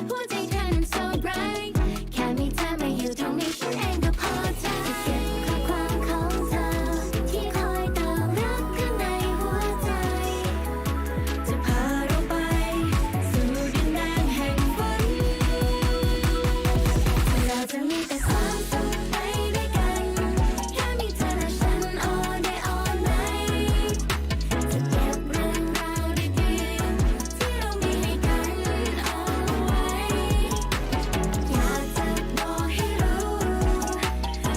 หัวใจเธอนั้น so bright แค่มีเธอมาอยู่ตรงนี้ฉันเองก็พอใจจะเก็บข้อความของเธอที่คอยตามรักข้างในหัวใจจะพาเราไปสู่ดินแดนแห่งฝันเราจะมีแต่ความสุขไปด้วยกันแค่มีเธอและฉัน all day all night จะเก็บเรื่องราวดีๆที่เรามีให้กันเอาไว้อยากจะบอกให้รู้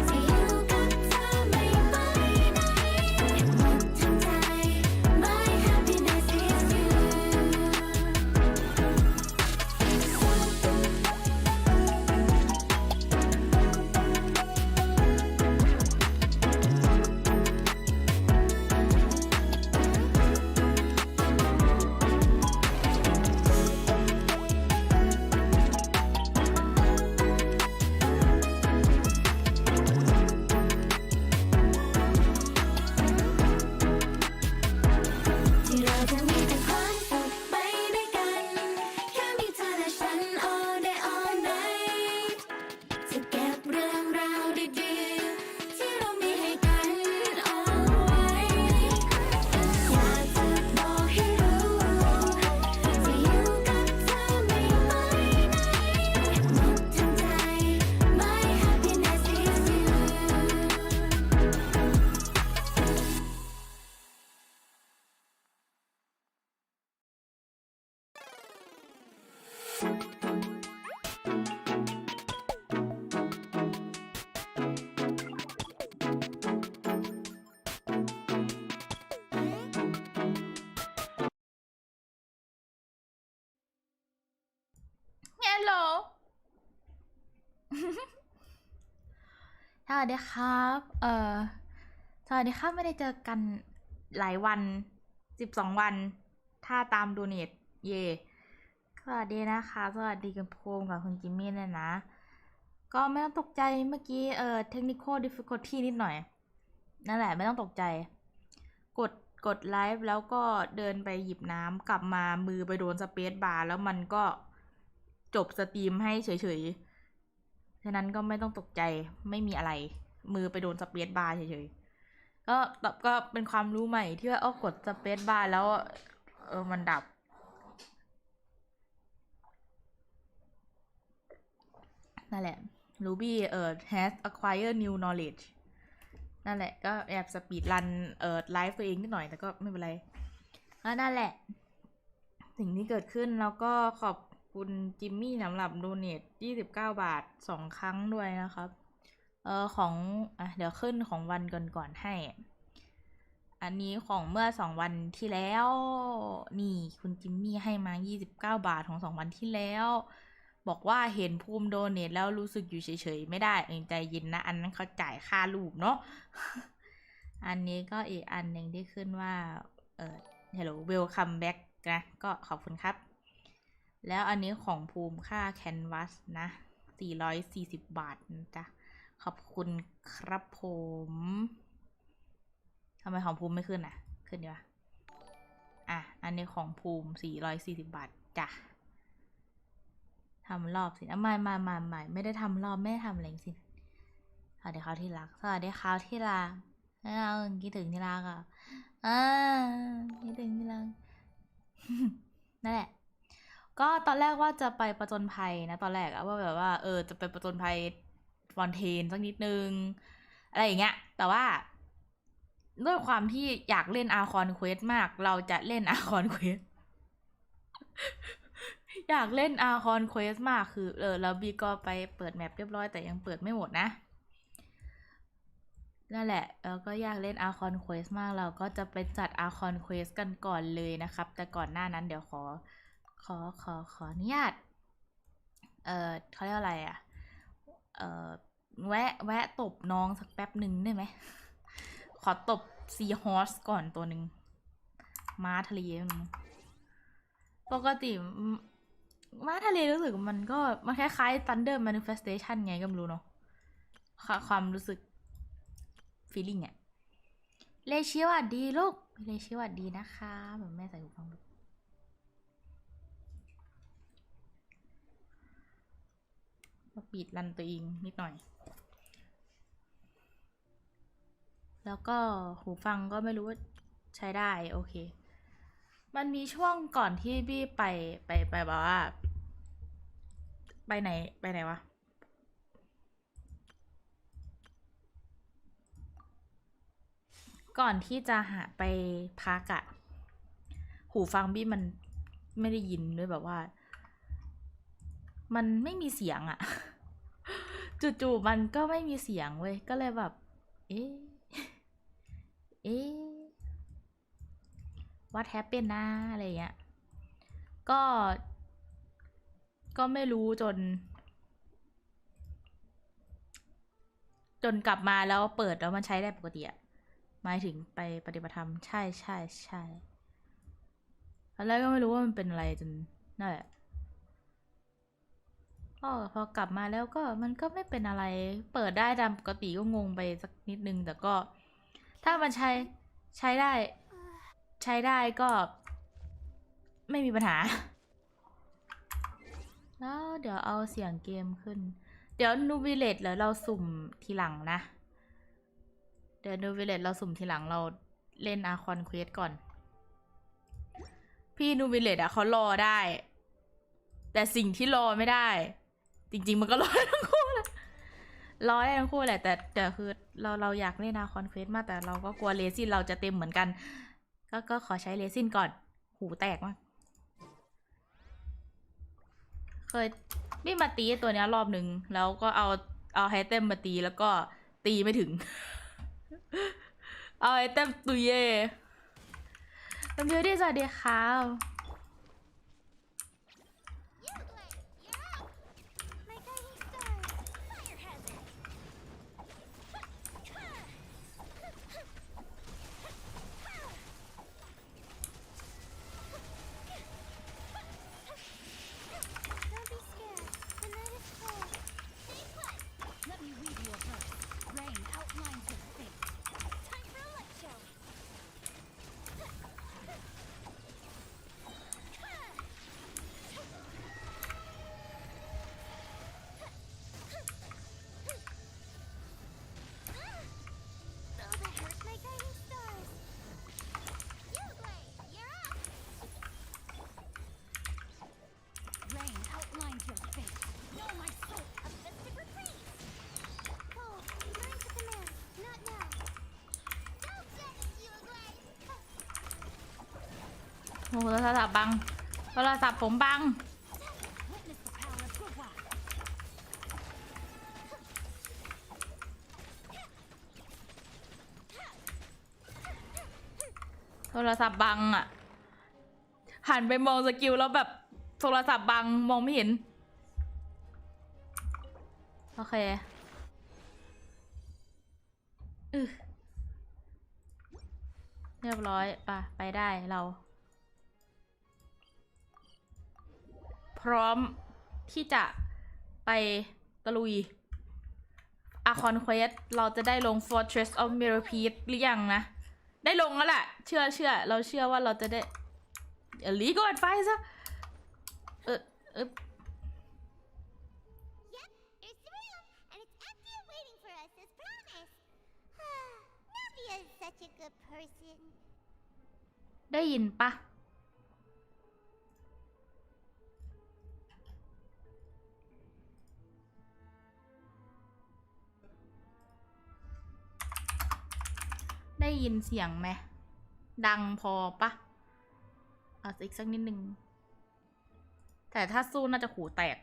ที่อยู่กับเธอไม่ไปไหนหมดทั้งใจ My happiness is you ที่เราจะมีแต่ความสุขไปด้วยกันแค่มีเธอและฉัน all day all night จะเก็บเรื่องราวดีๆที่เรามีให้กันเอาไว้อยากจะบอกให้รู้ที่อยู่กับเธอไม่ไปไหนหมดทั้งใจ My happiness is you ฮัลโหล สวัสดีครับ สวัสดีครับ ไม่ได้เจอกันหลายวัน 12 วัน ถ้าตามโดเนทเย่สวัสดีนะคะ สวัสดีคุณภูมิกับคุณจิมมี่เลยนะ ก็ไม่ต้องตกใจเมื่อกี้technical difficulty นิดหน่อย นั่นแหละไม่ต้องตกใจ กดไลฟ์แล้วก็เดินไปหยิบน้ำกลับมามือไปโดนสเปซบาร์แล้วมันก็จบสตรีมให้เฉยๆ ฉะนั้นก็ไม่ต้องตกใจไม่มีอะไร มือไปโดนสเปซบาร์เฉยๆ ก็เป็นความรู้ใหม่ที่ว่ากดสเปซบาร์แล้วมันดับ นั่นแหละ Ruby has acquired new knowledge นั่นแหละก็แอบสปีดรันไลฟ์ตัวเองนิดหน่อยแต่ก็ไม่เป็นไรนั่นแหละ สิ่งที่เกิดขึ้นแล้วก็ขอบคุณจิมมี่สำหรับโดเนท29 บาท 2 ครั้งด้วยนะครับของเดี๋ยวขึ้นของวันก่อนให้ อันนี้ของเมื่อ2 วันที่แล้วนี่คุณจิมมี่ให้มา29 บาทของ2 วันที่แล้ว บอกว่าเห็นภูมิโดเนทแล้วรู้สึกอยู่เฉยๆไม่ได้ใจเย็นนะอันนั้นเขาจ่ายค่ารูปเนาะ อันนี้ก็อีกอันหนึ่งที่ขึ้นว่าhello welcome back นะก็ขอบคุณครับ แล้วอันนี้ของภูมิค่าแคนวาสนะ440 บาทนะจ๊ะขอบคุณครับผมทำไมของภูมิไม่ขึ้นอ่ะขึ้นดีวะอันนี้ของภูมิ440 บาทจ้ะทำรอบสิไม่ได้ทำรอบไม่ได้ทำอะไรสิสวัสดีครับที่รักสวัสดีครับที่รักคิดถึงที่รักอ่ะคิดถึงที่รัก นั่นแหละก็ตอนแรกว่าจะไปประจนภัยนะตอนแรกอะว่าแบบว่าจะไปประจนภัยฟอนเทนสักนิดนึงอะไรอย่างเงี้ยแต่ว่าด้วยความที่อยากเล่นอาร์คอนเควสมากเราจะเล่นอาร์คอนเควส อยากเล่นอาร์คอนเควสมากคือแล้วบีก็ไปเปิดแมปเรียบร้อยแต่ยังเปิดไม่หมดนะนั่นแหละก็อยากเล่น Archon Quest มากเราก็จะไปจัด Archon Quest กันก่อนเลยนะครับแต่ก่อนหน้านั้นเดี๋ยวขออนุญาตเขาเรียกอะไรอ่ะแวะตบน้องสักแป๊บหนึ่งได้ไหม ขอตบซีฮอร์สก่อนตัวหนึ่งม้าทะเลปกติม้าทะเลรู้สึกมันคล้ายๆ Thunder Manifestation ไงก็ไม่รู้เนาะความรู้สึกfeeling อ่ะเลชิวัดดีลูกเลชิวัดดีนะคะแบบแม่ใส่หูฟัง ปีดรันตัวเองนิดหน่อยแล้วก็หูฟังก็ไม่รู้ว่าใช้ได้โอเคมันมีช่วงก่อนที่บี้ไปแบบว่าไปไหนวะก่อนที่จะหาไปพักอะหูฟังบี้มันไม่ได้ยินด้วยแบบว่ามันไม่มีเสียงอะจู่ๆมันก็ไม่มีเสียงเว้ยก็เลยแบบเอ๊ะwhat happened นะอะไรเงี้ยก็ไม่รู้จนกลับมาแล้วเปิดแล้วมันใช้ได้ปกติอะหมายถึงไปปฏิบัติธรรมใช่แล้วก็ไม่รู้ว่ามันเป็นอะไรจนนั่นแหละพอกลับมาแล้วก็มันก็ไม่เป็นอะไรเปิดได้ตามปกติก็งงไปสักนิดนึงแต่ก็ถ้ามันใช้ได้ก็ไม่มีปัญหาแล้วเดี๋ยวเอาเสียงเกมขึ้นเดี๋ยวนูบิเลตแล้วเราสุ่มทีหลังนะเดี๋ยวนูบิเลตเราสุ่มทีหลังเราเล่นอาร์คอนเควสก่อนพี่นูบิเลตอะเขารอได้แต่สิ่งที่รอไม่ได้จริงๆมันก็รอได้ทั้งคู่แหละรอได้ทั้งคู่แหละแต่คือเราอยากเล่นอาร์คอนเควสมากแต่เราก็กลัวเรซินเราจะเต็มเหมือนกันก็ขอใช้เรซินก่อนหูแตกมากเคยไม่มาตีตัวนี้รอบหนึ่งแล้วก็เอาไฮเต็มมาตีแล้วก็ตีไม่ถึง เอาไฮเต็มตุยเย่เป็นบิวตี้สวัสดีค่ะโทรศัพท์บังโทรศัพท์ผมบังโทรศัพท์บังอะหันไปมองสกิลแล้วแบบโทรศัพท์บังมองไม่เห็นโอเคเรียบร้อยไปได้เราพร้อมที่จะไปตะลุยอาร์คอนเควสเราจะได้ลง Fortress of Millipede หรือยังนะได้ลงแล้วแหละเชื่อเราเชื่อว่าเราจะได้ลีก่อนไฟซะได้ยินปะได้ยินเสียงไหมดังพอปะเอาอีกสักนิดนึงแต่ถ้าสู้น่าจะหูแตก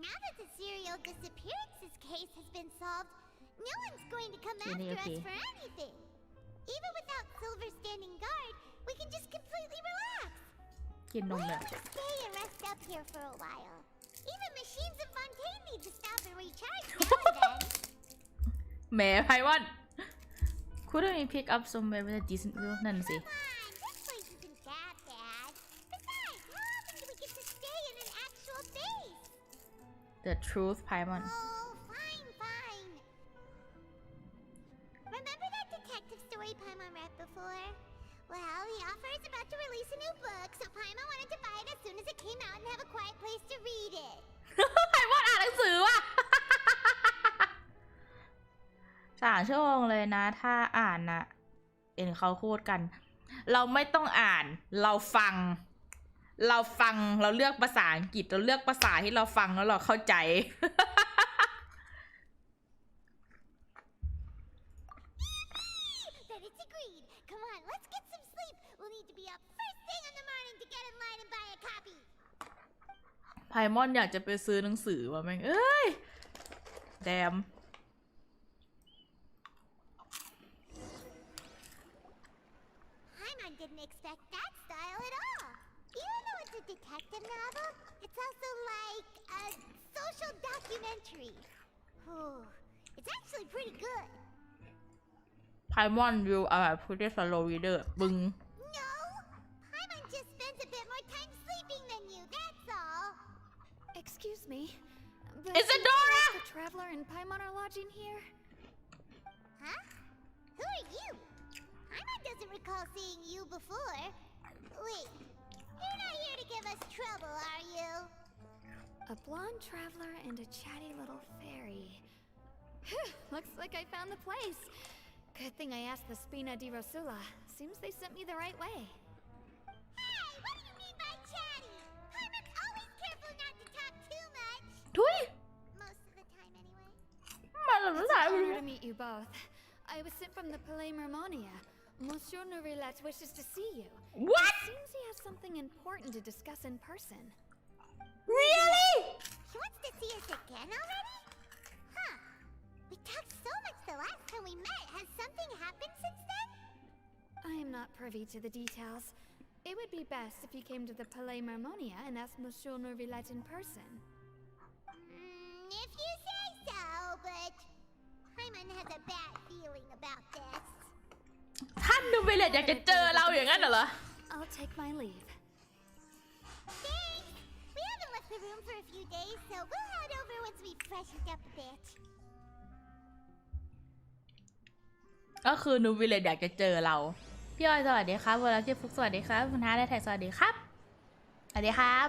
Now that the serial disappearances case has been solved, no one's going to come after us for anything. Even without Silver standing guard, we can just completely relax. We'll have to stay and rest up here for a while. Even machines in Fontaine need to stop and recharge now and then. แหมไพวันcouldn't we pick up somewhere with a decent view นั่นสิ This place isn't that bad. Besides, how often do we get to stay in an actual base? The truth Paimon Oh, fine. Remember that detective story Paimon read before? Well, the author is about to release a new book, so Paimon wanted to buy it as soon as it came out and have a quiet place to read it. ไพวันอ่านหนังสือว่ะ ชั่วโมงเลยนะถ้าอ่านนะเห็นเขาพูดกันเราไม่ต้องอ่านเราฟังเราเลือกภาษาอังกฤษเราเลือกภาษาที่เราฟังแล้วเราเข้าใจ Then it's agreed. Come on, let's get some sleep. We'll need to be up first thing in the morning to get in line and buy a copy. ไพมอนอยากจะไปซื้อหนังสือว่ะแม่งเอ้ยแดมPaimon didn't expect that style at all. Even though it's a detective novel, it's also like a social documentary. Ooh, it's actually pretty good. ไพมอนวิวพูดได้สโลว์รีเดอร์บึง No, Paimon just spends a bit more time sleeping than you, that's all. Excuse me. But Isadora! The traveler and Paimon are lodging here? Huh? Who are you? Paimon doesn't recall seeing you before. Wait, you're not here to give us trouble, are you? A blonde traveler and a chatty little fairy. Looks like I found the place. Good thing I asked the Spina di Rosula. Seems they sent me the right way. Hey, what do you mean by chatty? Paimon's always careful not to talk too much. ทุย Most of the time, anyway. มาแล้ว It's สา an ย honor to meet you both. I was sent from the Palais Mermonia. Monsieur Rubellite wishes to see you. What? It seems he has something important to discuss in person. Really? He wants to see us again already? Huh. We talked so much the last time we met. Has something happened since then? I am not privy to the details. It would be best if you came to the Palais Mermonia and asked Monsieur Rubellite in person. If you say so, but Paimon has a bad feeling about this. ท่านดูไปเลยอยากจะเจอเราอย่างนั้นเหรอ I'll take my leave. Thanks. We haven't left the room for a few days, so we'll head over once we've freshened up a bit. ก็คือนูวิเลตอยากจะเจอเราพี่ออยสวัสดีครับวลาเจฟุกสวัสดีครับคุณฮาร์ดไทยสวัสดีครับสวัสดีครับ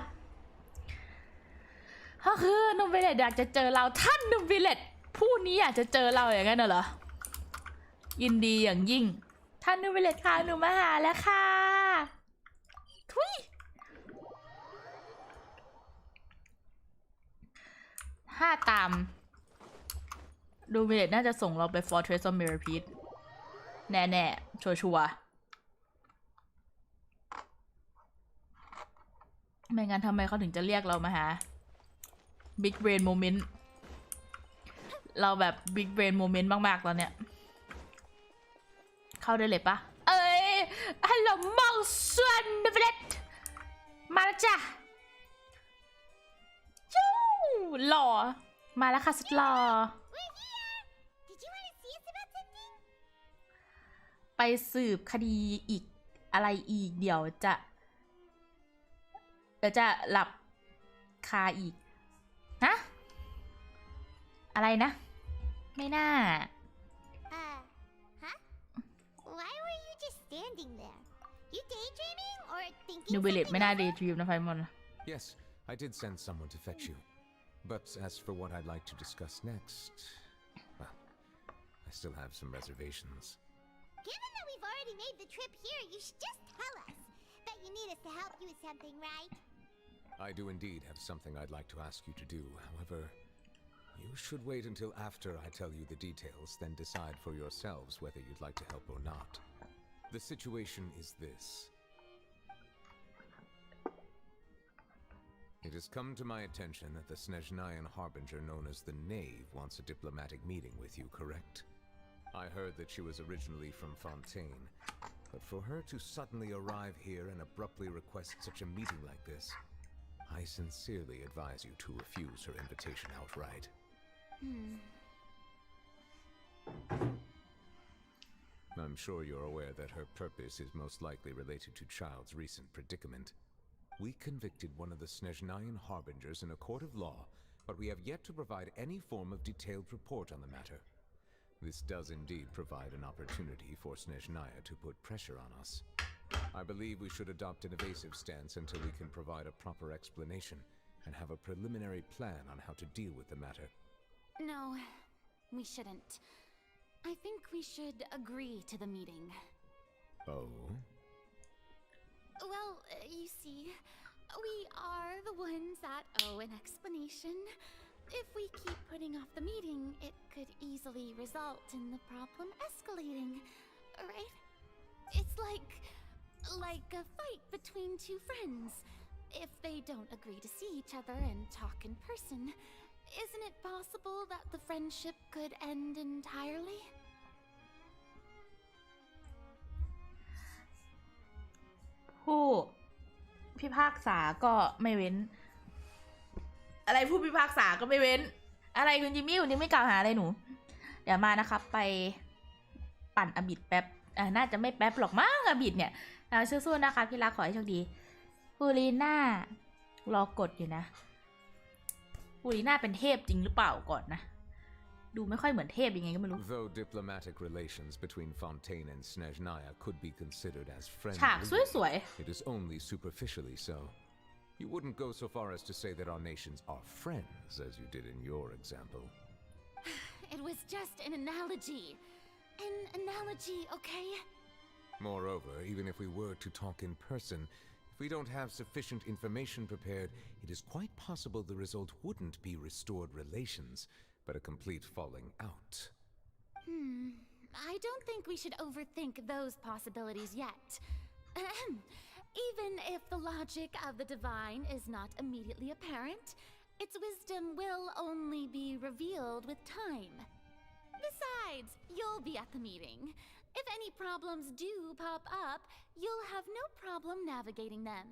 ก็คือนูวิเลตอยากจะเจอเราท่านนูวิเลตผู้นี้อยากจะเจอเราอย่างนั้นเหรอยินดีอย่างยิ่งท่านนูวิเลตค่ะหนูมาหาแล้วค่ะทุยถ้าตามนูวิเลตน่าจะส่งเราไป Fortress of Mirapede แน่ๆชัวร์ๆไม่งั้นทำไมเขาถึงจะเรียกเรามาหา Big Brain Moment เราแบบ Big Brain Moment มากๆตอนเนี้ยเข้าได้เลยปะเอ้ยฮัลโหลมองส่วนเบลตมาแล้วจ้ะจู้หล่อมาแล้วค่ะสุดหล่อ We're here. Did you want to see us about something? ไปสืบคดีอีกอะไรอีกเดี๋ยวจะหลับคาอีกนะอะไรนะไม่น่า Huh? Why were you just standing there? You daydreaming or thinking นูเบเลต something ไม่น่า over? เดย์ดรีมนะไพมอน Yes, I did send someone to fetch you. But as for what I'd like to discuss next, well, I still have some reservations. Given that we've already made the trip here, you should just tell us. Bet you need us to help you with something, right? I do indeed have something I'd like to ask you to do. However, you should wait until after I tell you the details, then decide for yourselves whether you'd like to help or not. The situation is this. It has come to my attention that the Snezhnayan harbinger known as the Knave wants a diplomatic meeting with you, correct? I heard that she was originally from Fontaine, but for her to suddenly arrive here and abruptly request such a meeting like this, I sincerely advise you to refuse her invitation outright. I'm sure you're aware that her purpose is most likely related to Child's recent predicament. We convicted one of the Snezhnayan harbingers in a court of law, but we have yet to provide any form of detailed report on the matter. This does indeed provide an opportunity for Snezhnaya to put pressure on us. I believe we should adopt an evasive stance until we can provide a proper explanation and have a preliminary plan on how to deal with the matter. No, we shouldn't. I think we should agree to the meeting. Oh? Well, you see, we are the ones that owe an explanation. If we keep putting off the meeting, it could easily result in the problem escalating, right? It's like a fight between two friends. If they don't agree to see each other and talk in person, isn't it possible that the friendship could end entirely? ผู้พิพากษาก็ไม่เว้น อะไรผู้พิพากษาก็ไม่เว้น อะไรคุณจิมมี่คุณจิมมี่กล่าวหาอะไรหนู เดี๋ยวมานะครับไปปั่นอบิดแป๊บน่าจะไม่แป๊บหรอกมั้งอบิดเนี่ยสู้ๆนะคะพี่รักขอให้โชคดีฟูรีน่ารอกดอยู่นะฟูรีน่าเป็นเทพจริงหรือเปล่าก่อนนะดูไม่ค่อยเหมือนเทพยังไงก็ไม่รู้ Though diplomatic relations between Fontaine and Snezhnaya could be considered as ฉาก friendly, สวย it is only superficially so. You wouldn't go so far as to say that our nations are friends, as you did in your example. It was just an analogy. An analogy, okay? Moreover, even if we were to talk in person, if we don't have sufficient information prepared, it is quite possible the result wouldn't be restored relations, but a complete falling out. I don't think we should overthink those possibilities yet. Even if the logic of the divine is not immediately apparent, its wisdom will only be revealed with time. Besides, you'll be at the meeting. If any problems do pop up, you'll have no problem navigating them.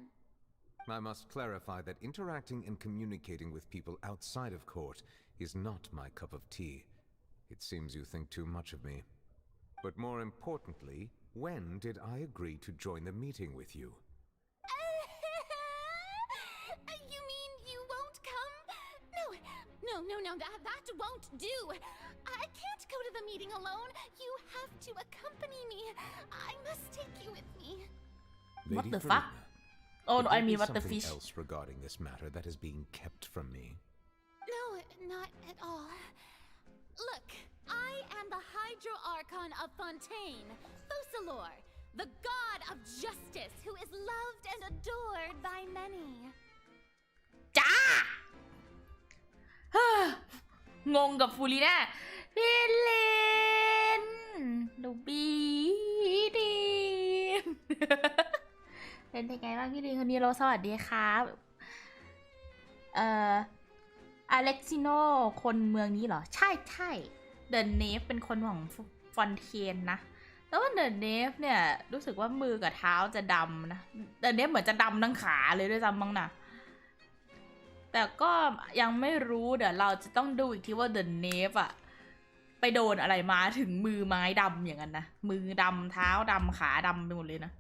I must clarify that interacting and communicating with people outside of court is not my cup of tea. It seems you think too much of me. But more importantly, when did I agree to join the meeting with you? You mean you won't come? No, that won't do. I can't go to the meeting alone. You have to accompany me. I must take you with me. What Lady the fuck? Farina, Oh, could no, there I mean be what the something fish. else regarding this matter that is being kept from me? No, not at all. Look, I am the Hydro Archon of Fontaine, Focalor, the god of justice who is loved and adored by many. จ้า งงกับฟูรีน่าพี่เลนลูบี้ดีน เป็นยังไงบ้างพี่ลินคนนี้เราสวัสดีครับอเล็กซิโนคนเมืองนี้เหรอใช่เดอะเนฟเป็นคนของฟอนเทนนะแต่ว่าเดอะเนฟเนี่ยรู้สึกว่ามือกับเท้าจะดำนะเดอะเนฟเหมือนจะดำทั้งขาเลยด้วยซ้ำมั้งนะแต่ก็ยังไม่รู้เดี๋ยวเราจะต้องดูอีกทีว่าเดอะเนฟอะไปโดนอะไรมาถึงมือไม้ดำอย่างนั้นนะมือดำเท้าดำขาดำไปหมดเลยนะ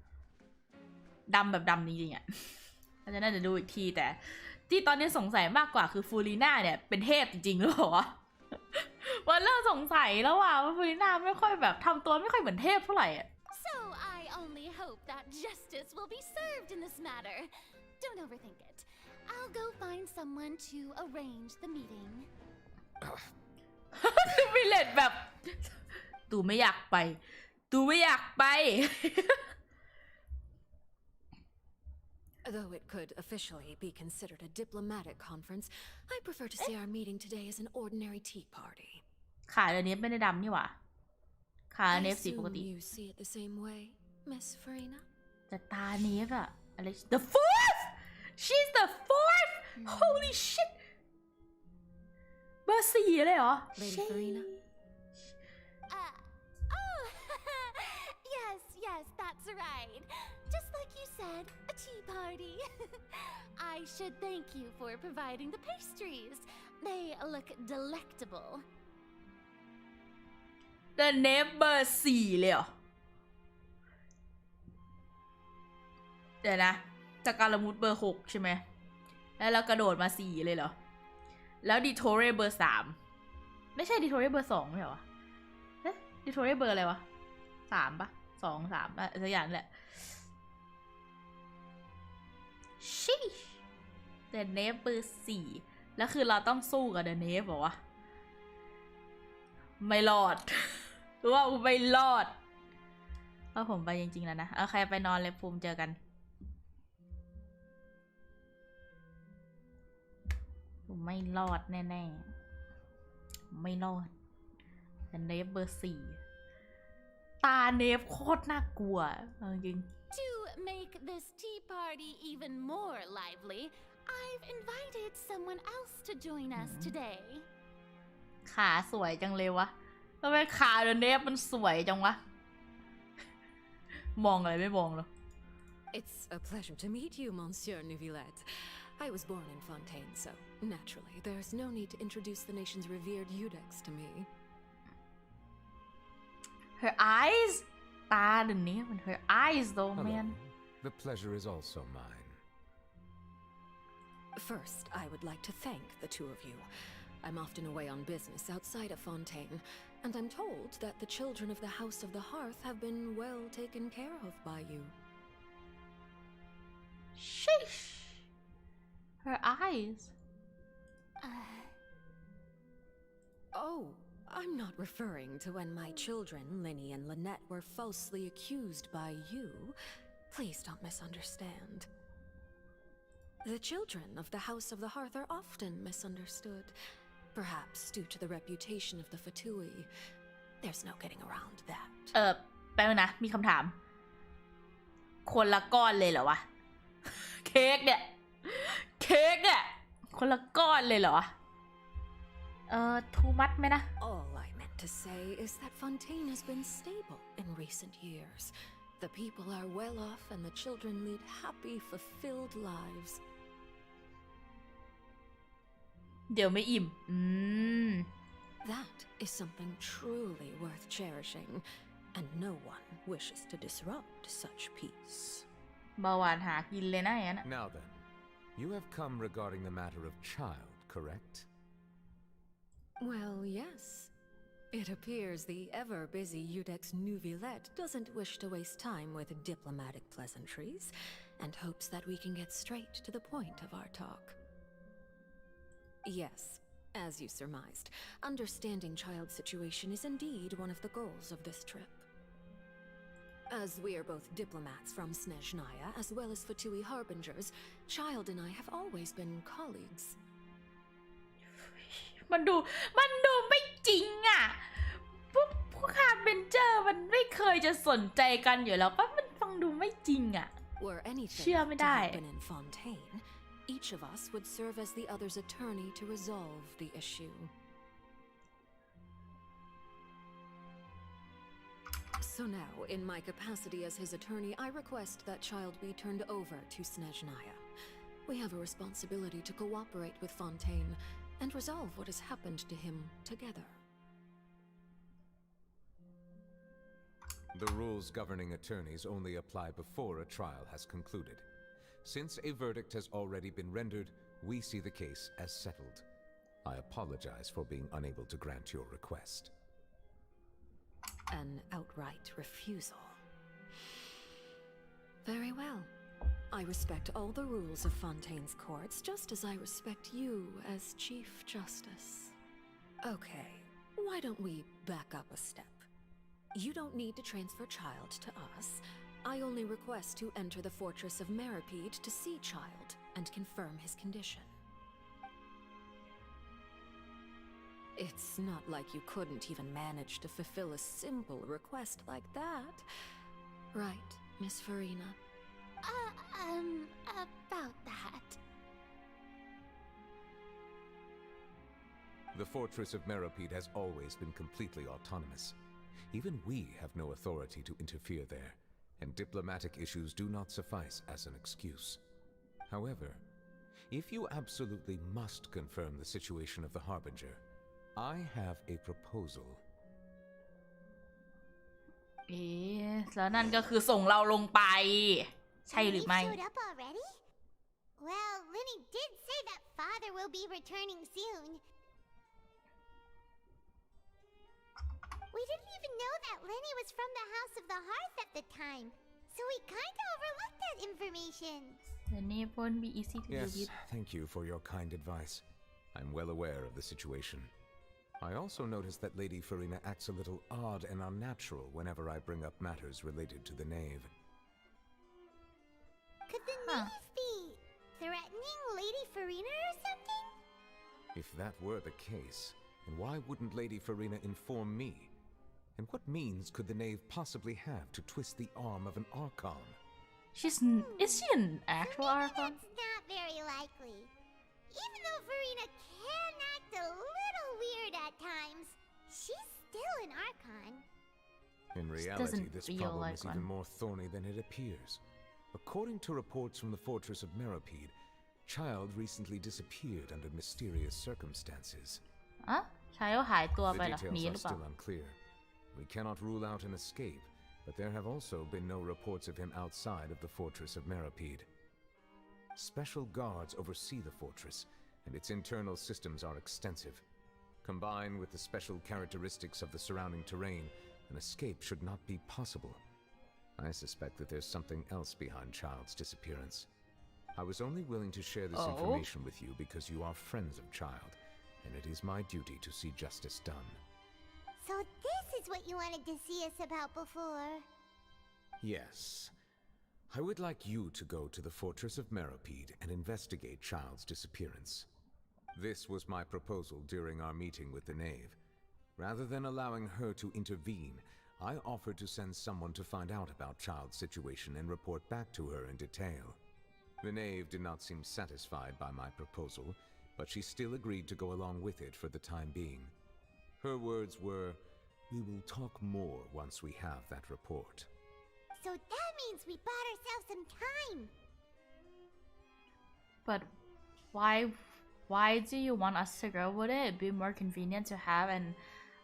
ดำแบบดำจริงๆอะเราจะน่าจะดูอีกทีแต่ที่ตอนนี้สงสัยมากกว่าคือฟูรีน่าเนี่ยเป็นเทพจริงๆหรือเปล่าวะวันเริ่มสงสัยแล้วว่าฟูรีน่าไม่ค่อยแบบทำตัวไม่ค่อยเหมือนเทพเท่าไหร่อ่ะ So I only hope that justice will be served in this matter. Don't overthink it. I'll go find someone to arrange the meeting. วิเลตแบบตูไม่อยากไป Though it could officially be considered a diplomatic conference, I prefer to see our meeting today as an ordinary tea party. ขาเดี๋ยวนี้ไม่ได้ดำนี่หว่าขาเน I ฟสีปก assume ติ you see it the same way, Miss Farina? แต่ตาเนฟอะอะไร the fourth she's the fourth holy shit เบอร์สี่เลยเหรอ Lady Farina? Oh, yes, that's right. Just like you said, a tea party. I should thank you for providing the pastries. They look delectable. the name เบอร์สี่เลยเหรอเดี๋ยวนะจากการละมุดเบอร์หกใช่ไหมแล้วเรากระโดดมาสี่เลยเหรอแล้วดิโทเรเบอร์สามไม่ใช่ดิโทเรเบอร์สองไม่เหรอวะเอ๊ะดิโทเรเบอร์อะไรวะสามปะสองสามสักอย่างแหละชิเดอะเนฟเบอร์สี่แล้วคือเราต้องสู้กับเดอะเนฟเหรอวะไม่รอด ว่าผมไม่รอดว่าผมไปจริงๆแล้วนะเอาใครไปนอนเลยภูมิเจอกันผมไม่รอดแน่ๆไม่รอดแต่เนฟเบอร์ 4ตาเนฟโคตรน่ากลัวจริง To make this tea party even more lively, I've invited someone else to join us today. ขาสวยจังเลยวะทำไมขาเดอะเนฟมันสวยจังวะ มองอะไรไม่มองหรอ It's a pleasure to meet you, Monsieur Neuvillette. I was born in Fontaine, so naturally there's no need to introduce the nation's revered Eudex to me. Her eyes ตาเดอะเนฟมัน her eyes though Hello. man The pleasure is also mine. First, I would like to thank the two of you. I'm often away on business outside of Fontaine, and I'm told that the children of the House of the Hearth have been well taken care of by you. sheesh her eyes Oh, I'm not referring to when my children, Linny and Lynette, were falsely accused by you. Please don't misunderstand. The children of the House of the Hearth are often misunderstood, perhaps due to the reputation of the Fatui. There's no getting around that. แป๊บนึงนะมีคำถาม คนละก้อนเลยเหรอวะ เค้กเนี่ยคนละก้อนเลยเหรอทูมัดไหมนะ All I meant to say is that Fontaine has been stable in recent years. The people are well off and the children lead happy, fulfilled lives. เดี๋ยวไม่อิ่มThat is something truly worth cherishing, and no one wishes to disrupt such peace. เบาหวานหากินเลยนะอย่างนั้น Now then, you have come regarding the matter of child, correct? Well, yes. It appears the ever-busy Eudex Neuvillette doesn't wish to waste time with diplomatic pleasantries, and hopes that we can get straight to the point of our talk. Yes, as you surmised, understanding child's situation is indeed one of the goals of this trip. As we are both diplomats from Snezhnaya as well as Fatui harbingers, Child and I have always been colleagues. มันดูไม่จริงอ่ะพวกคาร์เบนเจอร์มันไม่เคยจะสนใจกันอยู่แล้วป่ะมันฟังดูไม่จริงอ่ะ Were anything เชื่อไม่ to ได้ happen in Fontaine, each of us would serve as the other's attorney to resolve the issue. So now, in my capacity as his attorney, I request that Child be turned over to Snezhnaya. We have a responsibility to cooperate with Fontaine and resolve what has happened to him together. The rules governing attorneys only apply before a trial has concluded. Since a verdict has already been rendered, we see the case as settled. I apologize for being unable to grant your request. An outright refusal. Very well. I respect all the rules of Fontaine's courts, just as I respect you as Chief Justice. Okay, why don't we back up a step? You don't need to transfer Child to us. I only request to enter the fortress of Meripede to see Child and confirm his condition. It's not like you couldn't even manage to fulfill a simple request like that. Right, Miss Farina? About that. The fortress of Meripede has always been completely autonomous. Even we have no authority to interfere there, and diplomatic issues do not suffice as an excuse. However, if you absolutely must confirm the situation of the Harbinger, I have a proposal. แล้วนั่นก็คือส่งเราลงไปใช่หรือไม่ You showed up already? Well, Linny did say that father will be returning soon. We didn't even know that Linny was from the House of the Hearth at the time, so we kinda overlooked that information. The name won't be easy to deal Yes, with. thank you for your kind advice. I'm well aware of the situation. I also noticed that Lady Farina acts a little odd and unnatural whenever I bring up matters related to the knave. Could the knave be threatening Lady Farina or something? If that were the case, then why wouldn't Lady Farina inform me? And what means could the knave possibly have to twist the arm of an Archon? Is she an actual Archon? That's not very likely. Even though Farina can act a little weird at times, she's still an Archon. In reality, this problem is even more thorny than it appears. According to reports from the fortress of Meropide, Child recently disappeared under mysterious circumstances. อ่ะชายเขาหายตัวไป The เหรอหนี details หรื are อเปล่า still unclear. We cannot rule out an escape, but there have also been no reports of him outside of the fortress of Meropide. Special guards oversee the fortress, and its internal systems are extensive. Combined with the special characteristics of the surrounding terrain, an escape should not be possible. I suspect that there's something else behind Child's disappearance. I was only willing to share this information with you because you are friends of Child, and it is my duty to see justice done. So this is what you wanted to see us about before. Yes. I would like you to go to the fortress of Meropide and investigate Child's disappearance. This was my proposal during our meeting with the knave. Rather than allowing her to intervene, I offered to send someone to find out about Child's situation and report back to her in detail. The knave did not seem satisfied by my proposal, but she still agreed to go along with it for the time being. Her words were, "We will talk more once we have that report." So that means we bought ourselves some time. But why do you want us to go? Wouldn't it be more convenient to have an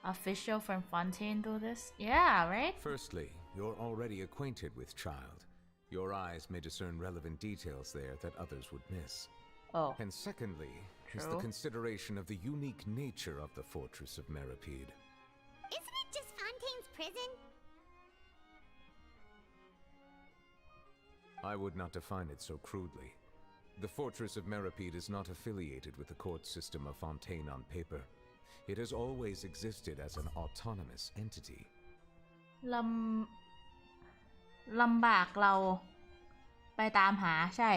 official from Fontaine do this? Yeah, right? Firstly, you're already acquainted with Child. Your eyes may discern relevant details there that others would miss. Oh. And secondly, is the consideration of the unique nature of the fortress of Meropide. Isn't it just Fontaine's prison? I would not define it so crudely. The fortress of Meropide is not affiliated with the court system of Fontaine on paper. It has always existed as an autonomous entity. ลำบากเราไปตามหาใช่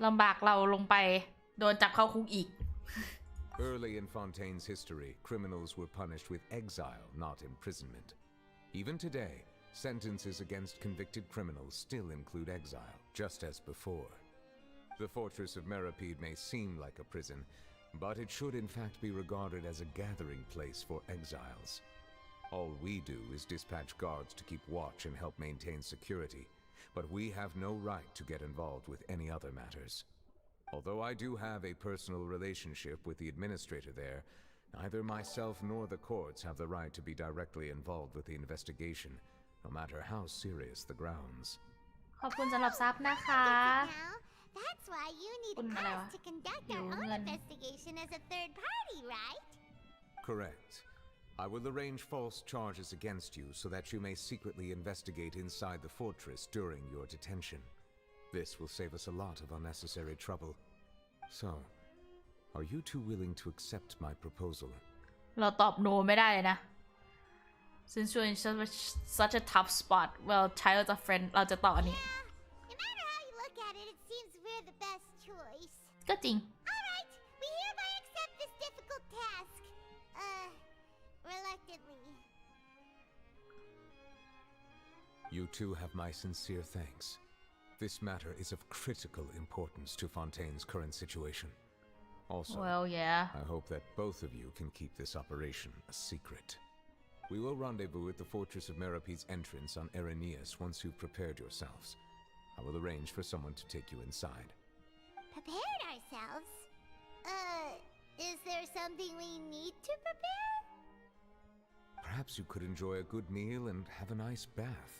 ลำบากเราลงไปโดนจับเข้าคุกอีก Early in Fontaine's history, criminals were punished with exile, not imprisonment. Even today, sentences against convicted criminals still include exile, just as before. The fortress of Meropide may seem like a prison, but it should in fact be regarded as a gathering place for exiles. All we do is dispatch guards to keep watch and help maintain security, but we have no right to get involved with any other matters. Although I do have a personal relationship with the administrator there, neither myself nor the courts have the right to be directly involved with the investigation, no matter how serious the grounds. ขอบคุณสำหรับซับนะคะ Now, that's why you need Kun usอะไรวะ to conduct our own Yun. investigation as a third party, right? Correct. I will arrange false charges against you so that you may secretly investigate inside the fortress during your detention. This will save us a lot of unnecessary trouble. So, are you two willing to accept my proposal? เราตอบ no ไม่ได้เลยนะ Since you're in such a tough spot, well, Child's a friend เราจะตอบอันนี้ No matter how you look at it, it seems we're the best choice. ก็จริง Alright, we hereby accept this difficult task. Reluctantly. You two have my sincere thanks. This matter is of critical importance to Fontaine's current situation. Also, well, yeah. I hope that both of you can keep this operation a secret. We will rendezvous at the fortress of Meropide's entrance on Erineus once you've prepared yourselves. I will arrange for someone to take you inside. Prepared ourselves? Is there something we need to prepare? Perhaps you could enjoy a good meal and have a nice bath.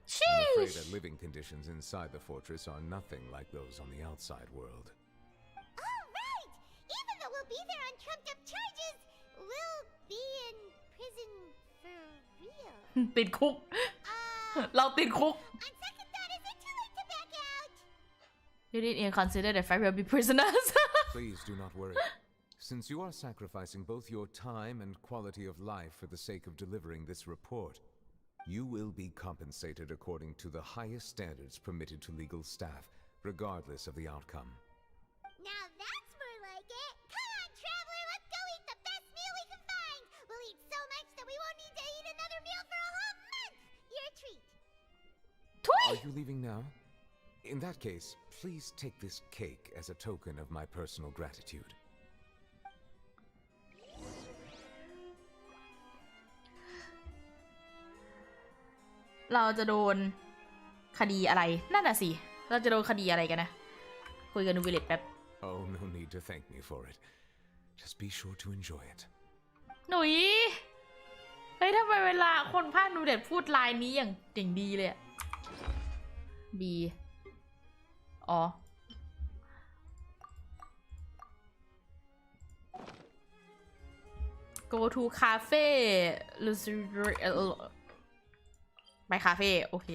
I'm Sheesh! afraid that living conditions inside the fortress are nothing like those on the outside world. Oh, right! Even though we'll be there on trumped-up charges, we'll be in prison for real. ติดคุก เราติดคุก On second thought, is it too late to back out? You didn't even consider the fact we'll be prisoners. Please do not worry. Since you are sacrificing both your time and quality of life for the sake of delivering this report, you will be compensated according to the highest standards permitted to legal staff, regardless of the outcome. Now that's more like it. Come on, traveler, let's go eat the best meal we can find. We'll eat so much that we won't need to eat another meal for a whole month. Your treat. Are you leaving now? In that case, please take this cake as a token of my personal gratitude. เราจะโดนคดีอะไรนั่นน่ะสิเราจะโดนคดีอะไรกันนะคุยกับนูวิเลตแป๊บ Oh, no need to thank me for it. Just be sure to enjoy it. หนุ่ยเฮ้ยทำไมเวลาคนภาคนูวิเลตพูดลายนี้อย่างดีเลยอะ B อ๋อ Go to cafe ไปคาเฟ่โอเค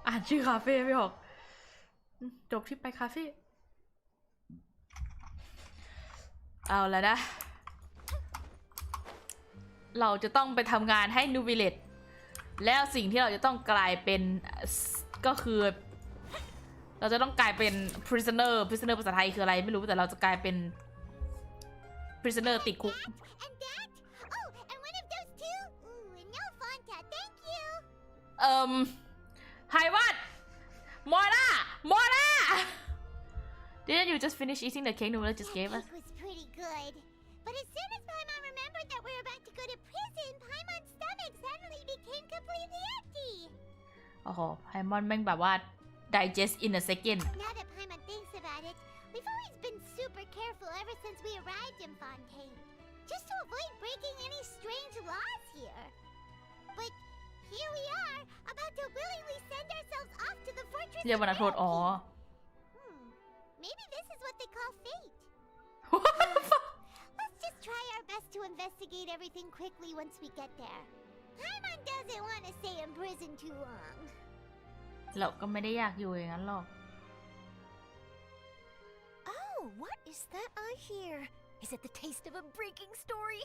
อ่านชื่อคาเฟ่ไม่ออกจบที่ไปคาเฟ่เอาแล้วนะเราจะต้องไปทำงานให้นูวิเลตแล้วสิ่งที่เราจะต้องกลายเป็นก็คือเราจะต้องกลายเป็น prisoner ภาษาไทยคืออะไรไม่รู้แต่เราจะกลายเป็น prisoner ติดคุก And that? Oh, and one of those two? Ooh, and no Fanta, thank you. Hi what? Mora! Didn't you just finish eating the cake Nubila just gave us? That cake was pretty good. But as soon as Paimon remembered that we were about to go to prison, Paimon's stomach suddenly became completely empty. โอ้โหไพมอนแม่งแบบว่า digest in a second. Now that Paimon thinks about it, we've always been super careful ever since we arrived in Fontaine, just to avoid breaking any strange laws here. But here we are, about to willingly send ourselves off to the fortress เรียกว่านักโทษอ๋อ Maybe this is what they call fate. What the fuck? Let's just try our best to investigate everything quickly once we get there. Paimon doesn't want to stay in prison too long. เราก็ไม่ได้อยากอยู่อย่างนั้นหรอก Oh, what is that I hear? Is it the taste of a breaking story?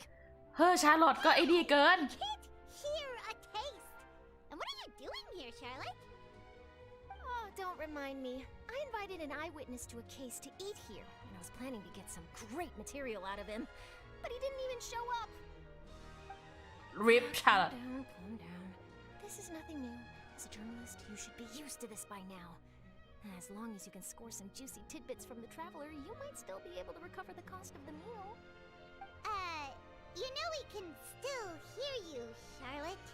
เฮ้ยชาร์ลอตก็ไอ้ดีเกิน Can't hear a taste. And what are you doing here, Charlotte? Oh, don't remind me. I invited an eyewitness to a case to eat here, and I was planning to get some great material out of him, but he didn't even show up. Rip ชาร์ลอต Calm down. This is nothing new. As a journalist, you should be used to this by now. As long as you can score some juicy tidbits from the traveler, you might still be able to recover the cost of the meal. You know we can still hear you, Charlotte.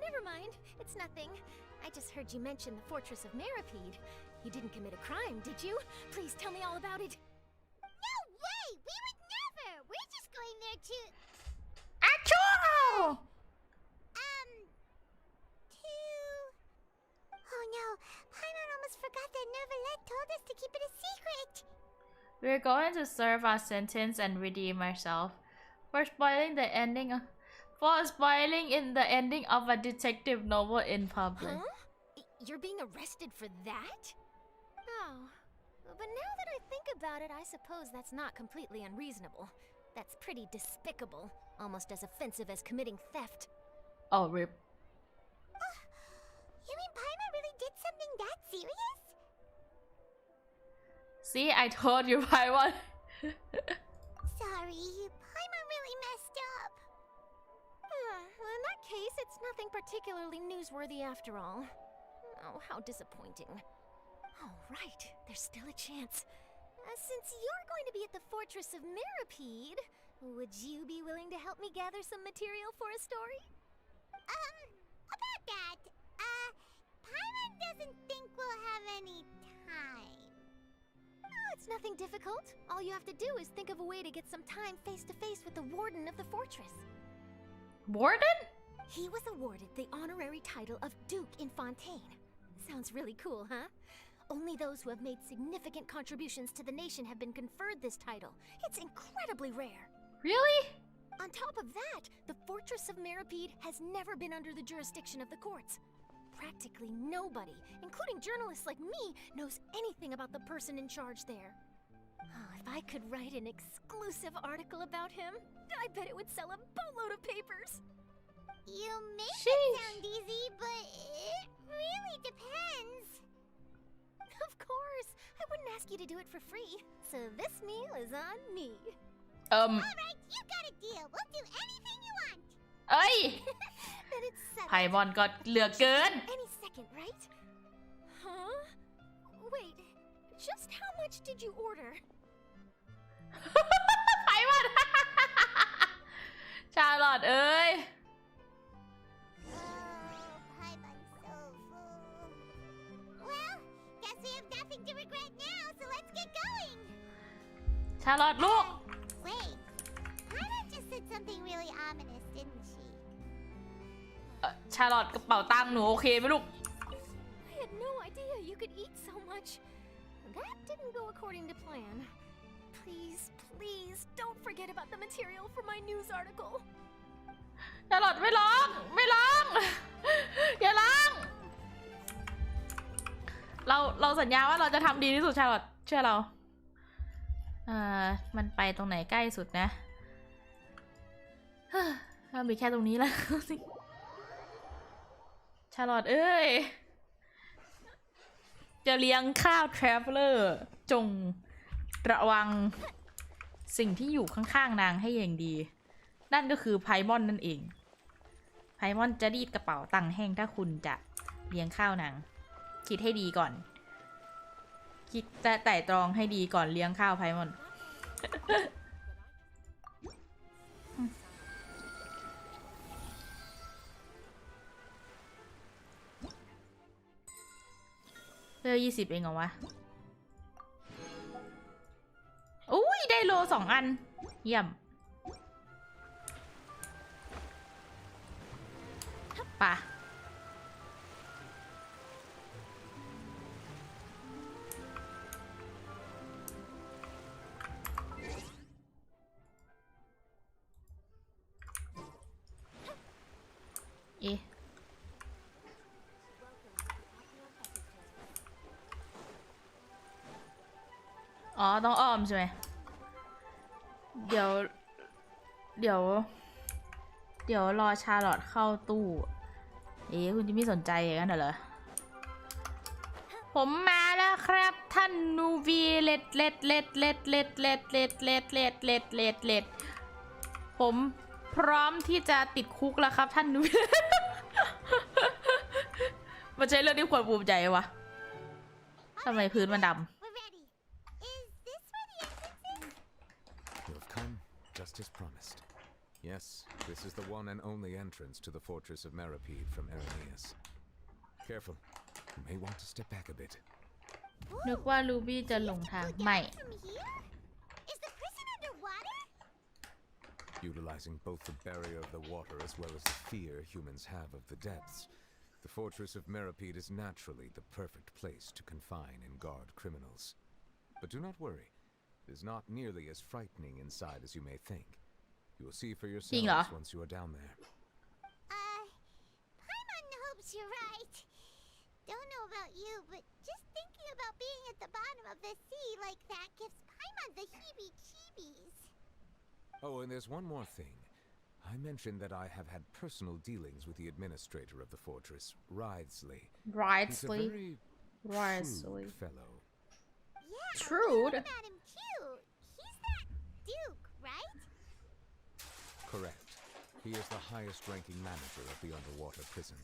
Never mind. It's nothing. I just heard you mention the Fortress of Meripede. You didn't commit a crime, did you? Please tell me all about it. No way! We would never! We're just going there to... Achoo! Oh no, Paimon almost forgot that Rubellite told us to keep it a secret! We're going to serve our sentence and redeem ourselves for spoiling in the ending of a detective novel in public. Huh? You're being arrested for that? Oh. But now that I think about it, I suppose that's not completely unreasonable. That's pretty despicable. Almost as offensive as committing theft. Oh, rip. You mean Paimon really did something that serious? See, I told you I want. Sorry, Paimon really messed up. Well, in that case, it's nothing particularly newsworthy after all. Oh, how disappointing. Oh, right. There's still a chance. Since you're going to be at the Fortress of Meripede, would you be willing to help me gather some material for a story? About that, Paimon doesn't think we'll have any time. Oh, it's nothing difficult. All you have to do is think of a way to get some time face-to-face with the warden of the fortress. Warden? He was awarded the honorary title of Duke in Fontaine. Sounds really cool, huh? Only those who have made significant contributions to the nation have been conferred this title. It's incredibly rare. Really? On top of that, the Fortress of Meripede has never been under the jurisdiction of the courts. Practically nobody, including journalists like me, knows anything about the person in charge there. If I could write an exclusive article about him, I bet it would sell a boatload of papers. You make it sound easy, but it really depends. Of course, I wouldn't ask you to do it for free. So this meal is on me. Alright, you got a deal. We'll do anything you want. เอ้ย Then it's ไพ settled. มอนก็เหลือเกิน Any second, right? Huh? Wait, just how much did you order? ไพมอน ชาลอตเอ้ย I'm so full. Well, guess we have nothing to regret now, so let's get going. ชาลอตลูก Wait, Hana just said something really ominous, didn't she? ชาลอตกระเป๋าตังค์หนูโอเคไหมลูก I had no idea you could eat so much. That didn't go according to plan. Please, please, don't forget about the material for my news article. ชาลอตไม่ร้องไม่ร้อง อย่าร้อง เราสัญญาว่าเราจะทำดีที่สุดชาลอตเชื่อเรา มันไปตรงไหนใกล้สุดนะ เรามีแค่ตรงนี้แล้ว ชาลอตเอ้ย จะเลี้ยงข้าวทราเวลเลอร์จงระวังสิ่งที่อยู่ข้างๆนางให้อย่างดี นั่นก็คือไพมอนนั่นเอง ไพมอนจะรีดกระเป๋าตังค์แห้งถ้าคุณจะเลี้ยงข้าวนาง คิดให้ดีก่อน คิดจะไต่ตรองให้ดีก่อนเลี้ยงข้าวไพมอน เลือก20เองเหรอวะ อุ้ยได้โล2 อัน เยี่ยมป่ะ เอ๊ะ อ๋อต้องอ้อมใช่ไหม เดี๋ยวรอชาร์ลอตเข้าตู้ เอ๊ะคุณจะไม่สนใจอย่างนั้นเหรอ ผมมาแล้วครับท่านนูวีเล็ดผมพร้อมที่จะติดคุกแล้วครับท่านนูวี มันใช่เรื่องที่ควรภูมิใจวะทำไมพื้นมันดำ We're ready. Is this where the entrance is? You have come, just as promised. Yes, this is the one and only entrance to the fortress of Meripede from Aimalice. Careful, you may want to step back a bit. นึกว่าลูบี้จะหลงทางไม่ From here? Is the prison underwater? Utilizing both the barrier of the water as well as the fear humans have of the depths, the fortress of Meripede is naturally the perfect place to confine and guard criminals. But do not worry, it is not nearly as frightening inside as you may think. You will see for yourselves once you are down there. Paimon hopes you're right. Don't know about you, but just thinking about being at the bottom of the sea like that gives Paimon the heebie-jeebies. Oh, and there's one more thing. I mentioned that I have had personal dealings with the administrator of the fortress, Wriothesley. He's a very shrewd fellow. Yeah, Shrewd? I heard about him too. He's that Duke, right? Correct. He is the highest-ranking manager of the underwater prison.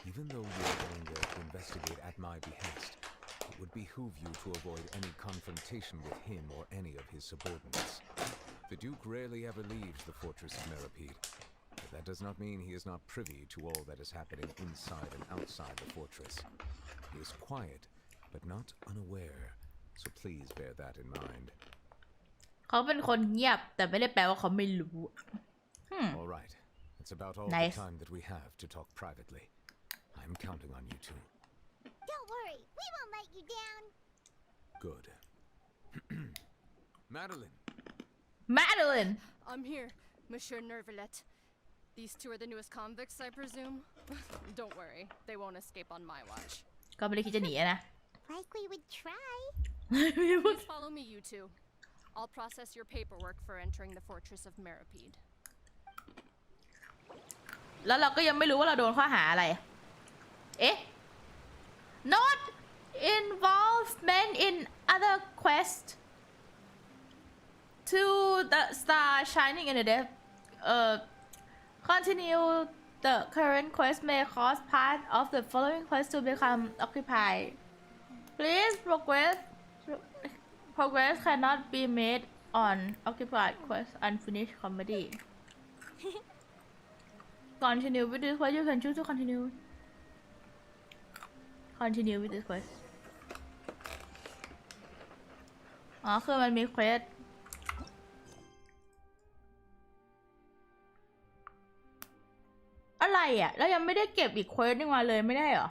Even though you are going there to investigate at my behest, it would behoove you to avoid any confrontation with him or any of his subordinates. The Duke rarely ever leaves the fortress of Meripede, but that does not mean he is not privy to all that is happening inside and outside the fortress. He is quiet, but not unaware, so please bear that in mind. เขาเป็นคนเงียบแต่ไม่ได้แปลว่าเขาไม่รู้ All right, that's about all Nice. the time that we have to talk privately. I'm counting on you two. Don't worry, we won't let you down. Good. Madeline. Madeline I'm here, Monsieur Nervalette. These two are the newest convicts, I presume? Don't worry, they won't escape on my watch. ก็ไม่ได้คิดจะหนีนะ Like we would try. Please follow me, you two. I'll process your paperwork for entering the fortress of Meripede. แล้วเราก็ยังไม่รู้ว่าเราโดนข้อหาอะไร เอ๊ะ not involvement in other quest to the star shining in the depth continue the current quest may cause part of the following quest to become occupied please progress cannot be made on occupied quest unfinished comedy continue with this quest you can choose to continue with this quest อ๋อคือมันมีเควสอะไรอ่ะแล้วยังไม่ได้เก็บอีกเควสนึงมาเลยไม่ได้เหรอ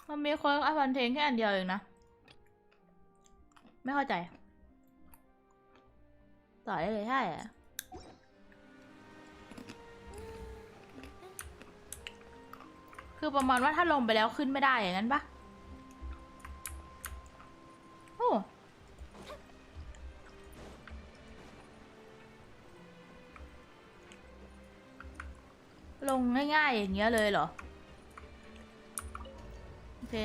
มันมีเควสอัพวันเทนแค่อันเดียวเองนะไม่เข้าใจต่อได้เลยใช่อ่ะคือประมาณว่าถ้าลงไปแล้วขึ้นไม่ได้อย่างนั้นปะโอ้ลงง่ายๆอย่างเงี้ยเลยเหรอโอเค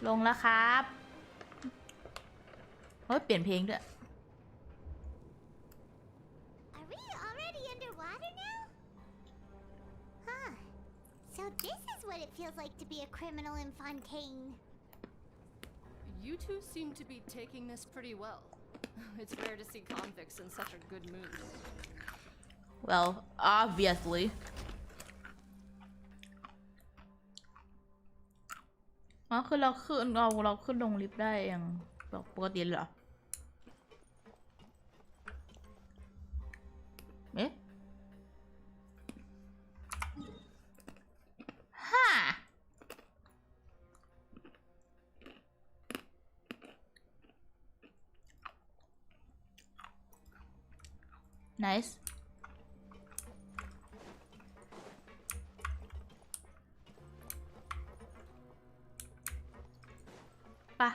ลงแล้วครับเฮ้ยเปลี่ยนเพลงด้วย Are we already underwater now? Huh. So this is what it feels like to be a criminal in Fontaine. You two seem to be taking this pretty well. It's rare to see convicts in such a good mood. well obviously อ๋อคือเราขึ้นลงลิฟต์ได้อย่างแบบปกติเหรอเอ๊ะฮ่า nice ปะ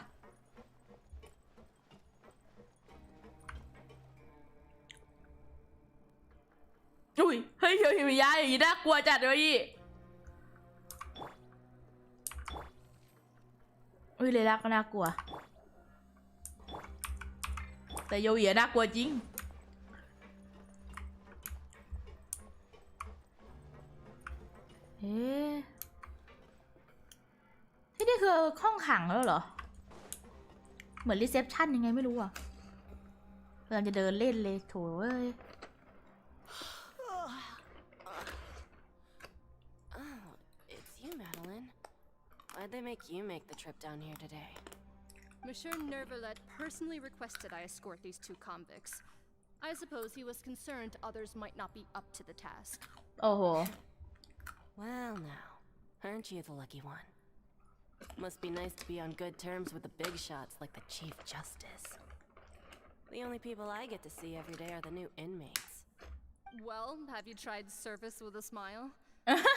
อุ้ยเฮ้ยเฮียวหิมยาอย่างนี้น่ากลัวจัดเลยอุ้ยเลยรักก็น่ากลัวแต่โยเหียน่ากลัวจริงเอ๊ะที่นี่คือห้องขังแล้วเหรอเหมือนรีเซพชันยังไงไม่รู้อ่ะกำลังจะเดินเล่นเลยโถเว้ย Oh, it's you, Madeline. Why'd they make you make the trip down here today? Monsieur Nervalette personally requested I escort these two convicts. I suppose he was concerned others might not be up to the task. โอ้โห Well, now, aren't you the lucky one? Must be nice to be on good terms with the big shots like the Chief Justice. The only people I get to see every day are the new inmates. Well, have you tried service with a smile?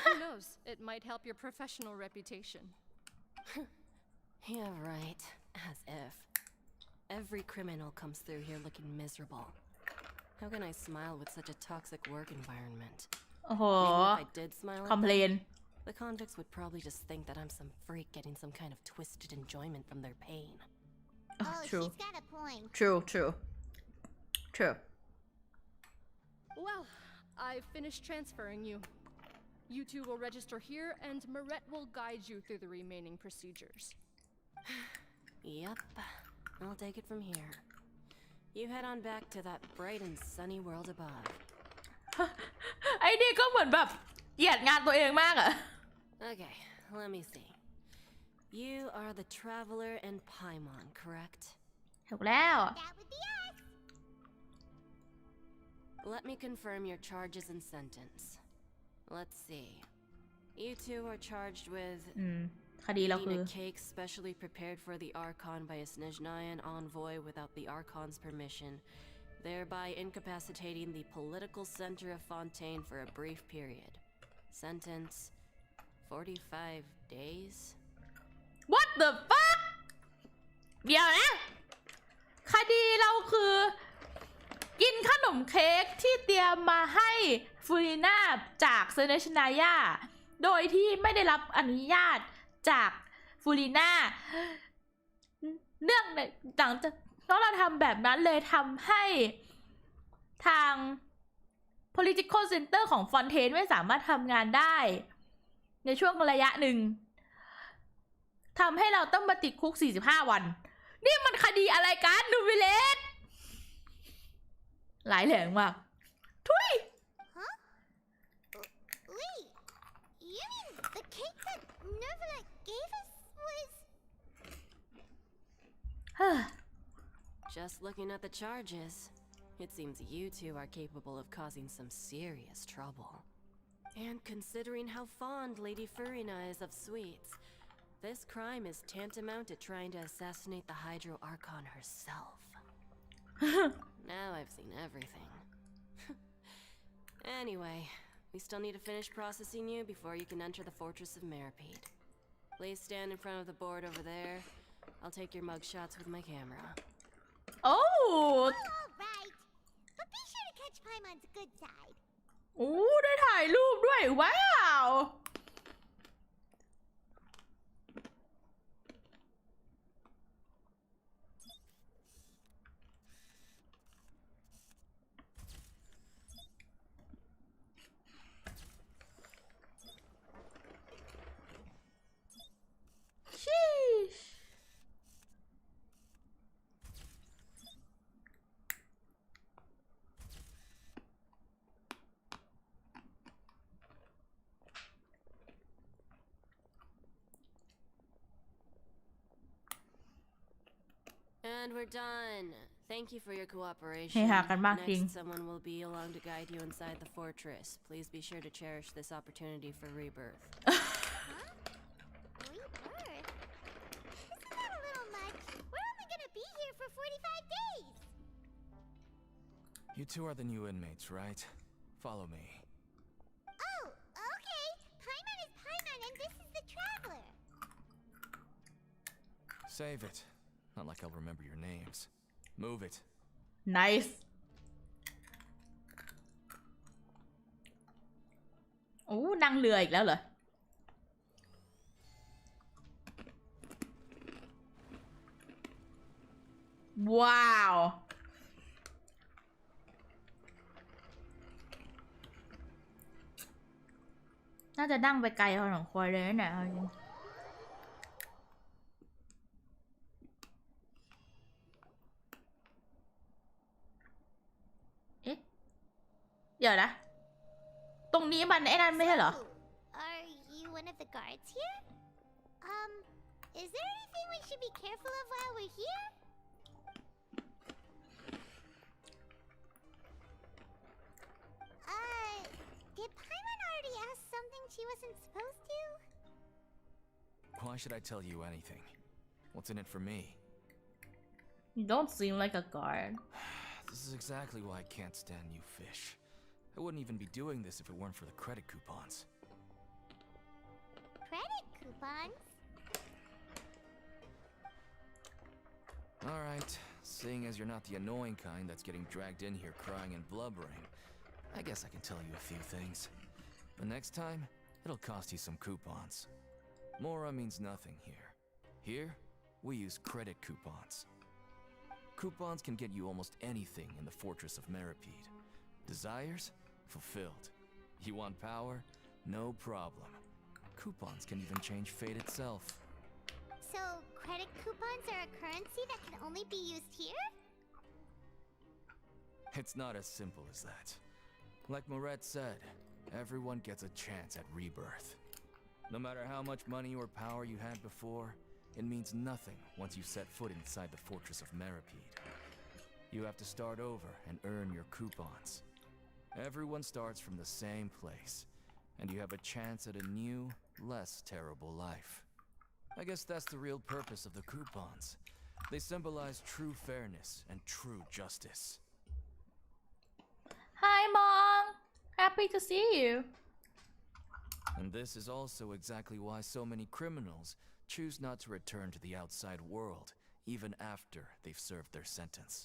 Who knows? It might help your professional reputation. Yeah, right. As if. Every criminal comes through here looking miserable. How can I smile with such a toxic work environment? โอ้โห Even if I did smile at คอมเพลน them, the convicts would probably just think that I'm some freak getting some kind of twisted enjoyment from their pain. Oh, true she's got a point. true Well, I've finished transferring you. You two will register here, and Marette will guide you through the remaining procedures. Yup. I'll take it from here. You head on back to that bright and sunny world above. ไอ้นี่ก็เหมือนแบบเกลียดงานตัวเองมากอะ Okay, let me see. You are the traveler in Paimon, correct? ถูกแล้ว That would be us. Let me confirm your charges and sentence. Let's see. You two are charged with คดีเราคือ eating a cake specially prepared for the Archon by a Snezhnayan envoy without the Archon's permission, thereby incapacitating the political center of Fontaine for a brief period. Sentence: 45 days? What the fuck เดี๋ยวนะคดีเราคือกินขนมเค้กที่เตรียมมาให้ฟูริน่าจากเซเนชนายาโดยที่ไม่ได้รับอนุญาตจากฟูริน่าเนื่องหลังจากเราทำแบบนั้นเลยทำให้ทาง political center ของฟอนเทนไม่สามารถทำงานได้ในช่วงระยะหนึ่งทำให้เราต้องมาติดคุก45 วันนี่มันคดีอะไรกันนูวิเลสหลายแหลงมากทุย Huh? Wait, you mean the cake that Rubellite gave us was... Just looking at the charges, it seems you two are capable of causing some serious trouble. And considering how fond Lady Furina is of sweets, this crime is tantamount to trying to assassinate the Hydro Archon herself. Now I've seen everything. Anyway, we still need to finish processing you before you can enter the Fortress of Meripede. Please stand in front of the board over there. I'll take your mugshots with my camera. Oh! All right, but be sure to catch Paimon's good side. โอ้ได้ถ่ายรูปด้วยว้าว Sheesh. And we're done. Thank you for your cooperation. ให้หากันมากจริง Next, someone will be along to guide you inside the fortress. Please be sure to cherish this opportunity for rebirth. Rebirth? Isn't that a little much? We're only gonna be here for 45 days. You two are the new inmates, right? Follow me. Oh, okay. Paimon is Paimon and this is the Traveler. Save it. Not like I'll remember your names. Move it. Nice โอ้นั่งเรืออีกแล้วเหรอว้าวน่าจะนั่งไปไกลพอสมควรเลยนะเนี่ยเอาจริงเดี๋ยวนะตรงนี้มันไอ้นั่นไม่ใช่เหรอ So, are you one of the guards here? Is there anything we should be careful of while we're here? Did Paimon already ask something she wasn't supposed to? Why should I tell you anything? What's in it for me? You don't seem like a guard This is exactly why I can't stand you fish. I wouldn't even be doing this if it weren't for the credit coupons. Credit coupons? Alright, seeing as you're not the annoying kind that's getting dragged in here crying and blubbering, I guess I can tell you a few things. But next time, it'll cost you some coupons. Mora means nothing here. Here, we use credit coupons. Coupons can get you almost anything in the Fortress of Meripede. Desires? Fulfilled. You want power? No problem. Coupons can even change fate itself. So, credit coupons are a currency that can only be used here? It's not as simple as that. Like Moret said, everyone gets a chance at rebirth. No matter how much money or power you had before, it means nothing once you set foot inside the Fortress of Meripede. You have to start over and earn your coupons. Everyone starts from the same place, and you have a chance at a new, less terrible life. I guess that's the real purpose of the coupons. They symbolize true fairness and true justice. Hi Mom happy to see you And this is also exactly why so many criminals choose not to return to the outside world even after they've served their sentence.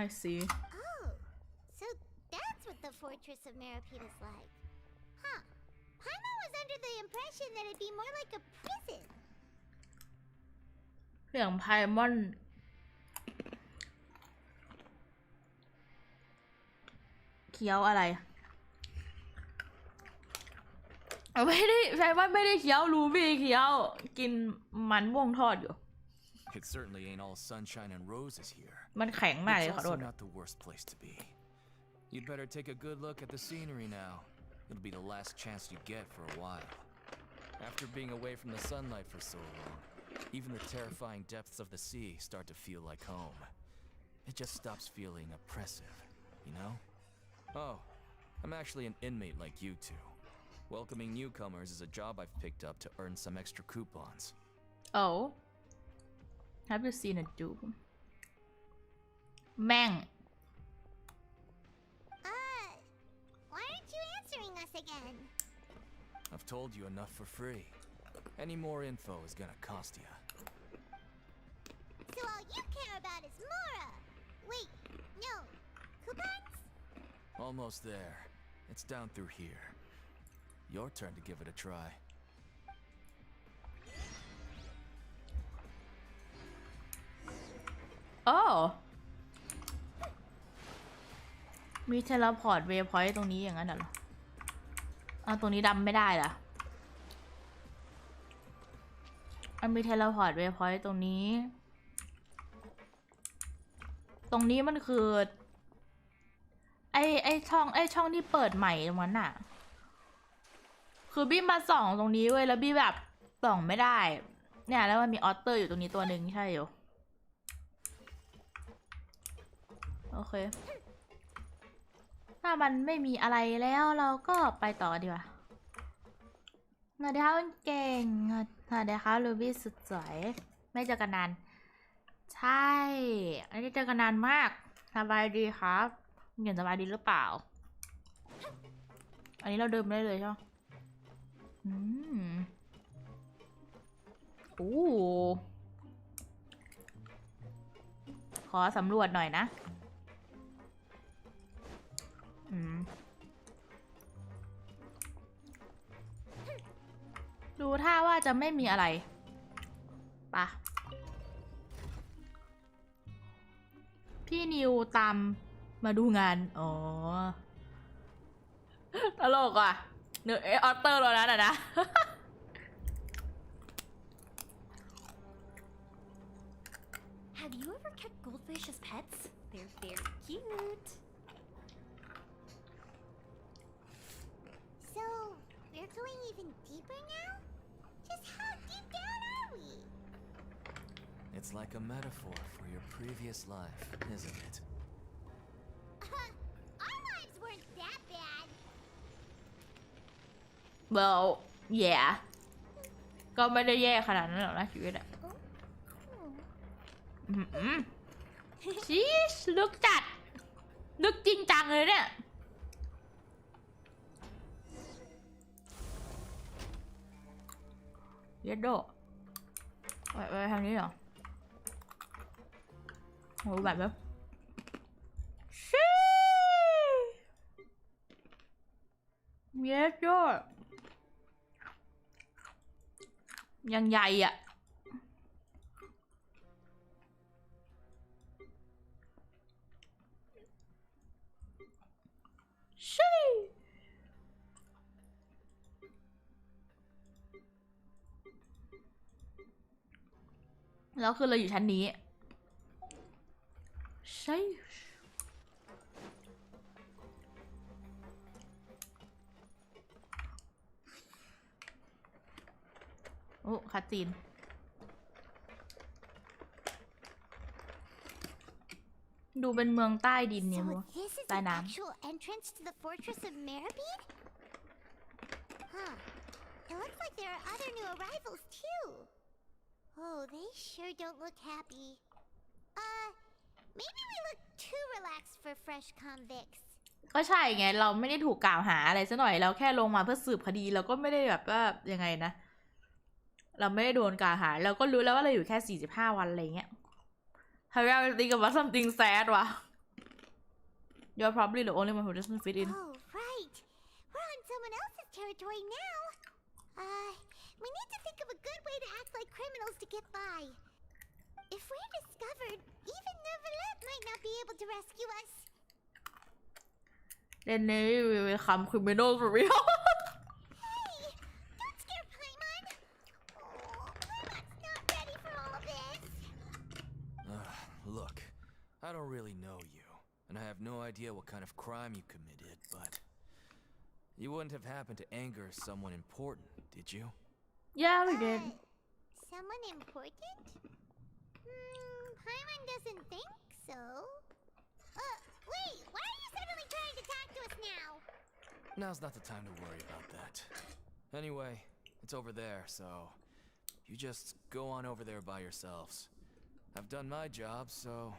I see. Oh, so that's what the Fortress of Meripede is like. Huh. Paimon was under the impression that it'd be more like a prison. เสียงไพมอนเคี้ยวอะไรไม่ได้ไพมอนไม่ได้เคี้ยวรูบี้เคี้ยวกินมันม่วงทอดอยู่ It certainly ain't all sunshine and roses here. มันแข็งมากเลย It's ขอโท also ษ not the worst place to be. You'd better take a good look at the scenery now. It'll be the last chance you get for a while. After being away from the sunlight for so long, even the terrifying depths of the sea start to feel like home. It just stops feeling oppressive, you know? Oh, I'm actually an inmate like you two. Welcoming newcomers is a job I've picked up to earn some extra coupons. Oh, have you seen a dude? แม่ง Why aren't you answering us again? I've told you enough for free. Any more info is gonna cost you. So all you care about is Mora. Wait, no. Coupons? Almost there. It's down through here. Your turn to give it a try. Oh มีเทเลพอร์ตเวย์พอยต์ตรงนี้อย่างนั้นเหรอเอาตรงนี้ดำไม่ได้ล่ะมันมีเทเลพอร์ตเวย์พอยต์ตรงนี้มันคือไอช่องที่เปิดใหม่ตรงนั้นน่ะคือบี้มาส่องตรงนี้เว้ยแล้วบี้แบบส่องไม่ได้เนี่ยแล้วมันมีออตเตอร์อยู่ตรงนี้ตัวหนึ่งใช่อยู่โอเคถ้ามันไม่มีอะไรแล้วเราก็ไปต่อดีกว่าสวัสดีครับคุณเก่งสวัสดีครับลูบี้สุดสวยไม่เจอกันนานใช่ไม่ได้เจอกันนานมากสบายดีครับเห็นสบายดีหรือเปล่าอันนี้เราเดินได้เลยใช่ไหมโอ้ขอสำรวจหน่อยนะดูท่าว่าจะไม่มีอะไรปะพี่นิวตามมาดูงานอ๋อตลกอ่ะเนื้อออเตอร์เรานั้นอ่ะนะ Have you ever kept goldfish as pets? They're very cute. So, we're going even deeper now? Just how deep down are we? It's like a metaphor for your previous life, isn't it? Our lives weren't that bad. Well, yeah ก็ไม่ได้แย่ขนาดนั้นหรอกนะชีวิตอะชีสลึกจัดลึกจริงจังเลยเนี่ยเยดโดไปทางนี้เหรอโหแบบชีเยดโดยังใหญ่อ่ะชีแล้วคือเราอยู่ชั้นนี้ใช่โอ้คาจีนดูเป็นเมืองใต้ดินเนี่ย So มั้ง this is ใต้ the น้ actual entrance to the Fortress of Meripede? Huh. It looks like there are other new arrivals too. Oh, they sure don't look happy. Maybe we look too relaxed for fresh convicts. ก็ใช่ไงเราไม่ได้ถูกกล่าวหาอะไรซะหน่อยเราแค่ลงมาเพื่อสืบคดีเราก็ไม่ได้แบบว่ายังไงนะเราไม่ได้โดนกล่าวหาเราก็รู้แล้วว่าเราอยู่แค่45 วันอะไรเงี้ย However think about something sad วะ You're probably the only one who doesn't fit in Oh, right. We're on someone else's territory now. We need to think of a good way to act like criminals to get by. If we're discovered, even Neuvillette might not be able to rescue us. Then maybe we will become criminals for real Hey, don't scare Paimon. Oh, Paimon's not ready for all this. Look, I don't really know you, and I have no idea what kind of crime you committed, but you wouldn't have happened to anger someone important, did you? Yeah we did Someone important? Paimon doesn't think so. Wait, why are you suddenly trying to talk to us now? Now's not the time to worry about that. Anyway, it's over there, so you just go on over there by yourselves. I've done my job, so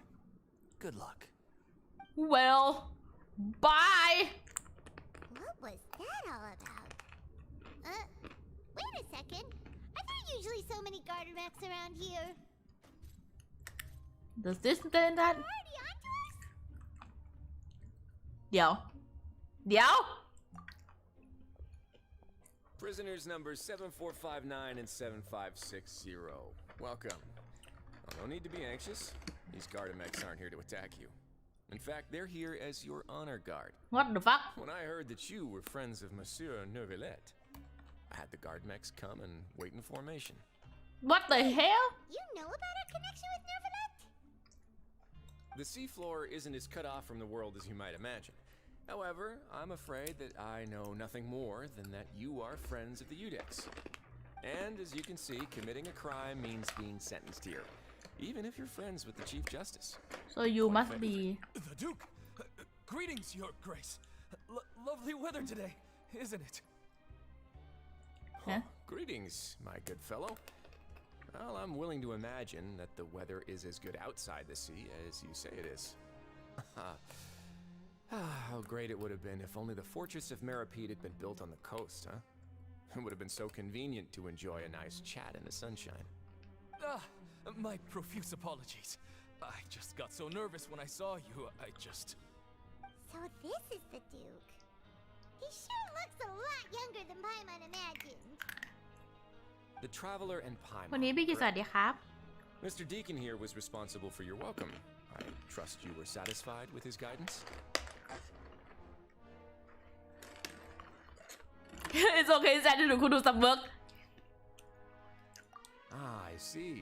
good luck. Well bye What was that all about? Wait a second. Are there usually so many Gardermechs around here? Does this mean that Already onto us? เดี๋ยว Prisoners numbers 7459 and 7560. Welcome. No need to be anxious. These Gardermechs aren't here to attack you. In fact, they're here as your honor guard. What the fuck When I heard that you were friends of Monsieur Neuvillette, I had the Gardermechs come and wait in formation. What the hell You know about our connection with Neuvillette? The seafloor isn't as cut off from the world as you might imagine. However, I'm afraid that I know nothing more than that you are friends of the Udex. And as you can see, committing a crime means being sentenced here, even if you're friends with the Chief Justice. So you must be The Duke! Greetings, Your Grace. Lovely weather today, isn't it? Yeah. Greetings, my good fellow. Well, I'm willing to imagine that the weather is as good outside the sea as you say it is. How great it would have been if only the fortress of Meripede had been built on the coast, huh? It would have been so convenient to enjoy a nice chat in the sunshine. My profuse apologies. I just got so nervous when I saw you, So this is the Duke. He sure looks a lot younger than Paimon imagined. The Traveler and Paimon. วันนี้พี่กิตสวัสดีครับ Mr. Deacon here was responsible for your welcome. I trust you were satisfied with his guidance? It's okay Zed เดี๋ยวคุณดูซับเวิร์ก I see.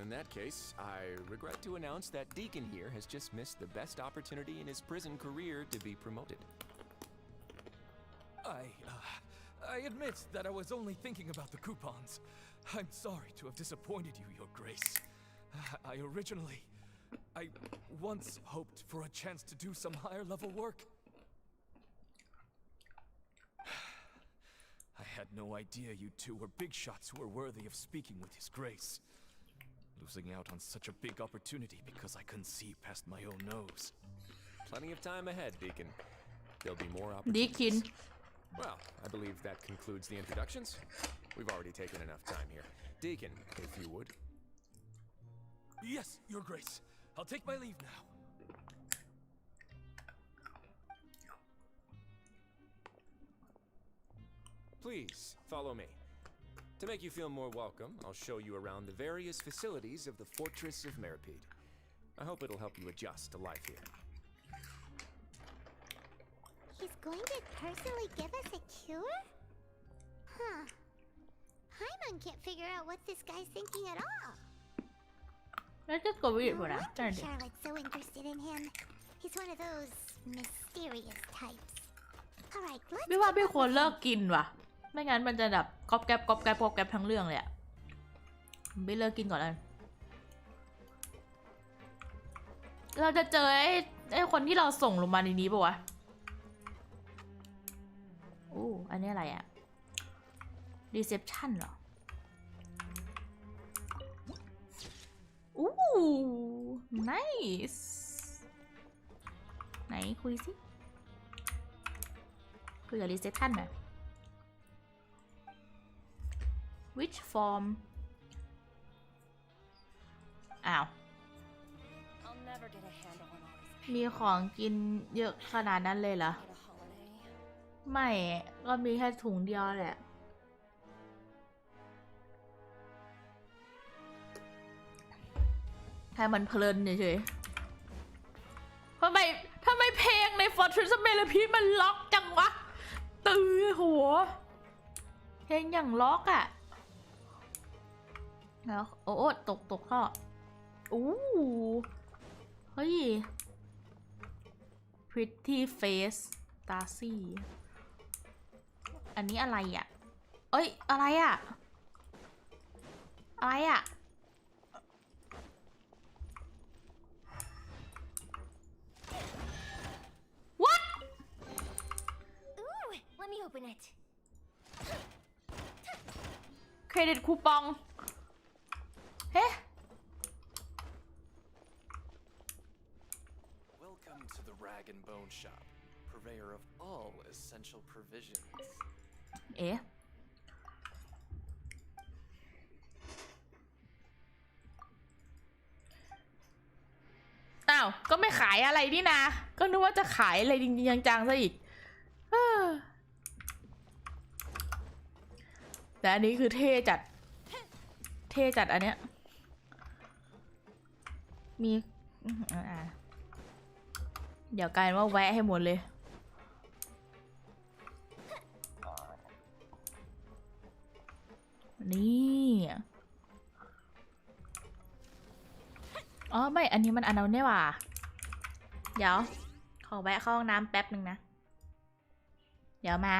In that case, I regret to announce that Deacon here has just missed the best opportunity in his prison career to be promoted. I admit that I was only thinking about the coupons. I'm sorry to have disappointed you, Your Grace. I once hoped for a chance to do some higher level work. I had no idea you two were big shots who were worthy of speaking with His Grace. Losing out on such a big opportunity because I couldn't see past my own nose. Plenty of time ahead, Deacon. There'll be more opportunities. Deacon Well, I believe that concludes the introductions. We've already taken enough time here. Deacon, if you would. Yes, Your Grace. I'll take my leave now. Please, follow me. To make you feel more welcome, I'll show you around the various facilities of the Fortress of Meripede. I hope it'll help you adjust to life here. He's going to personally give us a cure? Huh. Paimon can't figure out what this guy's thinking at all. Let's just go read it No for now wonder Charlotte's so interested in him. He's one of those mysterious types. Alright, let's พี่ว่า keep พี่ up ควร with เลิ him. กกินว่ะไม่งั้นมันจะแบบก๊อบแก๊บทั้งเรื่องเลยอะพี่เลิกกินก่อนเลยเราจะเจอไอ้คนที่เราส่งลงมาในนี้ปะวะโอ้อันนี้อะไรอะ reception เหรออู้ nice ไหนคุยสิ คุยกับ reception หน่อย which form อ้าว I'll never get a handle on all this มีของกินเยอะขนาดนั้นเลยเหรอ at a holiday. ไม่ก็มีแค่ถุงเดียวแหละให้มันเพลินเฉยๆทำไมเพลงใน Fortress of Melopy มันล็อกจังวะตื่นหัวเพลงอย่างล็อกอะแล้วโอ้ตกท่ออู้เฮ้ย Pretty Face Darcy อันนี้อะไรอะเอ้ยอะไรอะอะไรอะOoh, let me open it. เครดิตคูปองเฮ้ Welcome to the Rag and Bone Shop, purveyor of all essential provisions. เอ๊ะอ้าวก็ไม่ขายอะไรนี่นะก็นึกว่าจะขายอะไรจริงๆจังๆซะอีกแต่อันนี้คือเท่จัดอันเนี้ยมีเดี๋ยวกลายเป็นว่าแวะให้หมดเลยนี่อ๋อไม่อันนี้มันอันนั้นเนี่ยว่ะเดี๋ยวขอแวะเข้าห้องน้ำแป๊บหนึ่งนะเดี๋ยวมา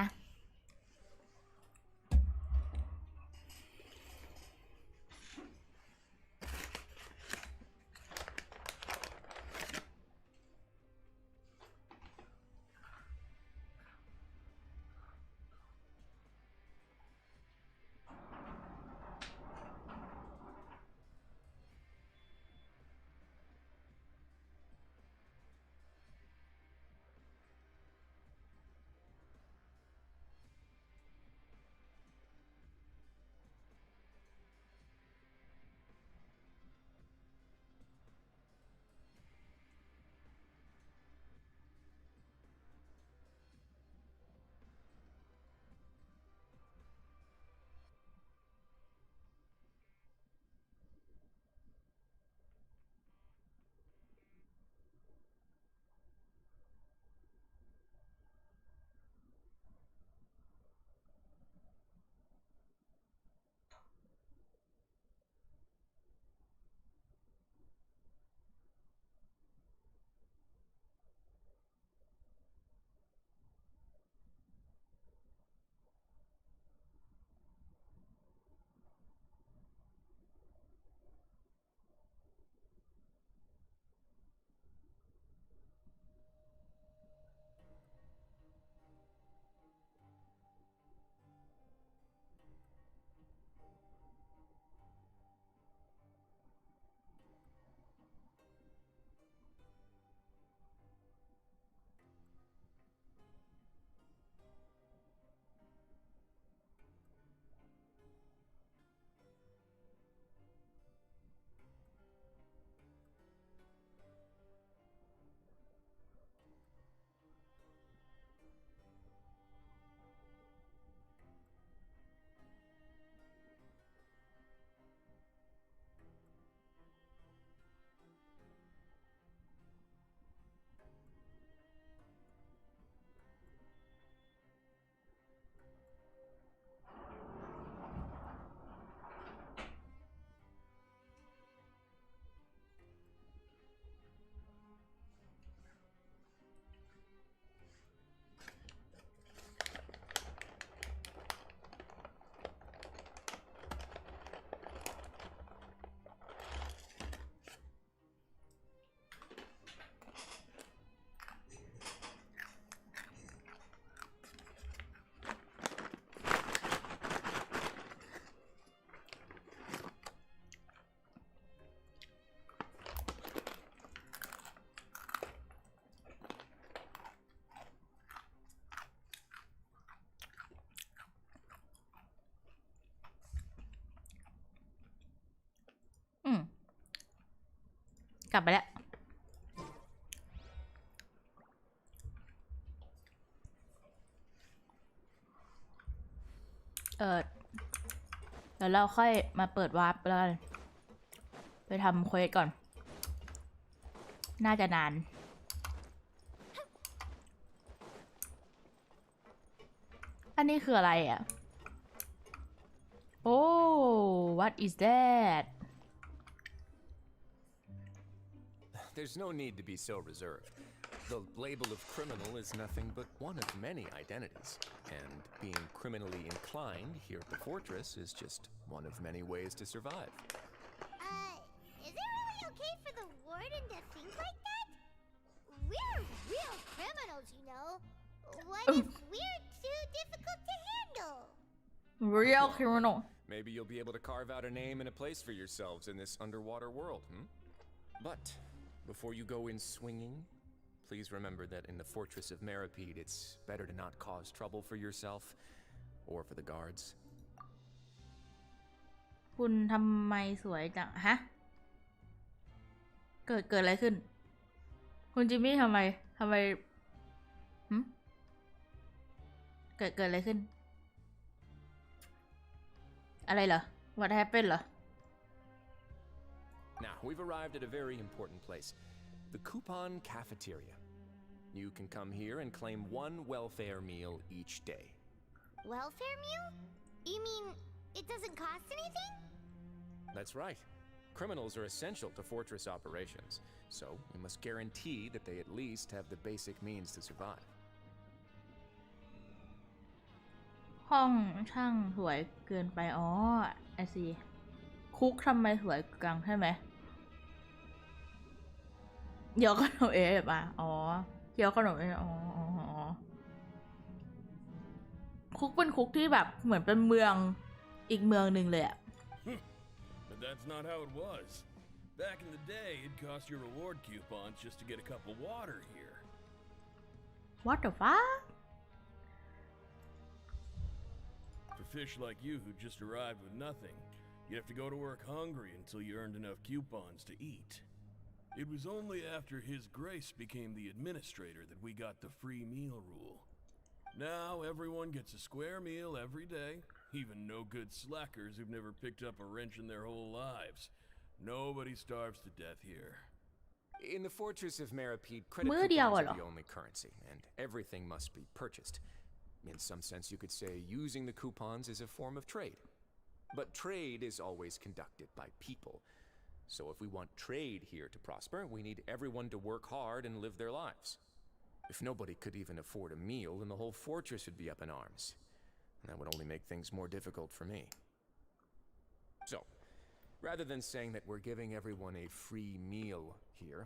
กลับไปแล้วเดี๋ยวเราค่อยมาเปิดวาร์ปแล้วไปทำเควสก่อนน่าจะนานอันนี้คืออะไรอ่ะโอ้ what is that There's no need to be so reserved. The label of criminal is nothing but one of many identities, and being criminally inclined here at the fortress is just one of many ways to survive. Is it really okay for the warden to think like that? We're real criminals, you know. What if we're too difficult to handle? real criminal Maybe you'll be able to carve out a name and a place for yourselves in this underwater world, But before you go in swinging, please remember that in the fortress of Meripede, it's better to not cause trouble for yourself or for the guards. คุณทำไมสวยจังฮะเกิดอะไรขึ้นคุณจิมมี่ทำไมเกิดอะไรขึ้นอะไรเหรอ What happened เหรอNow, we've arrived at a very important place, the Coupon Cafeteria. You can come here and claim one welfare meal each day. Welfare meal? You mean it doesn't cost anything? That's right. Criminals are essential to fortress operations, so we must guarantee that they at least have the basic means to survive. ห้องช่างสวยเกินไปอ๋อไอซีคุกทำไมสวยจังใช่ไหมเดี๋ยวขนมเอ๋มาอ๋อเดี๋ยวขนมเอ๋อ๋อคุกเป็นคุกที่แบบเหมือนเป็นเมืองอีกเมืองหนึ่งเลยอะ But that's not how it was. Back in the day, it cost your reward coupons just to get a cup of water here. What the fuck? For fish like you who just arrived with nothing, you'd have to go to work hungry until you earned enough coupons to eat. It was only after His Grace became the administrator that we got the free meal rule. Now everyone gets a square meal every day, even no-good slackers who've never picked up a wrench in their whole lives. Nobody starves to death here. In the fortress of Meripede, credit มื้อเดียว coupons เหรอ are the only currency, and everything must be purchased. In some sense, you could say using the coupons is a form of trade. But trade is always conducted by people. So if we want trade here to prosper, we need everyone to work hard and live their lives. If nobody could even afford a meal, then the whole fortress would be up in arms. And that would only make things more difficult for me. So, rather than saying that we're giving everyone a free meal here,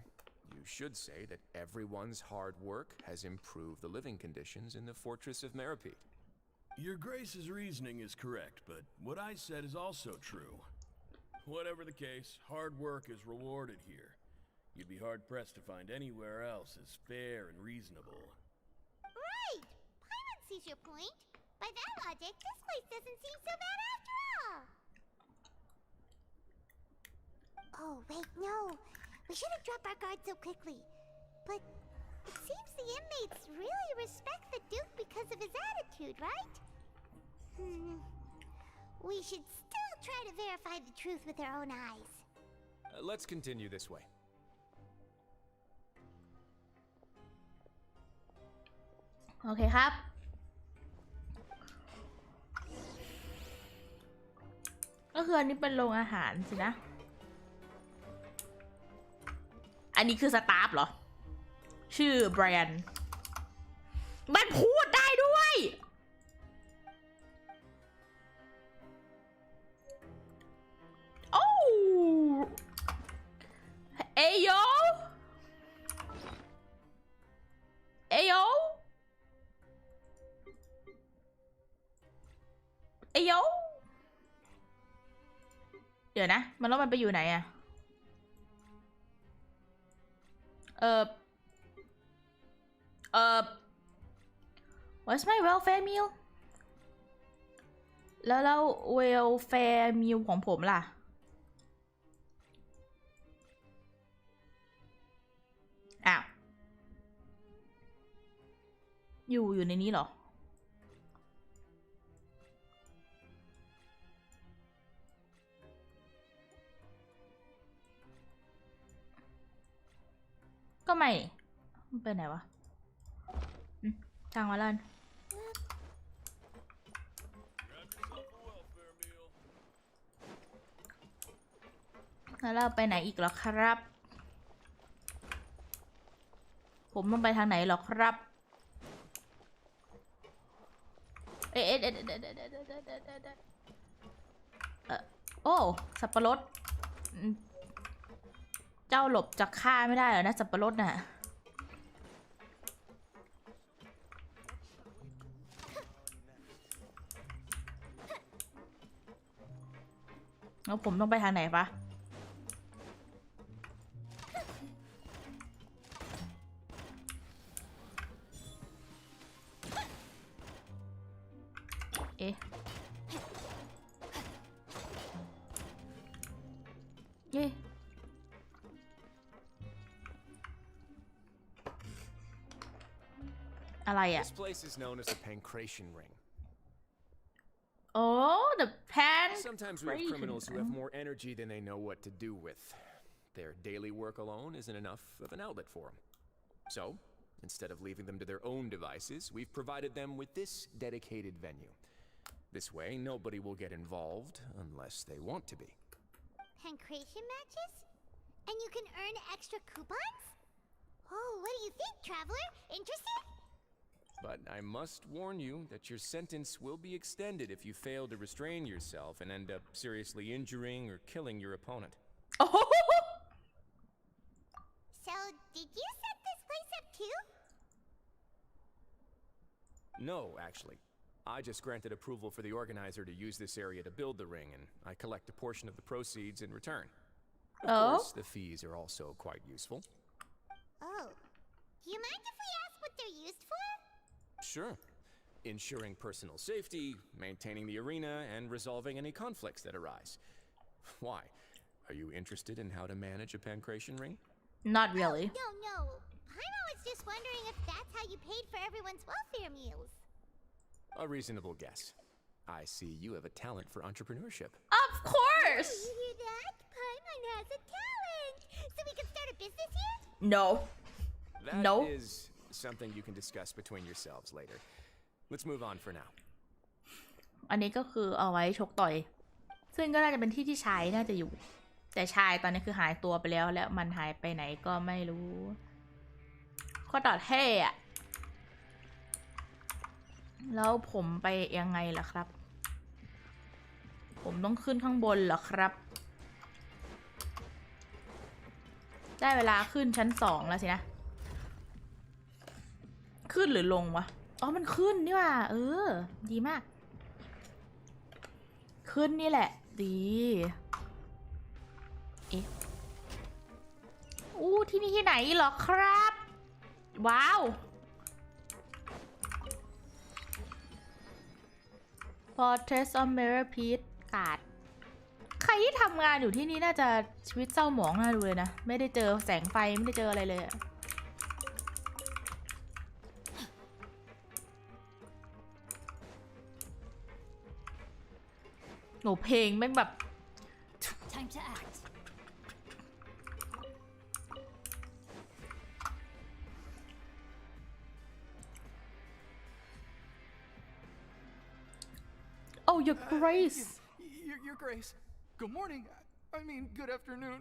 you should say that everyone's hard work has improved the living conditions in the fortress of Meripede. Your Grace's reasoning is correct, but what I said is also true. Whatever the case, hard work is rewarded here. You'd be hard-pressed to find anywhere else as fair and reasonable. Right! Paimon sees your point. By that logic, this place doesn't seem so bad after all. Oh, wait, no. We should have dropped our guard so quickly. But it seems the inmates really respect the Duke because of his attitude, right? We should still try to verify the truth with our own eyes. Let's continue this way. โอเคครับก็คืออันนี้เป็นโรงอาหารสินะอันนี้คือสตาฟเหรอชื่อแบรนด์มันพูดได้ด้วยโอ้เอโยเอโยเอโยเดี๋ยวนะมันแล้วมันไปอยู่ไหนอะWhat's my welfare meal แล้ว welfare meal ของผมล่ะ อ้าวอยู่ในนี้เหรอก็ไม่มันไปไหนวะทางมาลันแล้วเราไปไหนอีกเหรอครับ ผมต้องไปทางไหนเหรอครับโอ้สับปะรดเจ้าหลบจากข้าไม่ได้เหรอนะสับปะรดน่ะแล้วผมต้องไปทางไหนปะเอ๊ะเย้อะไรอ่ะ This place is known as the Pancration Ring. Oh, the pan. Sometimes we have criminals who have more energy than they know what to do with. Their daily work alone isn't enough of an outlet for them. So, instead of leaving them to their own devices, we've provided them with this dedicated venue. This way, nobody will get involved unless they want to be. Pancration matches? And you can earn extra coupons? Oh, what do you think, traveler? Interested? But I must warn you that your sentence will be extended if you fail to restrain yourself and end up seriously injuring or killing your opponent. So, did you set this place up too? No, actually. I just granted approval for the organizer to use this area to build the ring, and I collect a portion of the proceeds in return. Of course, the fees are also quite useful. Oh. Do you mind if we ask what they're used for? Sure. Ensuring personal safety, maintaining the arena, and resolving any conflicts that arise. Why? Are you interested in how to manage a pancration ring? Not really. No. I was just wondering if that's how you paid for everyone's welfare meals. A reasonable guess. I see you have a talent for entrepreneurship. Of course! You hear that? Paimon has a talent! So we can start a business here? No. That No. is something you can discuss between yourselves later. Let's move on for now. อันนี้ก็คือเอาไว้ชกต่อย ซึ่งก็น่าจะเป็นที่ที่ชายน่าจะอยู่ แต่ชายตอนนี้คือหายตัวไปแล้วและมันหายไปไหนก็ไม่รู้ข้อต่อเท่อะแล้วผมไปยังไงล่ะครับ ผมต้องขึ้นข้างบนเหรอครับ ได้เวลาขึ้นชั้น2แล้วสินะ ขึ้นหรือลงวะ อ๋อ มันขึ้นนี่ว่ะดีมาก ขึ้นนี่แหละ ดี เอ๊ะที่นี่ที่ไหนเหรอครับ ว้าว Fortress of Mirror Peak การ์ดใครที่ทำงานอยู่ที่นี่น่าจะชีวิตเศร้าหมองน่าดูเลยนะ ไม่ได้เจอแสงไฟไม่ได้เจออะไรเลยอะโหเพลงแม่งแบบ Time to act. Oh, Your Grace. Your Grace. Good morning. I mean, good afternoon.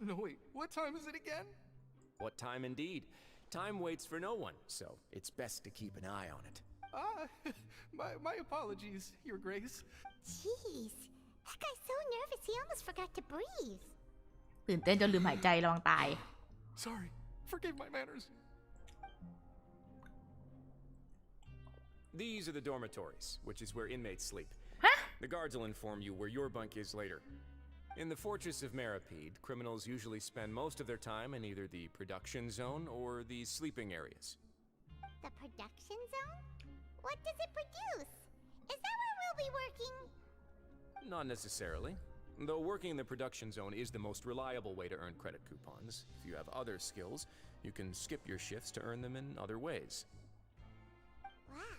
No, wait. What time is it again? What time indeed? Time waits for no one, so it's best to keep an eye on it. My apologies, Your Grace. Jeez. That guy's so nervous he almost forgot to breathe. ตื่นเต้นจนลืมหายใจระวังตาย Sorry. Forgive my manners. These are the dormitories, which is where inmates sleep. The guards will inform you where your bunk is later. In the Fortress of Meripede, criminals usually spend most of their time in either the production zone or the sleeping areas. The production zone? What does it produce? Is that where we'll be working? Not necessarily. Though working in the production zone is the most reliable way to earn credit coupons, if you have other skills, you can skip your shifts to earn them in other ways. Wow.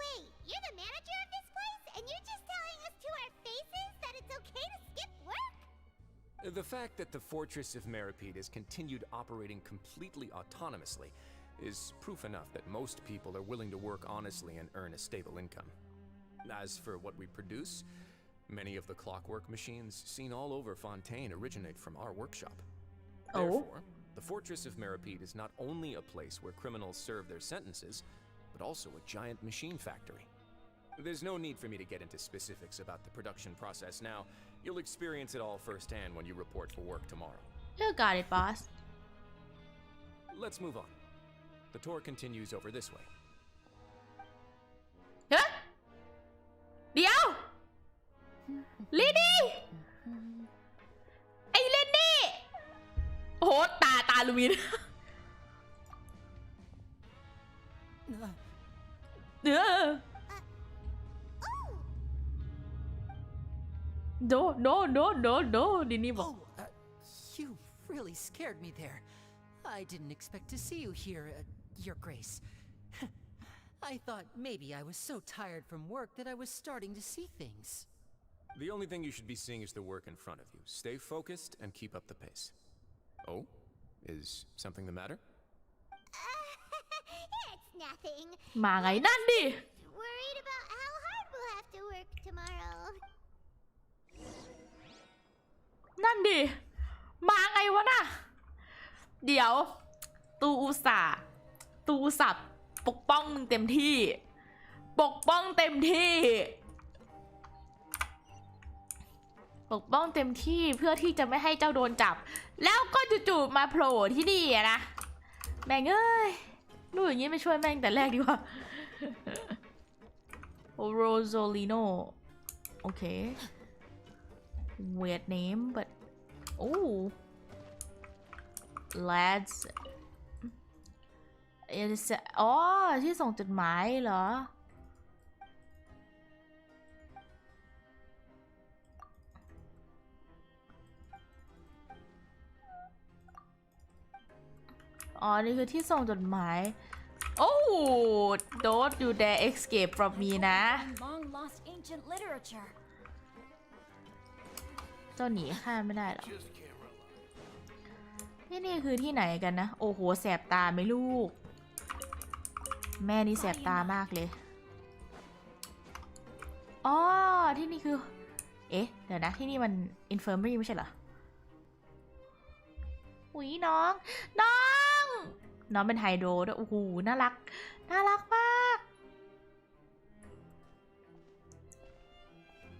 Wait, you're the manager of this place, and you're just telling us to our faces that it's okay to skip work? The fact that the Fortress of Meripede has continued operating completely autonomously is proof enough that most people are willing to work honestly and earn a stable income. As for what we produce, many of the clockwork machines seen all over Fontaine originate from our workshop. Therefore, the Fortress of Meripede is not only a place where criminals serve their sentences, but also a giant machine factory. There's no need for me to get into specifics about the production process now. You'll experience it all firsthand when you report for work tomorrow. You got it, boss. Let's move on. The tour continues over this way. เฮ้ยเดี๋ยวลินนี่ไอ้ลินนี่โอ้โหตาลูมินโดลินนี่บอก You really scared me there. I didn't expect to see you here, Your Grace. I thought maybe I was so tired from work that I was starting to see things. The only thing you should be seeing is the work in front of you. Stay focused and keep up the pace. Oh? Is something the matter? It's nothing. มาไงนั่นดิ Worried about how hard we'll have to work tomorrow. นั่นดิมาไงวะน่ะเดี๋ยวตูอุตส่าห์ปกป้องมึงเต็มที่ปกป้องเต็มที่เพื่อที่จะไม่ให้เจ้าโดนจับแล้วก็จู่ๆมาโผล่ที่นี่อะนะแม่งเอ้ยรู้อย่างนี้ไม่ช่วยแม่งแต่แรกดีกว่าโรโซลิโนโอเค weird name but oh lads อ๋อที่ส่งจดหมายเหรออ๋อนี่คือที่ส่งจดหมายโอ้ don't you dare escape from me นะ Long lost ancient literature. เจ้าหนีข้าไม่ได้หรอนี่คือที่ไหนกันนะโอ้โหแสบตาไหมลูกแม่นี่แสบตามากเลยอ๋อที่นี่คือเอ๊ะเดี๋ยวนะที่นี่มัน infirmary ไม่ใช่เหรออุ๊ยน้องเป็นไฮโดรด้วยโอ้โหน่ารักมาก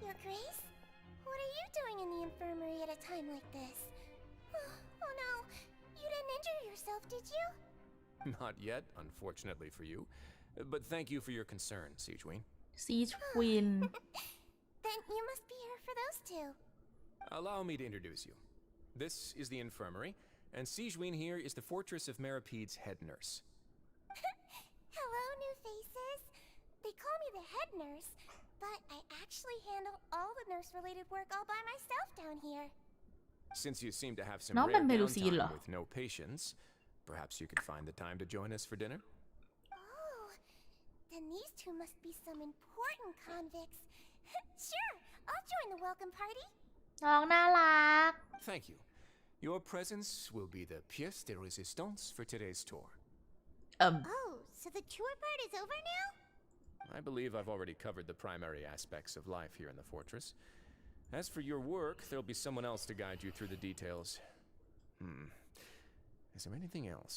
Your Grace, what are you doing in the infirmary at a time like this? Oh no, you didn't injure yourself, did you? Not yet, unfortunately for you. But thank you for your concern, Siegeween. Siegeween. Then you must be here for those two. Allow me to introduce you. This is the infirmary, and Siegeween here is the Fortress of Meripede's head nurse. Hello, new faces. They call me the head nurse, but I actually handle all the nurse-related work all by myself down here. Since you seem to have some No, rare Melusine downtime with no patients, perhaps you could find the time to join us for dinner? Oh, then these two must be some important convicts. Sure, I'll join the welcome party. น้องน่ารัก Thank you. Your presence will be the pièce de résistance for today's tour. Oh, so the tour part is over now? I believe I've already covered the primary aspects of life here in the fortress. As for your work, there'll be someone else to guide you through the details. Is there anything else?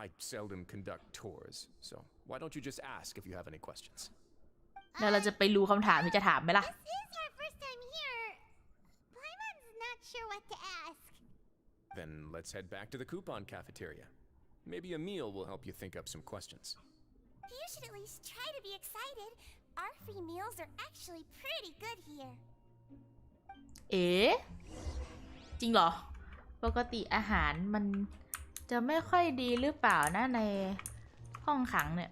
I seldom conduct tours, so why don't you just ask if you have any questions? เดี๋ยวเราจะไปรู้คำถามที่จะถามไหมล่ะ This is our first time here. Paimon's not sure what to ask. Then let's head back to the coupon cafeteria. Maybe a meal will help you think up some questions. You should at least try to be excited. Our free meals are actually pretty good here. เอ๊ะจริงเหรอปกติอาหารมันจะไม่ค่อยดีหรือเปล่านะในห้องขังเนี่ย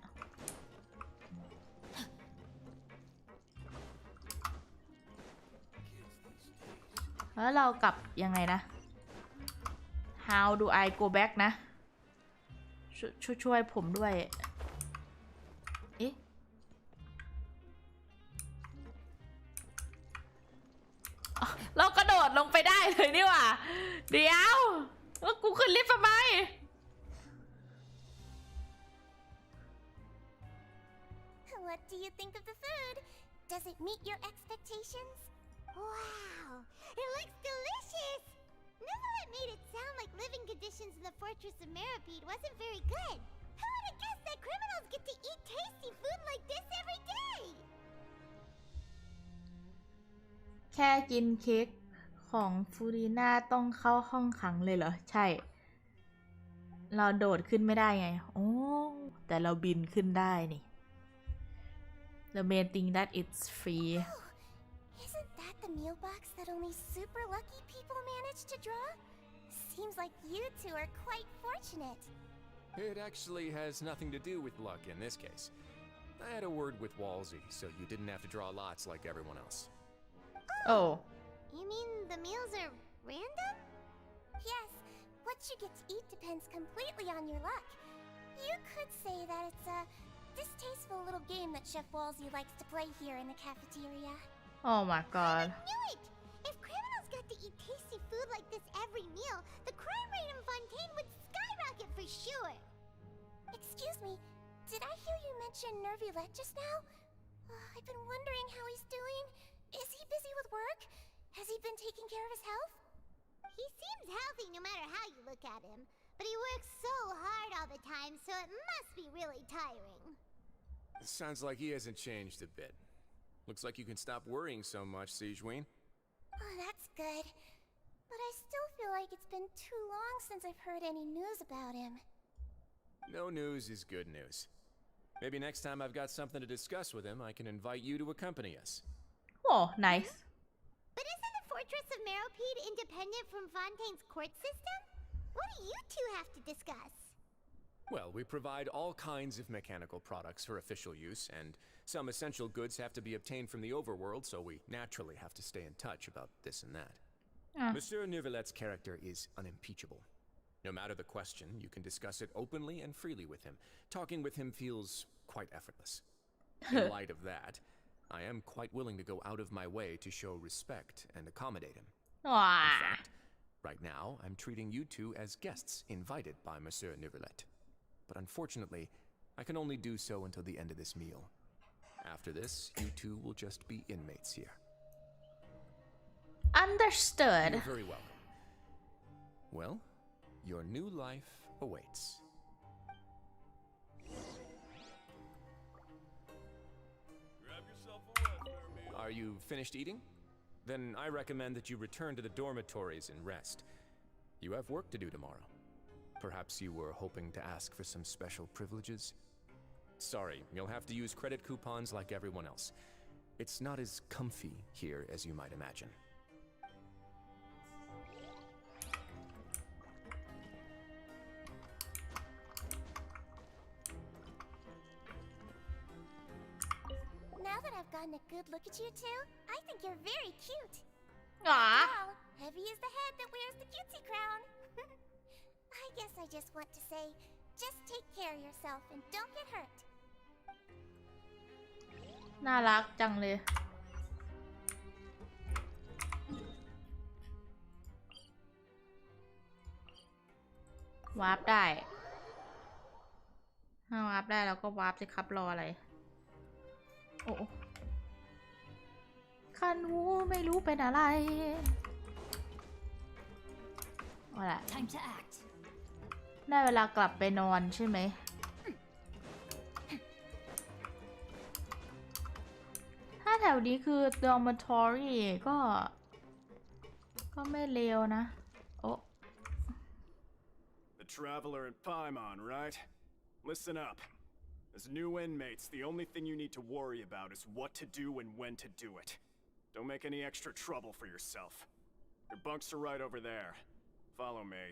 แล้วเรากลับยังไงนะ How do I go back นะช่วยผมด้วยเอ๊ะเรากระโดดลงไปได้เลยนี่หว่าเดี๋ยวแล้วกูขึ้นลิฟต์ทำไม What do you think of the food? Does it meet your expectations? Wow, it looks delicious! Neverlet made it sound like living conditions in the Fortress of Meripede wasn't very good. Who would have guessed that criminals get to eat tasty food like this every day? แค่กินเค้กของฟูรีน่าต้องเข้าห้องขังเลยเหรอ ใช่ เราโดดขึ้นไม่ได้ไง โอ้แต่เราบินขึ้นได้นี่ The main thing that it's free. Isn't that the meal box that only super lucky people manage to draw? Seems like you two are quite fortunate. It actually has nothing to do with luck in this case. I had a word with Walsey, so you didn't have to draw lots like everyone else. Oh. You mean the meals are random? Yes, what you get to eat depends completely on your luck. You could say that it's a distasteful little game that Chef Walsey likes to play here in the cafeteria. Oh my god. I knew it! If criminals got to eat tasty food like this every meal, the crime rate in Fontaine would skyrocket for sure. Excuse me, did I hear you mention Nervylette just now? I've been wondering how he's doing. Is he busy with work? Has he been taking care of his health? He seems healthy no matter how you look at him, but he works so hard all the time, so it must be really tiring. Sounds like he hasn't changed a bit. Looks like you can stop worrying so much, Sigeween. Oh, that's good. But I still feel like it's been too long since I've heard any news about him. No news is good news. Maybe next time I've got something to discuss with him, I can invite you to accompany us. Oh, nice. But isn't the Fortress of Meripede independent from Fontaine's court system? What do you two have to discuss? Well, we provide all kinds of mechanical products for official use, and some essential goods have to be obtained from the overworld, so we naturally have to stay in touch about this and that. Monsieur Nervylette's character is unimpeachable. No matter the question, you can discuss it openly and freely with him. Talking with him feels quite effortless. In light of that, I am quite willing to go out of my way to show respect and accommodate him. In fact, right now, I'm treating you two as guests invited by Monsieur Nervylette. But unfortunately, I can only do so until the end of this meal. After this, you two will just be inmates here. Understood. You're very welcome. Well, your new life awaits. Grab yourself a welfare meal. Are you finished eating? Then I recommend that you return to the dormitories and rest. You have work to do tomorrow. Perhaps you were hoping to ask for some special privileges? Sorry, you'll have to use credit coupons like everyone else. It's not as comfy here as you might imagine. Now that I've gotten a good look at you two, I think you're very cute. Aww. Well, heavy is the head that wears the cutesy crown. I guess I just want to say, just take care of yourself and don't get hurt. น่ารักจังเลย วาร์ปได้ ถ้าวาร์ปได้เราก็วาร์ปสิครับรออะไร โอ้คันหูไม่รู้เป็นอะไรเอาล่ะ Time to act. ได้เวลากลับไปนอนใช่ไหม ถ้าแถวนี้คือ dormitory ก็ไม่เลวนะ โอ้ The traveler in Paimon, right? Listen up. As new inmates, the only thing you need to worry about is what to do and when to do it. Don't make any extra trouble for yourself. Your bunks are right over there. Follow me.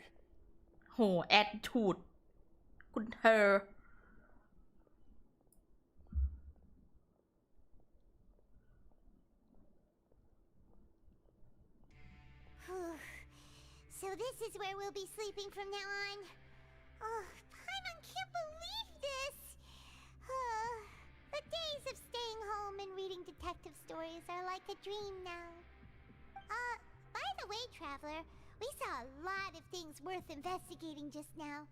โห attitude คุณเธอ Oh, this is where we'll be sleeping from now on. Oh, Paimon can't believe this. The days of staying home and reading detective stories are like a dream now. By the way, Traveler, we saw a lot of things worth investigating just now.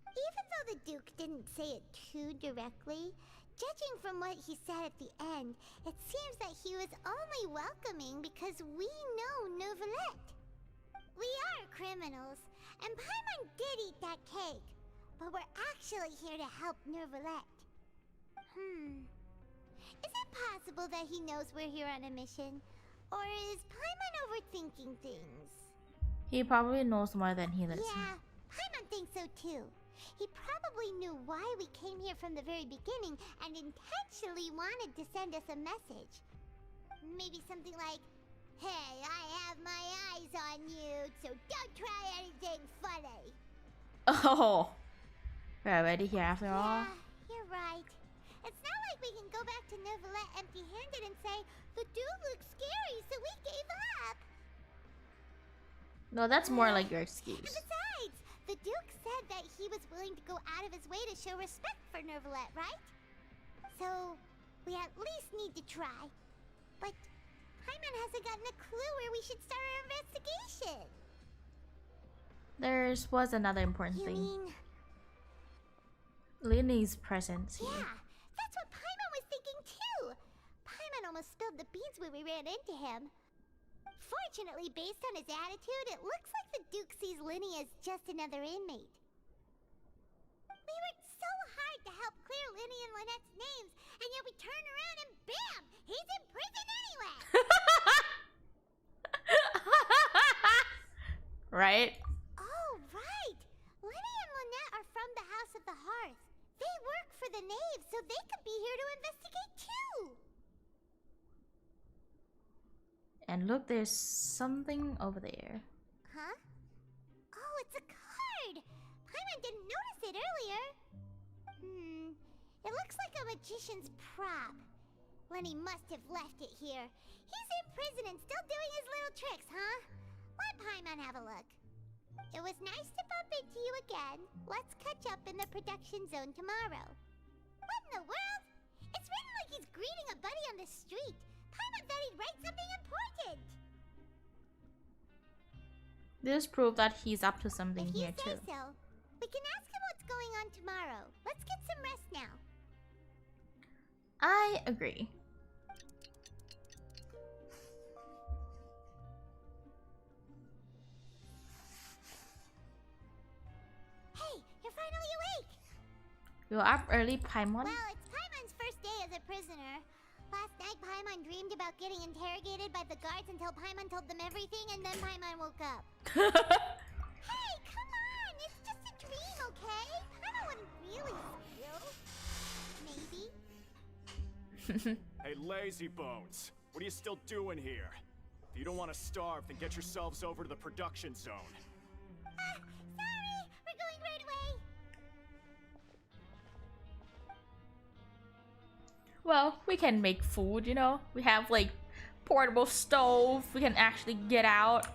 Even though the Duke didn't say it too directly, judging from what he said at the end, it seems that he was only welcoming because we know Neuvillette. We are criminals, and Paimon did eat that cake, but we're actually here to help Neuvillette. Is it possible that he knows we're here on a mission? Or is Paimon overthinking things? He probably knows more than he lets Yeah, Paimon thinks so too. He probably knew why we came here from the very beginning and intentionally wanted to send us a message. Maybe something like, "Hey, I have my eyes on you, so don't try anything funny." Oh, we're already here after all. Yeah, you're right. It's not like we can go back to Neuvillette empty-handed and say, "The dude looks scary, so we gave up." No, that's more like your And excuse. besides, the Duke said that he was willing to go out of his way to show respect for Neuvillette, right? So, we at least need to try. But Paimon hasn't gotten a clue where we should start our investigation. There was another important You thing. mean... Linny's presence here. Yeah, that's what Paimon was thinking too. Paimon almost spilled the beans when we ran into him. Fortunately, based on his attitude, it looks like the Duke sees Linny as just another inmate. We worked so hard to help clear Linny and Lynette's names, and yet we turn around and bam! He's in prison anyway! Right? Oh, right! Linny and Lynette are from the House of the Hearth. They work for the Knave, so they could be here to investigate too! And look, there's something over there. Huh? Oh, it's a card! Paimon didn't notice it earlier. It looks like a magician's prop. Lenny must have left it here. He's in prison and still doing his little tricks, huh? Let Paimon have a look. It was nice to bump into you again. Let's catch up in the production zone tomorrow. What in the world? It's written like he's greeting a buddy on the street. Paimon thought he'd write something important. This proves that he's up to something If you here say too. so, we can ask him what's going on tomorrow. Let's get some rest now. I agree. Hey, you're finally awake! You're up early, Paimon? Well, it's Paimon's first day as a prisoner. Last night, Paimon dreamed about getting interrogated by the guards until Paimon told them everything, and then Paimon woke up. Hey, come on! It's just a dream, okay? Paimon wouldn't really steal. Maybe. Hey, lazy bones. What are you still doing here? If you don't want to starve, then get yourselves over to the production zone. Sorry! We're going right away! Well, we can make food, you know? We have like portable stove. We can actually get out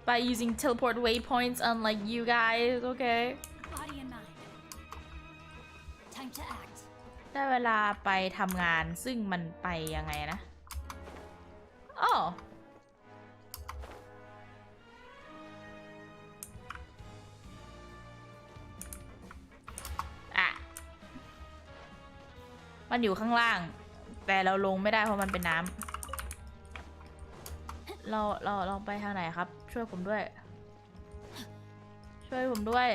by using teleport waypoints, unlike you guys, okay? Body and mind. Time to act. ได้เวลาไปทำงานซึ่งมันไปยังไงนะอ้ออะมันอยู่ข้างล่าง แต่เราลงไม่ได้เพราะมันเป็นน้ำเราไปทางไหนครับ ช่วยผมด้วย ช่วยผมด้วย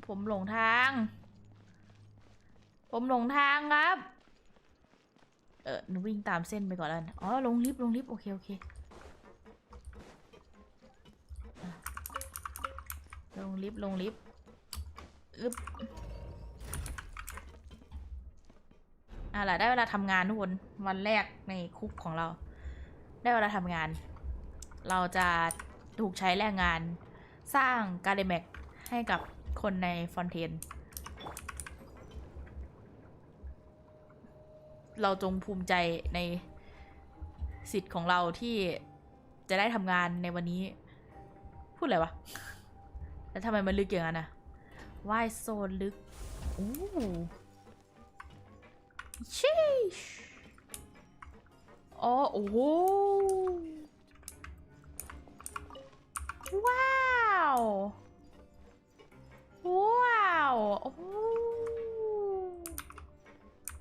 ผมหลงทางครับหนูวิ่งตามเส้นไปก่อนแล้วกันอ๋อลงลิฟต์โอเคลงลิฟต์อึ๊บล่ะได้เวลาทำงานทุกคนวันแรกในคุกของเราได้เวลาทำงานเราจะถูกใช้แรงงานสร้างการ์เดแม็กให้กับคนในฟอนเทนเราจงภูมิใจในสิทธิ์ของเราที่จะได้ทำงานในวันนี้ พูดอะไรวะแล้วทำไมมันลึกอย่างนั้นอะว่ายโซนลึกโอ้ชิชอ๋อโอ้โหว้าวว้าวโอ้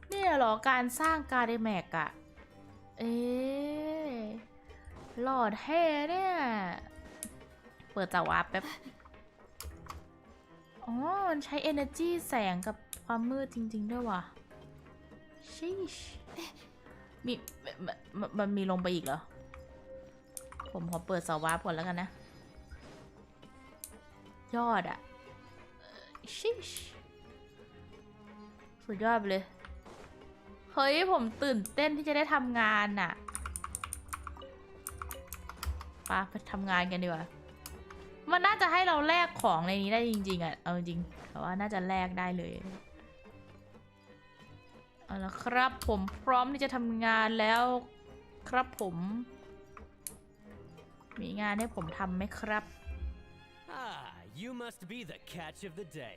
เนี่ยเหรอการสร้างการ์เดแม็กอะเอ๊ะหลอดแท้เนี่ยเปิดจากวาร์ปแป๊บอ๋อมันใช้ energy แสงกับความมืดจริงๆด้วยว่ะชิชมีมันมีลงไปอีกเหรอผมขอเปิดสวาร์ปก่อนแล้วกันนะยอดอะชิชสุดยอดไปเลยเฮ้ยผมตื่นเต้นที่จะได้ทำงานน่ะไปทำงานกันดีกว่ามันน่าจะให้เราแลกของในนี้ได้จริงๆอะเอาจริงแต่ว่าน่าจะแลกได้เลยเอาละครับผมพร้อมที่จะทำงานแล้วครับผมมีงานให้ผมทำไหมครับ You must be the catch of the day.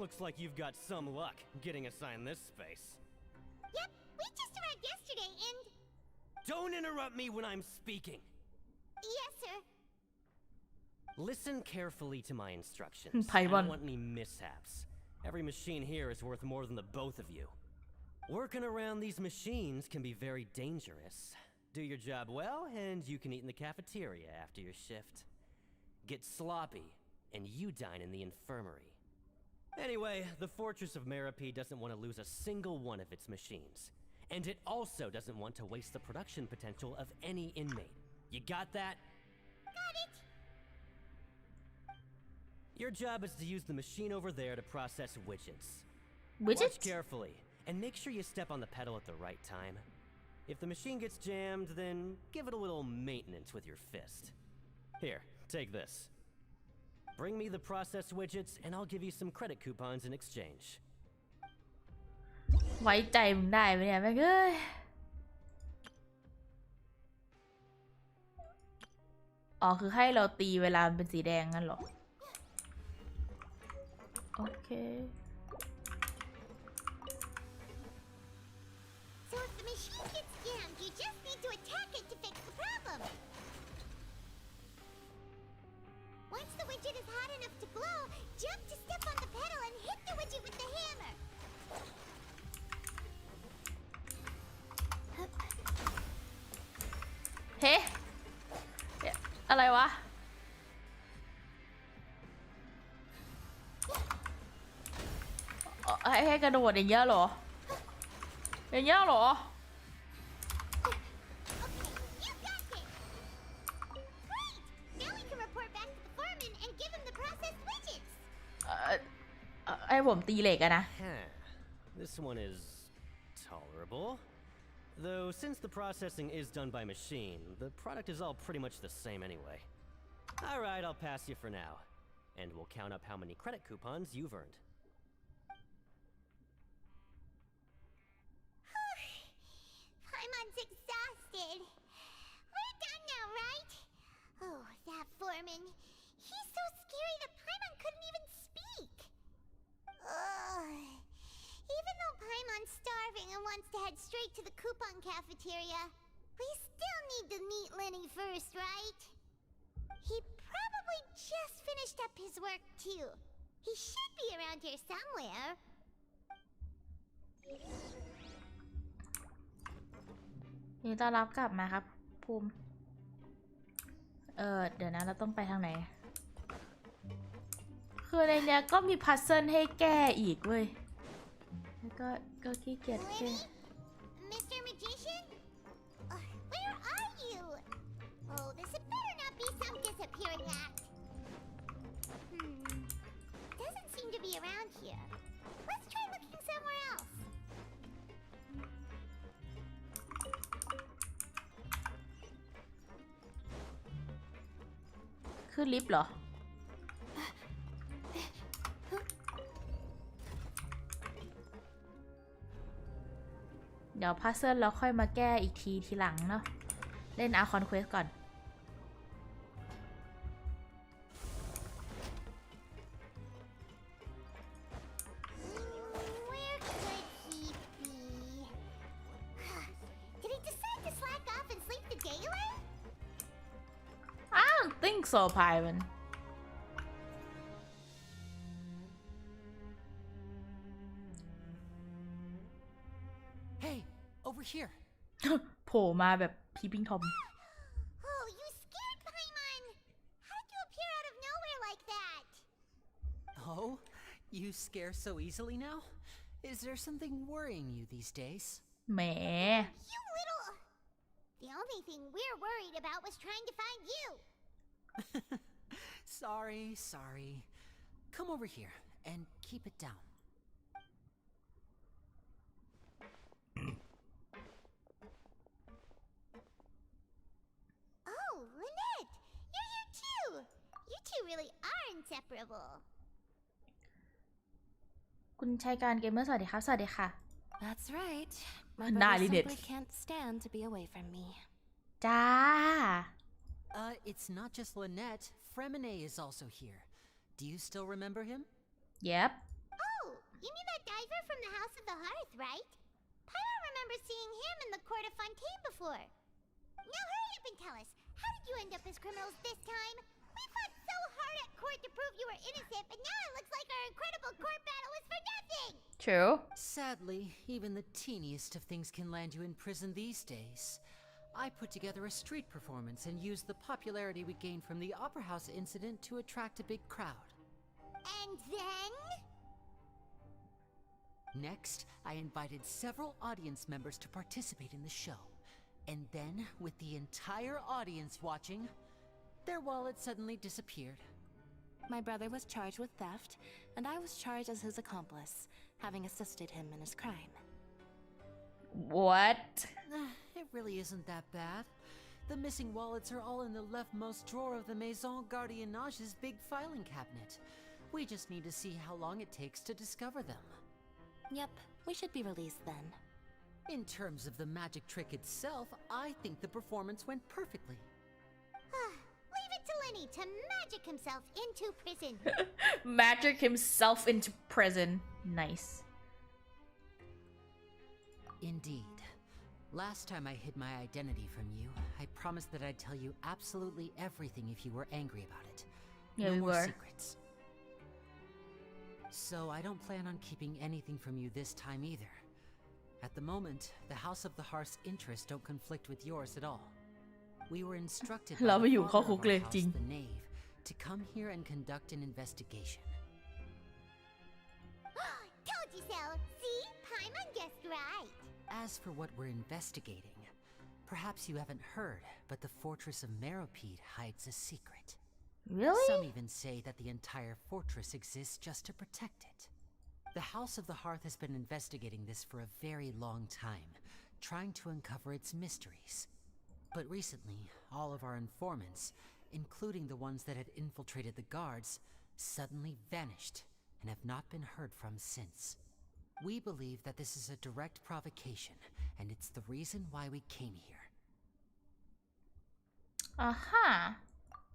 Looks like you've got some luck getting assigned this space. Yep, we just arrived yesterday and... Don't interrupt me when I'm speaking. Yes, sir. Listen carefully to my instructions. I Taiwan. don't want any mishaps. Every machine here is worth more than the both of you. Working around these machines can be very dangerous. Do your job well, and you can eat in the cafeteria after your shift. Get sloppy, and you dine in the infirmary. Anyway, the Fortress of Merope doesn't want to lose a single one of its machines. And it also doesn't want to waste the production potential of any inmate. You got that? Got it. Your job is to use the machine over there to process widgets. Widgets? Watch carefully, and make sure you step on the pedal at the right time. If the machine gets jammed, then give it a little maintenance with your fist. Here, take this. Bring me the process widgets, and I'll give you some credit coupons in exchange. ไว้ใจมึงได้ไหมเนี่ยแม่งเอ้ยอ๋อคือให้เราตีเวลามันเป็นสีแดงงั้นเหรอโอเค So if the machine gets jammed, you just need to attack it to fix the problem. Once the widget is hot enough to glow, jump to step on the pedal and hit the widget with the hammer. เฮ้อะไรวะให้กระโดดอย่างเงี้ยเหรออย่างเงี้ยเหรอ You got it. Great. Now we can report back to the foreman and give him the processed widgets. ให้ผมตีเหล็กอะนะ This one is tolerable. Though since the processing is done by machine, the product is all pretty much the same anyway. Alright, I'll pass you for now. And we'll count up how many credit coupons you've earned. Paimon's exhausted. We're done now, right? Oh, that foreman. He's so scary that Paimon couldn't even speak. Ugh. Even though Paimon's starving and wants to head straight to the coupon cafeteria, we still need to meet Lenny first, right? He probably just finished up his work too. He should be around here somewhere. ยินดีต้อนรับกลับมาครับภูมิเดี๋ยวนะเราต้องไปทางไหนคือในเนี้ยก็มีพัซเซิลให้แก้อีกเว้ยแล้วก็ขี้เกียจแก้ Mr. Magician? Where are you? Oh, this had better not be some disappearing act. Doesn't seem to be around here. Let's try looking somewhere else. ขึ้นลิฟต์เหรอเดี๋ยวพัซเซิลแล้วค่อยมาแก้อีกทีหลังเนาะเล่น Archon Quest ก่อน think so พายมัน Hey, over here. โผล่มาแบบพีพิงทอม Oh, you scared Paimon! How did you appear out of nowhere like that? Oh, you scare so easily now? Is there something worrying you these days? แหม You little... The only thing we're worried about was trying to find you. Sorry. Come over here and keep it down. Oh, Lynette! You're here too! You two really are inseparable. คุณชายการเกมเมอร์สวัสดีครับ สวัสดีค่ะ That's right. My Nah, brother Lynette. simply can't stand to be away from me. จ้า It's not just Lynette. Fremine is also here. Do you still remember him? Yep. Oh, you mean that diver from the House of the Hearth, right? Pyro remembers seeing him in the Court of Fontaine before. Now hurry up and tell us, how did you end up as criminals this time? We fought so hard at court to prove you were innocent, but now it looks like our incredible court battle was for nothing! True. Sadly, even the teeniest of things can land you in prison these days. I put together a street performance and used the popularity we gained from the Opera House incident to attract a big crowd. And then? Next, I invited several audience members to participate in the show. And then, with the entire audience watching, their wallet suddenly disappeared. My brother was charged with theft, and I was charged as his accomplice, having assisted him in his crime. What? It really isn't that bad. The missing wallets are all in the leftmost drawer of the Maison Gardiennage's big filing cabinet. We just need to see how long it takes to discover them. Yep, we should be released then. In terms of the magic trick itself, I think the performance went perfectly. Leave it to Lenny to magic himself into prison. Magic himself into prison. Nice. Indeed. Last time I hid my identity from you, I promised that I'd tell you absolutely everything if you were angry about it. Yeah, no we more were. secrets. So I don't plan on keeping anything from you this time either. At the moment, the House of the Hearth's interests don't conflict with yours at all. We were instructed by เรา the ไปอยู่ father เข้า of คุก our เลย house, จริง the Knave, to come here and conduct an investigation. Told you so. See? Paimon guessed right. As for what we're investigating, perhaps you haven't heard, but the fortress of Meropide hides a secret. Really? Some even say that the entire fortress exists just to protect it. The House of the Hearth has been investigating this for a very long time, trying to uncover its mysteries. But recently, all of our informants, including the ones that had infiltrated the guards, suddenly vanished and have not been heard from since. We believe that this is a direct provocation, and it's the reason why we came here. Aha.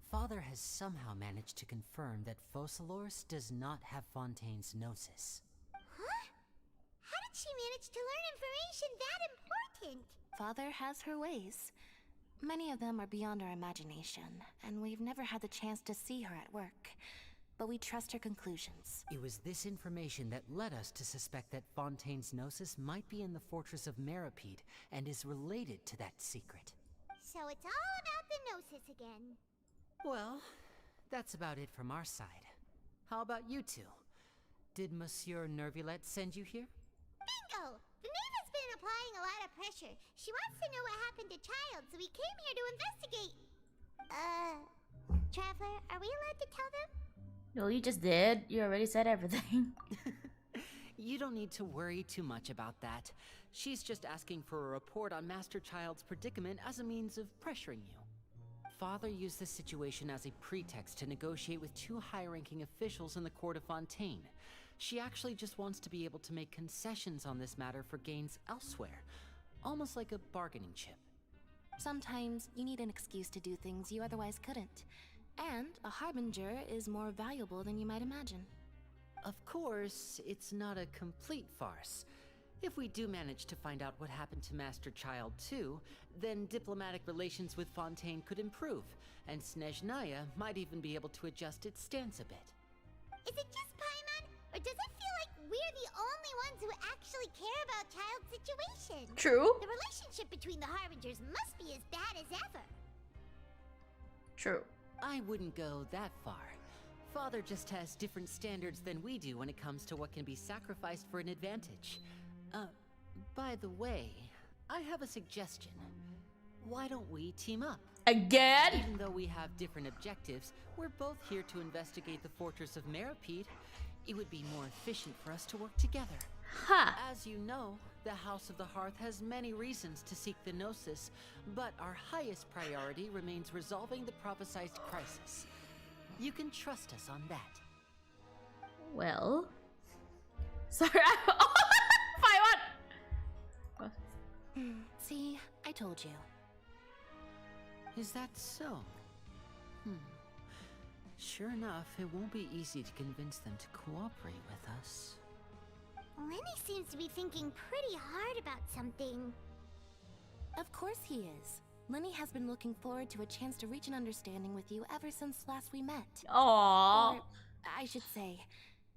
Father has somehow managed to confirm that Focalors does not have Fontaine's Gnosis. Huh? How did she manage to learn information that important? Father has her ways. Many of them are beyond our imagination, and we've never had the chance to see her at work. But we trust her conclusions. It was this information that led us to suspect that Fontaine's Gnosis might be in the fortress of Meropide and is related to that secret. So it's all about the Gnosis again. Well, that's about it from our side. How about you two? Did Monsieur Nervulette send you here? Bingo! The Knave has been applying a lot of pressure. She wants to know what happened to Child, so we came here to investigate. Traveler, are we allowed to tell them? No, you just did. You already said everything. You don't need to worry too much about that. She's just asking for a report on Master Child's predicament as a means of pressuring you. Father used this situation as a pretext to negotiate with two high-ranking officials in the court of Fontaine. She actually just wants to be able to make concessions on this matter for gains elsewhere, almost like a bargaining chip. Sometimes you need an excuse to do things you otherwise couldn't. And a harbinger is more valuable than you might imagine. Of course, it's not a complete farce. If we do manage to find out what happened to Master Child 2, then diplomatic relations with Fontaine could improve, and Snezhnaya might even be able to adjust its stance a bit. Is it just Paimon, or does it feel like we're the only ones who actually care about Child's situation? True. The relationship between the Harbingers must be as bad as ever. True. I wouldn't go that far. Father just has different standards than we do when it comes to what can be sacrificed for an advantage. By the way, I have a suggestion. Why don't we team up? Again? Even though we have different objectives, we're both here to investigate the fortress of Meripede. It would be more efficient for us to work together. Huh. As you know, the House of the Hearth has many reasons to seek the Gnosis, but our highest priority remains resolving the prophesized crisis. You can trust us on that. Well. Sorry. Fine one. See, I told you. Is that so? Sure enough, it won't be easy to convince them to cooperate with us. Lenny seems to be thinking pretty hard about something. Of course he is. Lenny has been looking forward to a chance to reach an understanding with you ever since last we met. Aww. Or, I should say,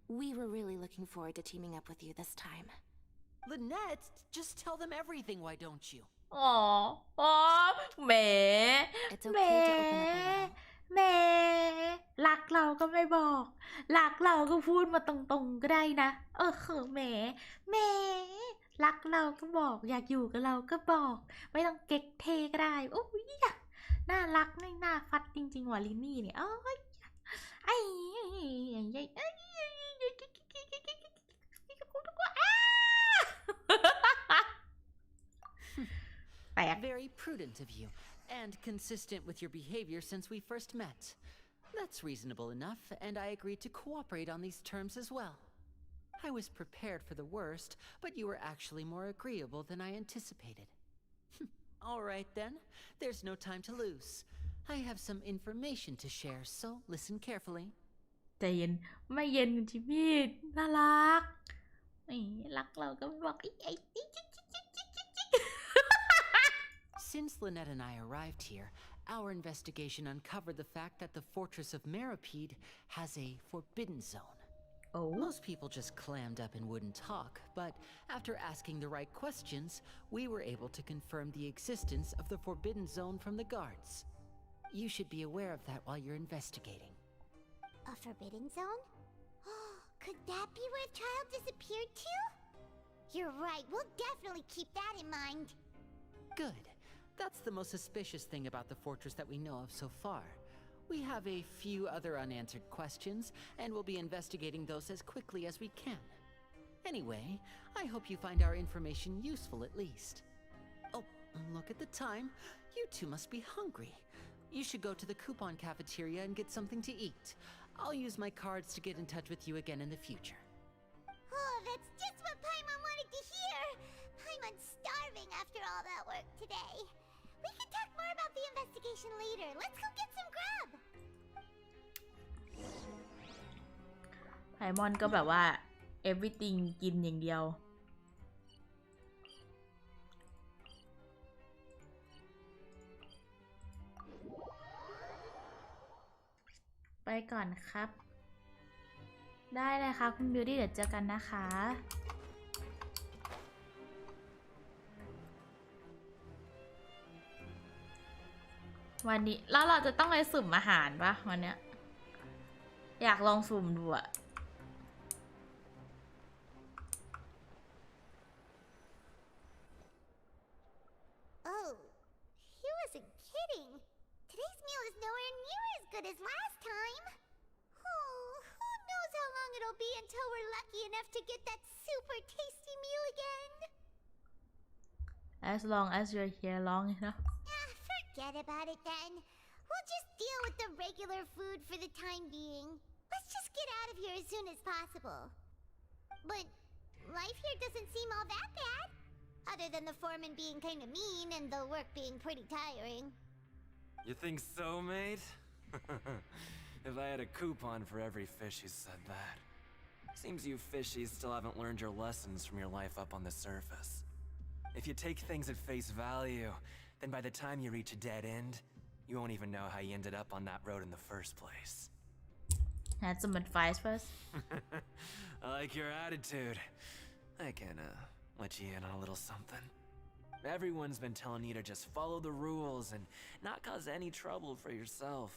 we were really looking forward to teaming up with you this time. Lynette, just tell them everything, why don't you? Aww. Aww. แหม It's okay to open up a little. แหมรักเราก็ไม่บอกรักเราก็พูดมาตรงๆก็ได้นะแหมรักเราก็บอกอยากอยู่กับเราก็บอกไม่ต้องเก๊กเทก็ได้โอ้ยน่ารักน่าฟัดจริงๆว่ะลินนี่เนี่ยไอ้Very prudent of you, and consistent with your behavior since we first met. That's reasonable enough, and I agreed to cooperate on these terms as well. I was prepared for the worst, but you were actually more agreeable than I anticipated. All right then, there's no time to lose. I have some information to share, so listen carefully. ใจเย็นไม่เย็นจิพี่น่ารักรักเราก็ไม่บอกSince Lynette and I arrived here, our investigation uncovered the fact that the fortress of Meripede has a forbidden zone. Most people just clammed up and wouldn't talk, but after asking the right questions, we were able to confirm the existence of the forbidden zone from the guards. You should be aware of that while you're investigating. A forbidden zone? Could that be where Child disappeared to? You're right, we'll definitely keep that in mind. Good. That's the most suspicious thing about the fortress that we know of so far. We have a few other unanswered questions, and we'll be investigating those as quickly as we can. Anyway, I hope you find our information useful at least. Oh, look at the time. You two must be hungry. You should go to the coupon cafeteria and get something to eat. I'll use my cards to get in touch with you again in the future. Oh, that's just what Paimon wanted to hear! Paimon's starving after all that work today. We can talk more about the investigation later. Let's go get some grub! ไพมอนก็แบบว่า everything กินอย่างเดียวไปก่อนครับได้เลยค่ะคุณบิวตี้เดี๋ยวเจอกันนะคะวันนี้แล้วเราจะต้องไปสุ่มอาหารปะวันเนี้ยอยากลองสุ่มดูอะOh, he wasn't kidding. Today's meal is nowhere near as good as last time. Oh, who knows how long it'll be until we're lucky enough to get that super tasty meal again. As long as you're here long enough. Forget about it then. We'll just deal with the regular food for the time being. Let's just get out of here as soon as possible. But life here doesn't seem all that bad. Other than the foreman being kinda mean and the work being pretty tiring. You think so, mate? If I had a coupon for every fish who said that. Seems you fishies still haven't learned your lessons from your life up on the surface. If you take things at face value, then by the time you reach a dead end, you won't even know how you ended up on that road in the first place. Had some advice first. I like your attitude. I can, let you in on a little something. Everyone's been telling you to just follow the rules and not cause any trouble for yourself.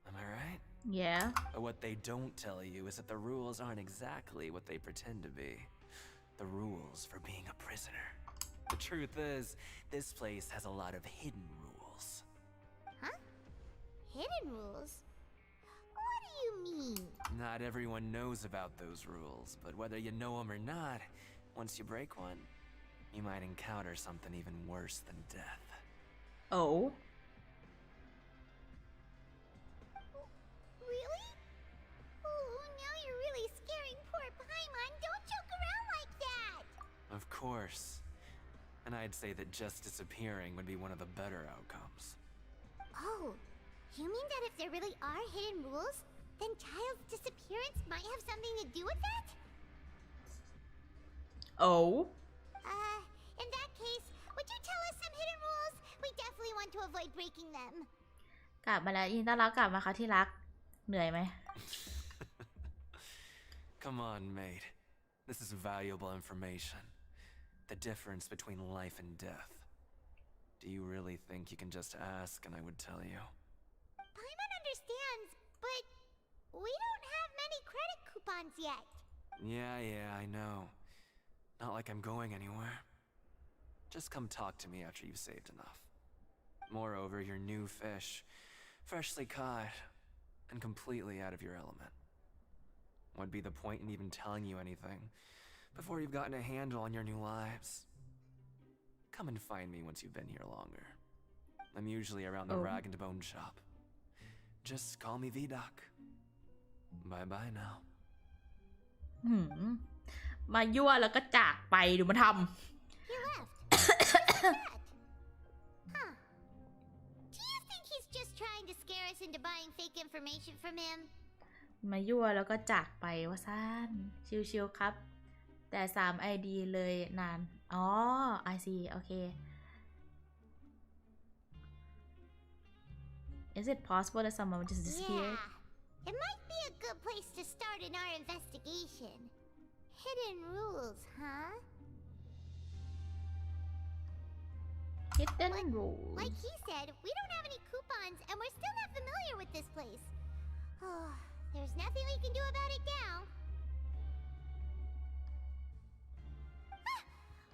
Am I right? Yeah. But what they don't tell you is that the rules aren't exactly what they pretend to be. The rules for being a prisoner. The truth is, this place has a lot of hidden rules. Huh? Hidden rules? What do you mean? Not everyone knows about those rules, but whether you know them or not, once you break one, you might encounter something even worse than death. Oh. Really? Oh, now you're really scaring poor Paimon. Don't joke around like that! Of course. And I'd say that just disappearing would be one of the better outcomes. Oh, you mean that if there really are hidden rules, then Child's disappearance might have something to do with that? Oh. In that case, would you tell us some hidden rules? We definitely want to avoid breaking them. กลับมาแล้วยินต้อนรับกลับมาค่ะที่รักเหนื่อยไหม Come on, mate. This is valuable information. The difference between life and death. Do you really think you can just ask and I would tell you? Paimon understands, but we don't have many credit coupons yet. Yeah, I know. Not like I'm going anywhere. Just come talk to me after you've saved enough. Moreover, you're new fish, freshly caught, and completely out of your element. What'd be the point in even telling you anything before you've gotten a handle on your new lives? Come and find me once you've been here longer. I'm usually around the rag and bone shop. Just call me V-Doc. Bye-bye now. มายั่วแล้วก็จากไปดูมาทำ He left. What's that? Huh. Do you think he's just trying to scare us into buying fake information from him? มายั่วแล้วก็จากไปว่าซ่านชิวๆครับแต่3 ID เลยนานอ๋อ I see โอเค Is it possible that someone just disappeared? Yeah. It might be a good place to start in our investigation. Hidden rules, huh? Hidden rules. Like he said, we don't have any coupons and we're still not familiar with this place. Oh, there's nothing we can do about it now. Ah,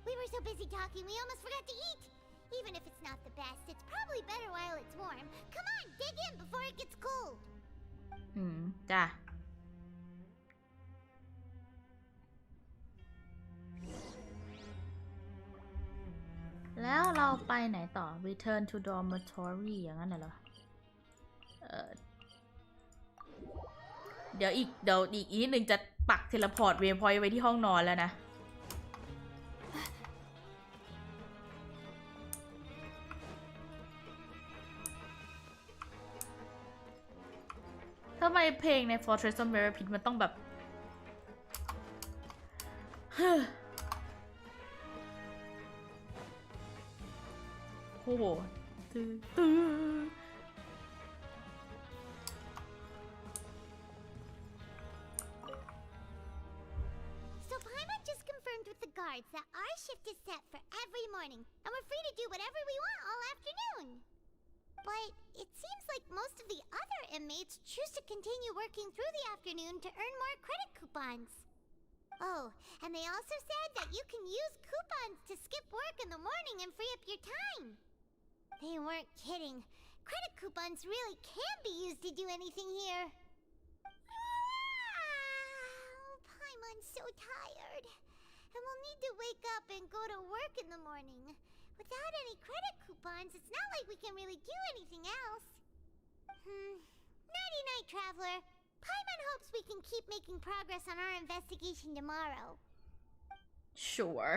we were so busy talking, we almost forgot to eat. Even if it's not the best, it's probably better while it's warm. Come on, dig in before it gets cold. จ้ะแล้วเราไปไหนต่อ Return to dormitory อย่างนั้นเหรอเดี๋ยวอีกนิดนึงจะปักเทเลพอร์ตเวย์พอยต์ไว้ที่ห้องนอนแล้วนะทำไมเพลงใน Fortress of Merripit มันต้องแบบโอ้โหตื้อ So Paimon just confirmed with the guards that our shift is set for every morning, and we're free to do whatever we want all afternoon. But it seems like most of the other inmates choose to continue working through the afternoon to earn more credit coupons. Oh, and they also said that you can use coupons to skip work in the morning and free up your time. They weren't kidding. Credit coupons really can be used to do anything here. Paimon's so tired. And we'll need to wake up and go to work in the morning. Without any credit coupons, it's not like we can really do anything else. Nighty-night, Traveler. Paimon hopes we can keep making progress on our investigation tomorrow. Sure.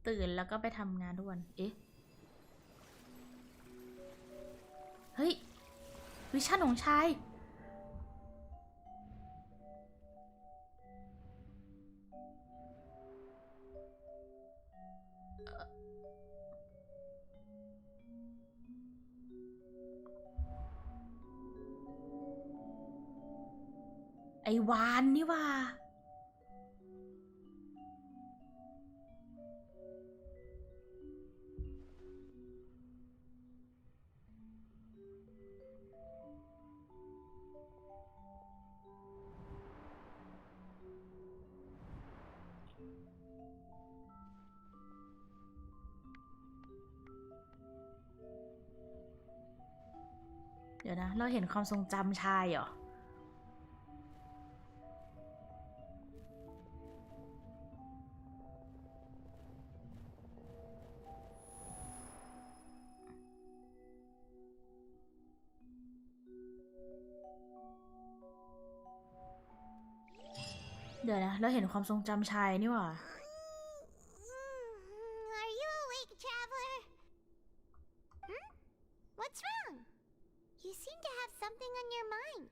ตื่นแล้วก็ไปทำงานทุกวันเอ๊ะเฮ้ยวิชั่นของชาย อ้วานนี่ว่าเดี๋ยวนะเราเห็นความทรงจำชายเหรอเดี๋ยวนะเราเห็นความทรงจำชายนี่หว่า Are you awake, traveler? What's wrong? You seem to have something on your mind.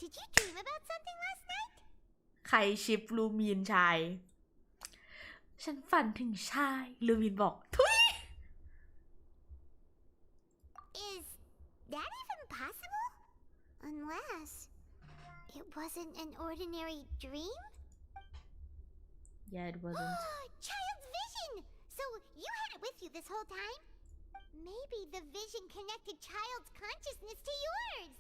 Did you dream about something last night? ใครชิปลูมีนชายฉันฝันถึงชายลูมีนบอกทุย Is that even possible? Unless it wasn't an ordinary dream? Yeah, it wasn't. Child's vision! So you had it with you this whole time? Maybe the vision connected Child's consciousness to yours.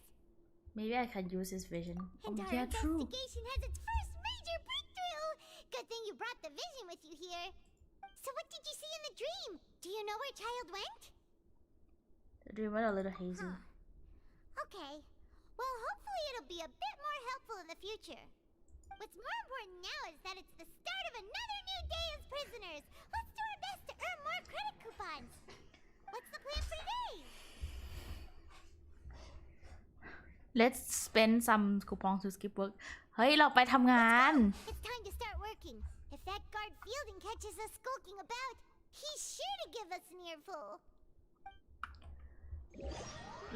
Maybe I can use his vision. And Oh, our yeah, true. investigation has its first major breakthrough. Good thing you brought the vision with you here. So what did you see in the dream? Do you know where Child went? The dream was a little hazy. Okay. Well, hopefully it'll be a bit more helpful in the future. What's more important now is that it's the start of another new day as prisoners. Let's do our best to earn more credit coupons. What's the plan for today? Let's spend some coupons to skip work. เฮ้ยเราไปทำงาน It's time to start working. If that guard Fielding catches us skulking about, he's sure to give us an earful.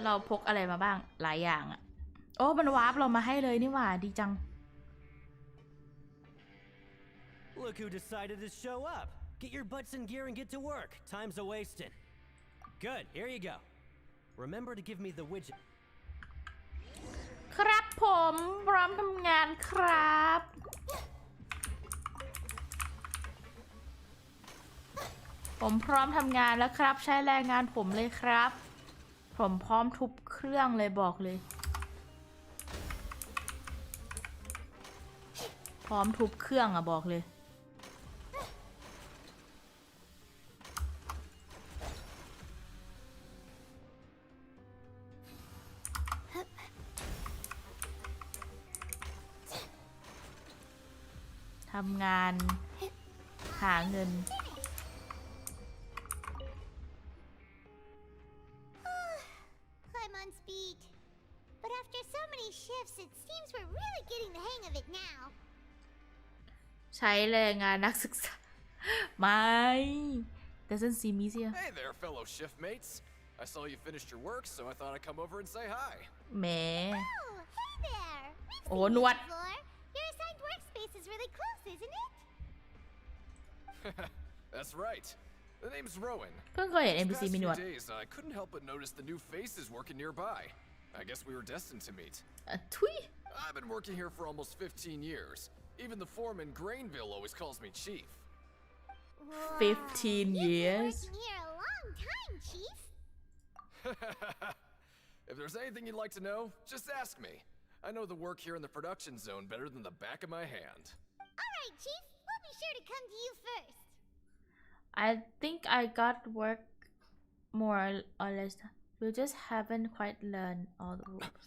เราพกอะไรมาบ้างหลายอย่างอะโอ้มันวาร์ปเรามาให้เลยนี่หว่าดีจัง Look who decided to show up. Get your butts in gear and get to work. Time's a-wasting. Good, here you go. Remember to give me the widget. ครับผมพร้อมทำงานครับผมพร้อมทำงานแล้วครับใช้แรงงานผมเลยครับผมพร้อมทุบเครื่องเลยบอกเลยพร้อมทุบเครื่องอะบอกเลยทำงานหาเงินI'm on speed. But after so many shifts, it seems we're really getting the hang of it now. ใช้แรงงานนักศึกษาไม่ doesn't seem easier Hey there, fellow shift mates. I saw you finished your work, so I thought I'd come over and say hi. แหม Oh, hey there. Nice โอ้ to meet หนวด you, Floor. Your assigned workspace is really close, isn't it? That's right. The name's Rowan. เพิ่งเคยเห็น These NPC past มีหน few วด days, I couldn't help but notice the new faces working nearby. I guess we were destined to meet. ทุย I've been working here for almost 15 years. Even the foreman Grainville always calls me Chief. 15 years You've been working here a long time, Chief. If there's anything you'd like to know, just ask me. I know the work here in the production zone better than the back of my hand. All right, Chief. We'll be sure to come to you first. I think I got work more or less we just haven't quite learned all the rules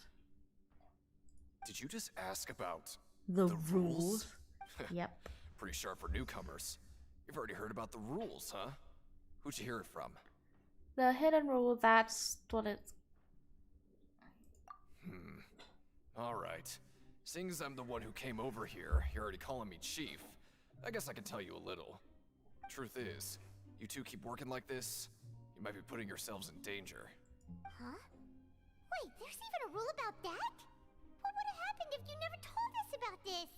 Did you just ask about the rules Yep Pretty sharp for newcomers. You've already heard about the rules, huh? Who'd you hear it from? the hidden rule that's what it's All right. Seeing as I'm the one who came over here, you're already calling me Chief. I guess I can tell you a little. Truth is, you two keep working like this, you might be putting yourselves in danger. Huh? Wait, there's even a rule about that? What would have happened if you never told us about this?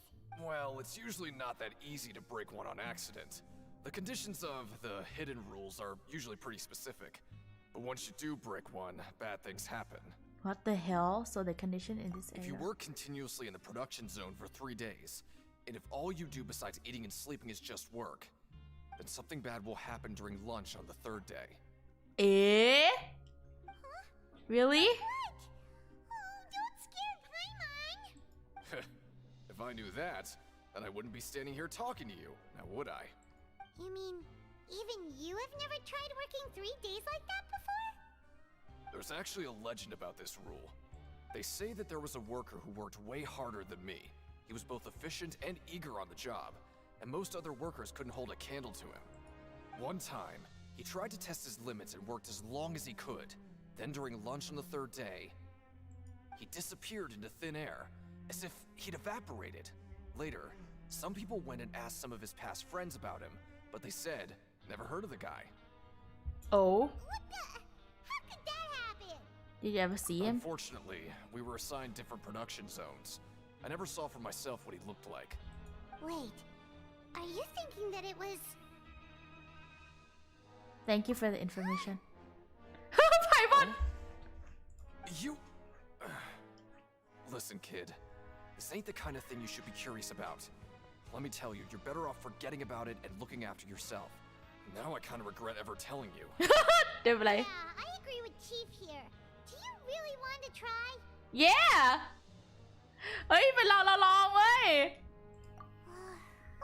Well, it's usually not that easy to break one on accident. The conditions of the hidden rules are usually pretty specific. But once you do break one, bad things happen. What the hell? So the condition in this If area. you work continuously in the production zone for 3 days, and if all you do besides eating and sleeping is just work, then something bad will happen during lunch on the 3rd day. Eh? Really? Oh, don't scare Paimon! If I knew that, then I wouldn't be standing here talking to you, now would I? You mean, even you have never tried working 3 days like that before? There's actually a legend about this rule. They say that there was a worker who worked way harder than me. He was both efficient and eager on the job, and most other workers couldn't hold a candle to him. One time, he tried to test his limits and worked as long as he could. Then during lunch on the 3rd day, he disappeared into thin air, as if he'd evaporated. Later, some people went and asked some of his past friends about him, but they said, never heard of the guy. Oh. What the? How could that happen? Did you ever see him? Unfortunately, we were assigned different production zones. I never saw for myself what he looked like. Wait, are you thinking that it was... Thank you for the information. Paimon! You... Listen, kid. This ain't the kind of thing you should be curious about. Let me tell you, you're better off forgetting about it and looking after yourself. Now I kind of regret ever telling you. Yeah, I agree with Chief here. Do you really want to try? Yeah! เฮ้ยเป็นเราลองเว้ย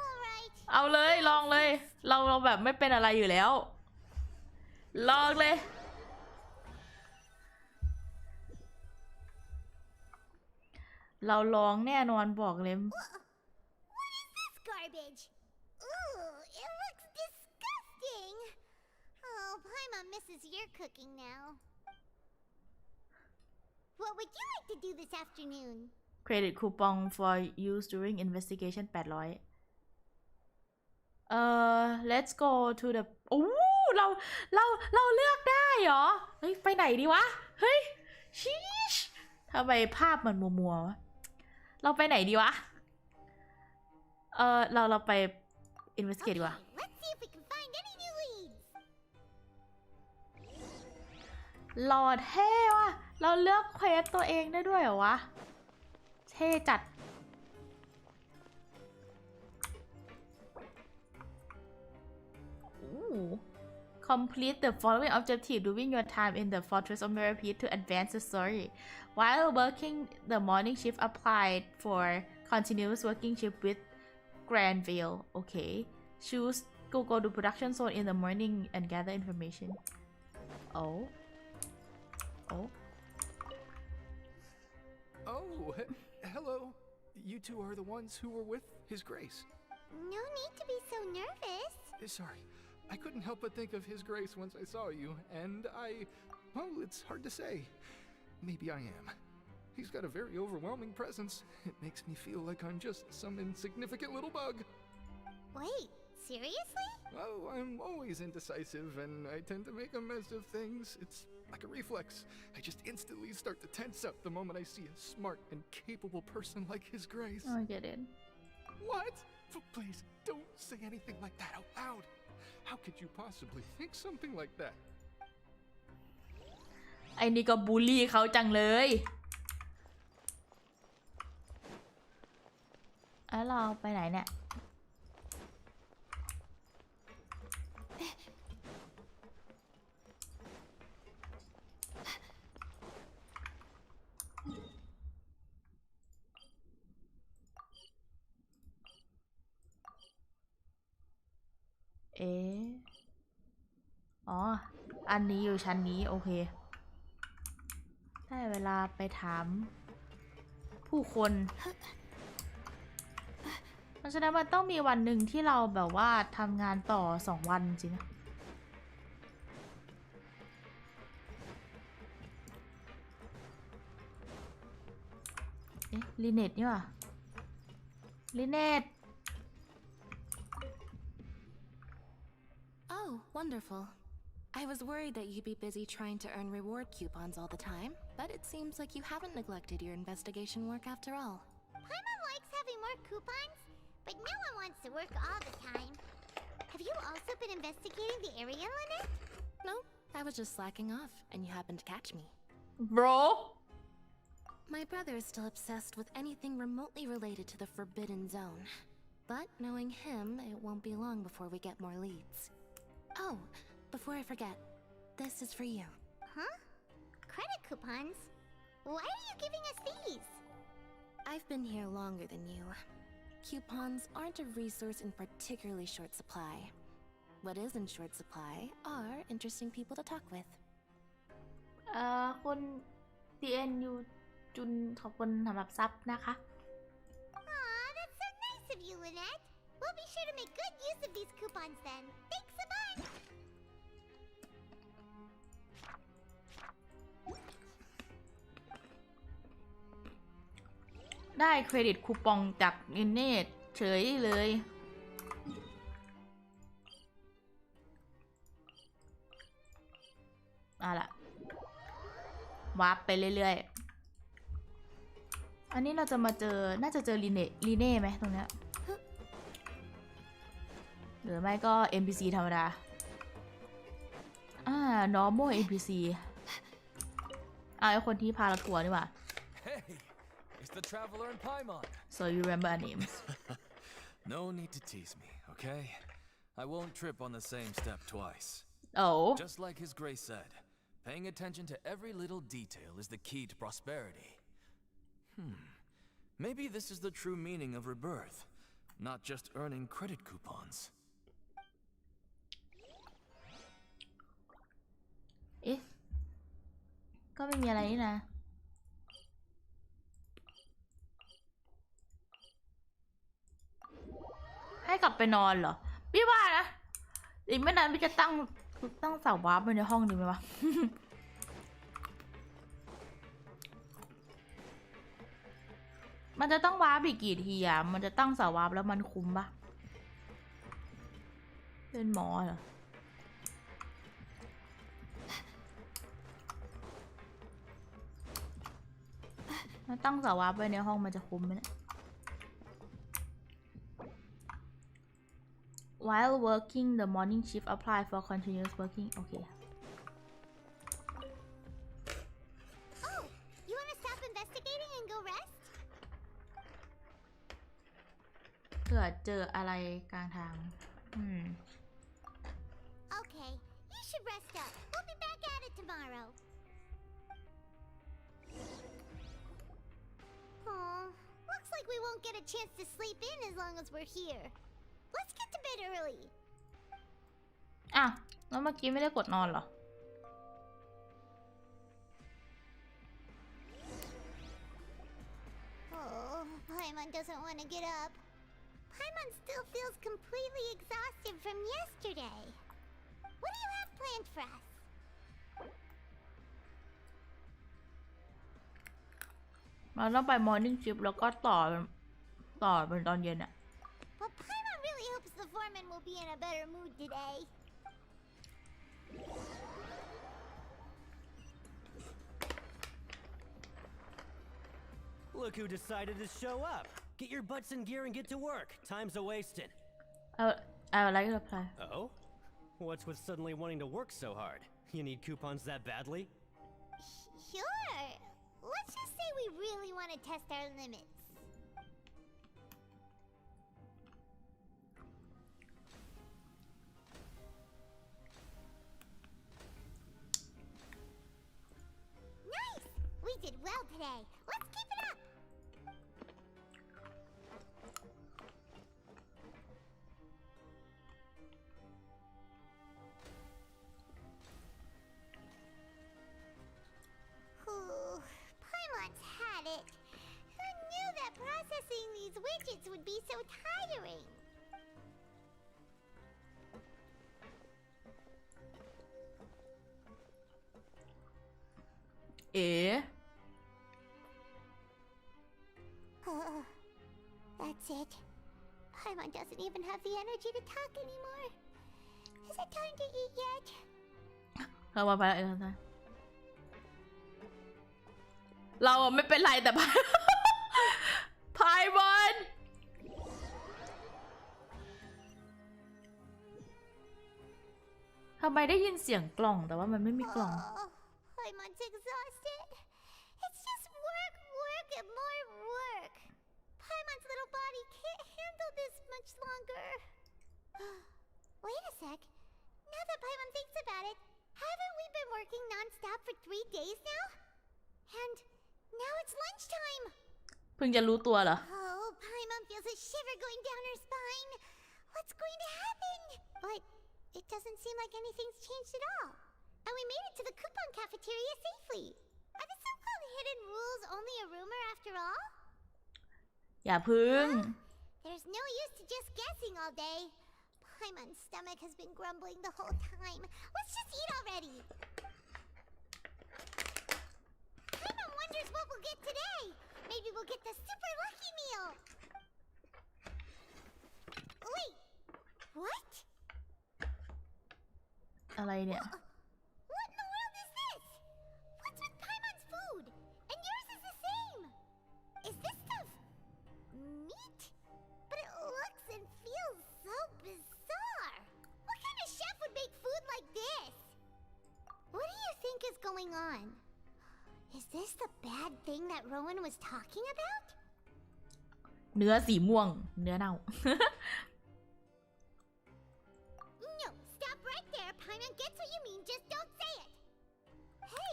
Alright. เอาเลยลองเลย เราแบบไม่เป็นอะไรอยู่แล้ว ลองเลย เราลองแน่นอนบอกเลย What is this garbage? Ooh, it looks disgusting. Oh, Paimon misses your cooking now. What would you like to do this afternoon? Credit coupon for use during investigation 800 let's go to the โอ้เราเลือกได้เหรอ เฮ้ย ไปไหนดีวะ เฮ้ยชีชทำไมภาพมันมัวๆวะ เราไปไหนดีวะ เราไป investigate ดีกว่า Let's see if we can find any new leads. หล่อเท่ว่ะ เราเลือกเควสตัวเองได้ด้วยเหรอวะ เท่จัด Complete the following objective during your time in the Fortress of Merapith to advance the story. While working the morning shift, applied for continuous working shift with Grandville. Okay. Choose go to production zone in the morning and gather information. Oh. Oh, hello. You two are the ones who were with His Grace. No need to be so nervous. Sorry. I couldn't help but think of His Grace once I saw you, and well, it's hard to say. Maybe I am. He's got a very overwhelming presence. It makes me feel like I'm just some insignificant little bug. Wait, seriously? Oh, I'm always indecisive, and I tend to make a mess of things. It's like a reflex. I just instantly start to tense up the moment I see a smart and capable person like His Grace. I get it. What? Please, don't say anything like that out loud. How could you possibly think something like that? ไอ้นี่ก็บูลลี่เขาจังเลยแล้วเราไปไหนเนี่ย อ๋อ อันนี้อยู่ชั้นนี้โอเคได้เวลาไปถามผู้คนเพราะฉะนั้นมันต้องมีวันหนึ่งที่เราแบบว่าทำงานต่อ2 วันจริงนะลิเนตนี่ว่ะลิเนต Oh, wonderful. I was worried that you'd be busy trying to earn reward coupons all the time, but it seems like you haven't neglected your investigation work after all. Paimon likes having more coupons, but no one wants to work all the time. Have you also been investigating the area, Lynette? No, I was just slacking off, and you happened to catch me. Bro My brother is still obsessed with anything remotely related to the Forbidden Zone. But knowing him, it won't be long before we get more leads. Oh, before I forget, this is for you. Huh? Credit coupons? Why are you giving us these? I've been here longer than you. Coupons aren't a resource in particularly short supply. What is in short supply are interesting people to talk with. คน TNU จุนขอบคุณสำหรับซับนะคะ Aw, that's so nice of you, Lynette. We'll be sure to make good use of these coupons then. Thanks a bunch! ได้เครดิตคูปองจากเนตเฉยเลยเอาล่ะวาร์ปไปเรื่อยๆอันนี้เราจะมาเจอน่าจะเจอลีเน่ไหมตรงเนี้ยหรือไม่ก็ NPC ธรรมดาnormal NPC ไอคนที่พาเราทัวร์นี่หว่า It's the traveler in Paimon. So you remember our names. No need to tease me, okay? I won't trip on the same step twice. Oh. Just like His Grace said, paying attention to every little detail is the key to prosperity. Maybe this is the true meaning of rebirth, not just earning credit coupons. เอ๊ะก็ไม่มีอะไรนี่นะให้กลับไปนอนเหรอพี่ว่านะอีกไม่นานพี่จะตั้งเสาวาร์ปไว้ในห้องดีไหมวะ มันจะต้องวาร์ปอีกกี่ทีอ่ะมันจะตั้งเสาวาร์ปแล้วมันคุ้มปะเป็นหมอเหรอถ้าตั้งเสาวาร์ปไว้ในห้องมันจะคุ้มไหมเนี่ย While working the morning shift apply for continuous working โอเค Oh, you want to stop investigating and go rest? เผื่อเจออะไรกลางทางOkay, you should rest up. We'll be back at it tomorrow. Oh, looks like we won't get a chance to sleep in as long as we're here. Let's get to bed early. อ่ะแล้วเมื่อกี้ไม่ได้กดนอนเหรอ Oh, Paimon doesn't want to get up. Paimon still feels completely exhausted from yesterday. What do you have planned for us? เราต้องไป morning shift แล้วก็ต่อเป็นตอนเย็นอะ But Paimon really hopes the foreman will be in a better mood today. Look who decided to show up. Get your butts in gear and get to work. Time's a-wasting. I would like to apply. Oh? What's with suddenly wanting to work so hard? You need coupons that badly? Sure. Let's just say we really want to test our limits. Nice! We did well today. Let's keep it up! Paimon's had it. Who knew that processing these widgets would be so tiring? That's it. Paimon doesn't even have the energy to talk anymore. Is it time to eat yet? เรามาไปแล้วนะเราไม่เป็นไรแต่พายบอลทำไมได้ยินเสียงกล่องแต่ว่ามันไม่มีกล่อง Paimon's exhausted. It's just work, at more work. Paimon's little body can't handle this much longer. Wait a sec. Now that Paimon thinks about it, haven't we been working non-stop for 3 days now? And now it's lunchtime. เพิ่งจะรู้ตัวเหรอ Oh, Paimon feels a shiver going down her spine. What's going to happen? But it doesn't seem like anything's changed at all. And we made it to the coupon cafeteria safely. Are the so-called hidden rules only a rumor after all? อย่าพึ่ง There's no use to just guessing all day. Paimon's stomach has been grumbling the whole time. Let's just eat already. Paimon wonders what we'll get today. Maybe we'll get the super lucky meal. Wait, what? อะไรเนี่ย What in the world is this? What's with Paimon's food? And yours is the same. Is this stuff meat? But it looks and feels so bizarre. What kind of chef would make food like this? What do you think is going on? Is this the bad thing that Rowan was talking about? เนื้อสีม่วง เนื้อเน่า No, stop right there. Paimon gets what you mean, just don't say it. Hey,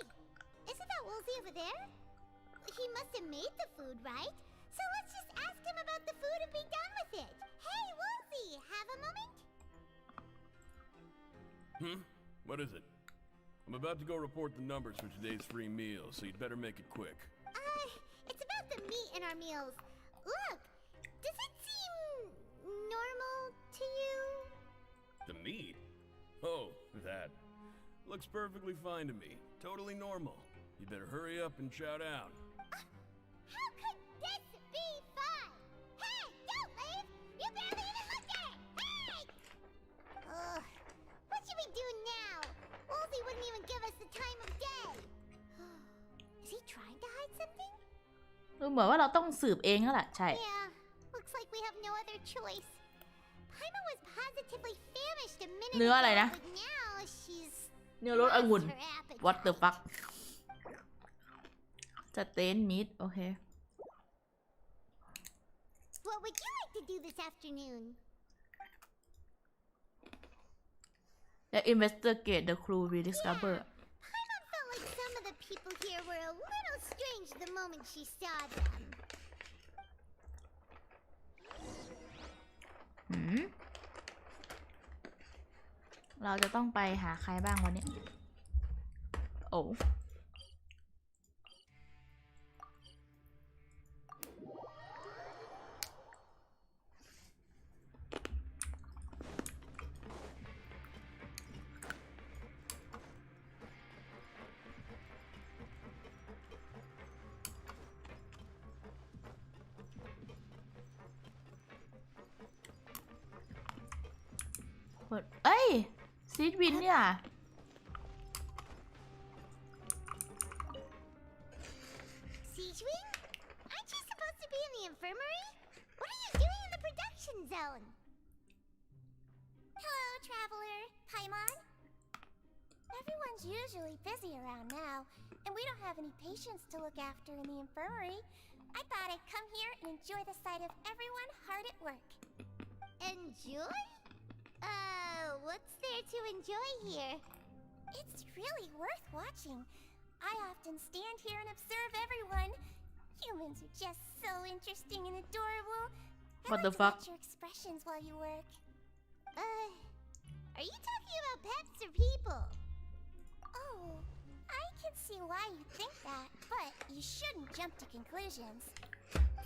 isn't that Woolsey over there? He must have made the food, right? So let's just ask him about the food and be done with it. Hey, Woolsey, have a moment? What is it? I'm about to go report the numbers for today's free meal, so you'd better make it quick. It's about the meat in our meals. Look, does it seem normal to you? The meat? Oh, that. Looks perfectly fine to me. Totally normal. You better hurry up and shout out. How could this be fun? Hey, don't leave! You barely even looked at it! Hey! What should we do now? Woolsey wouldn't even give us the time of day. Is he trying to hide something? ดูเหมือนว่าเราต้องสืบเองแล้วแหละใช่ Yeah, looks like we have no other choice. Paimon was positively famished a minute เนื้ออะไรนะ ago, but now she's เนื้อรสองุ่น lost her appetite. What the fuck สเตนมิดโอเค What would you like to do this afternoon? และ investigate the clue we discover Paimon felt like some of the people here were a little strange the moment she saw them. เราจะต้องไปหาใครบ้างวันนี้ โอ้ เอ้ยซีดวินเนี่ย Siegewing? Aren't you supposed to be in the infirmary? What are you doing in the production zone? Hello, traveler. Paimon? Everyone's usually busy around now, and we don't have any patients to look after in the infirmary. I thought I'd come here and enjoy the sight of everyone hard at work. Enjoy? What's there to enjoy here? It's really worth watching. I often stand here and observe everyone. Humans are just so interesting and adorable. What the I like to fuck? watch your expressions while you work. Are you talking about pets or people? Oh, I can see why you think that, but you shouldn't jump to conclusions.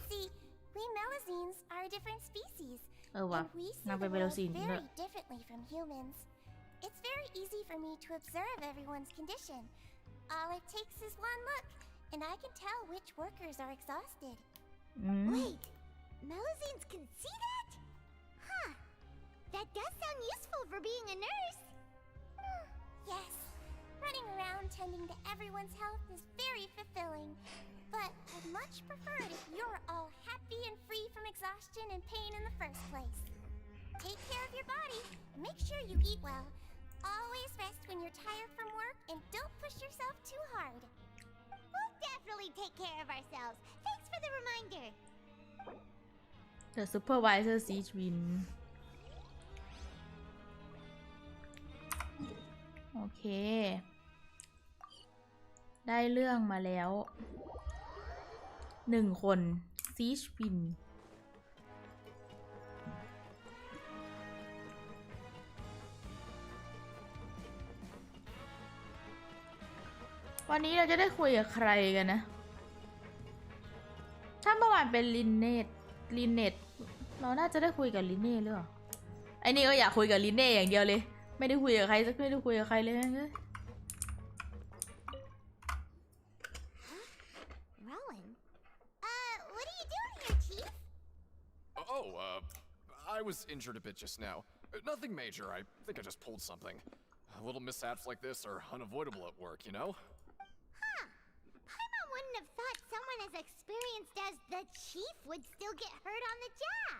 See, we Melazines are a different species, เออว่ะ and we see นาง the เป็นเวโร world ซินด้วย very differently from humans. It's very easy for me to observe everyone's condition. All it takes is one look, and I can tell which workers are exhausted. Wait, Melazines can see that? Huh. That does sound useful for being a nurse. Yes, running around tending to everyone's health is very fulfilling. But I'd much prefer it if you're all happy and free from exhaustion and pain in the first place. Take care of your body and make sure you eat well. Always rest when you're tired from work and don't push yourself too hard. We'll definitely take care of ourselves. Thanks reminder. The supervisor siege win โอเค ได้เรื่องมาแล้ว1 คน siege win วันนี้เราจะได้คุยกับใครกันนะ ถ้าเมื่อวานเป็นลินเนตเราน่าจะได้คุยกับลินเน่หรือเปล่าไอ้นี่ก็อยากคุยกับลินเน่อย่างเดียวเลยไม่ได้คุยกับใครสักไม่ได้คุยกับใครเลยนะ Rowan? What are you doing here, Chief? Oh, I was injured a bit just now. Nothing major. I think I just pulled something. Little mishaps like this are unavoidable at work, you know? Huh. Paimon wouldn't have thought someone as experienced as the Chief would still get hurt on the job.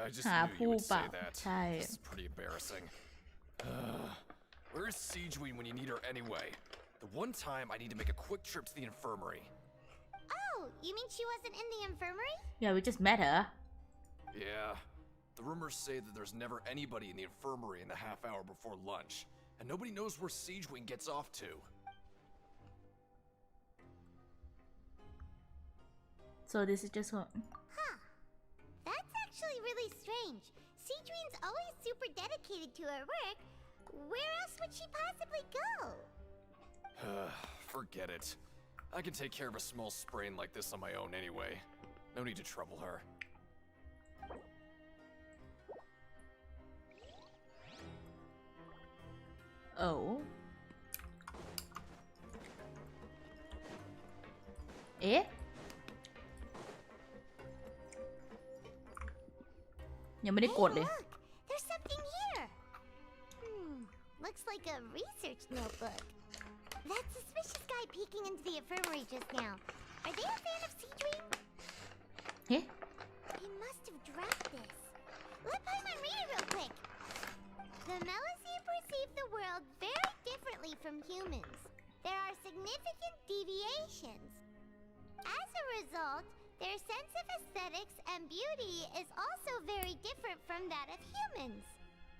I just knew you would say that. This is pretty embarrassing. Where is Siegeween when you need her anyway? The one time I need to make a quick trip to the infirmary. Oh, you mean she wasn't in the infirmary? Yeah, we just met her. Yeah. The rumors say that there's never anybody in the infirmary in the half hour before lunch, and nobody knows where Siegeween gets off to. So this is just her. Huh. That's actually really strange. Siegeween's always super dedicated to her work. Where else would she possibly go? Forget it. I can take care of a small sprain like this on my own anyway. No need to trouble her. Oh. เอ๊ะ ยังไม่ได้กดเลย Look, there's something here. Looks like a research notebook. That suspicious guy peeking into the infirmary just now. Are they a fan of Siegeween? เฮ้ He must have dropped this. Let Paimon read it real quick. The Melusine perceive the world very differently from humans. There are significant deviations. As a result, their sense of aesthetics and beauty is also very different from that of humans.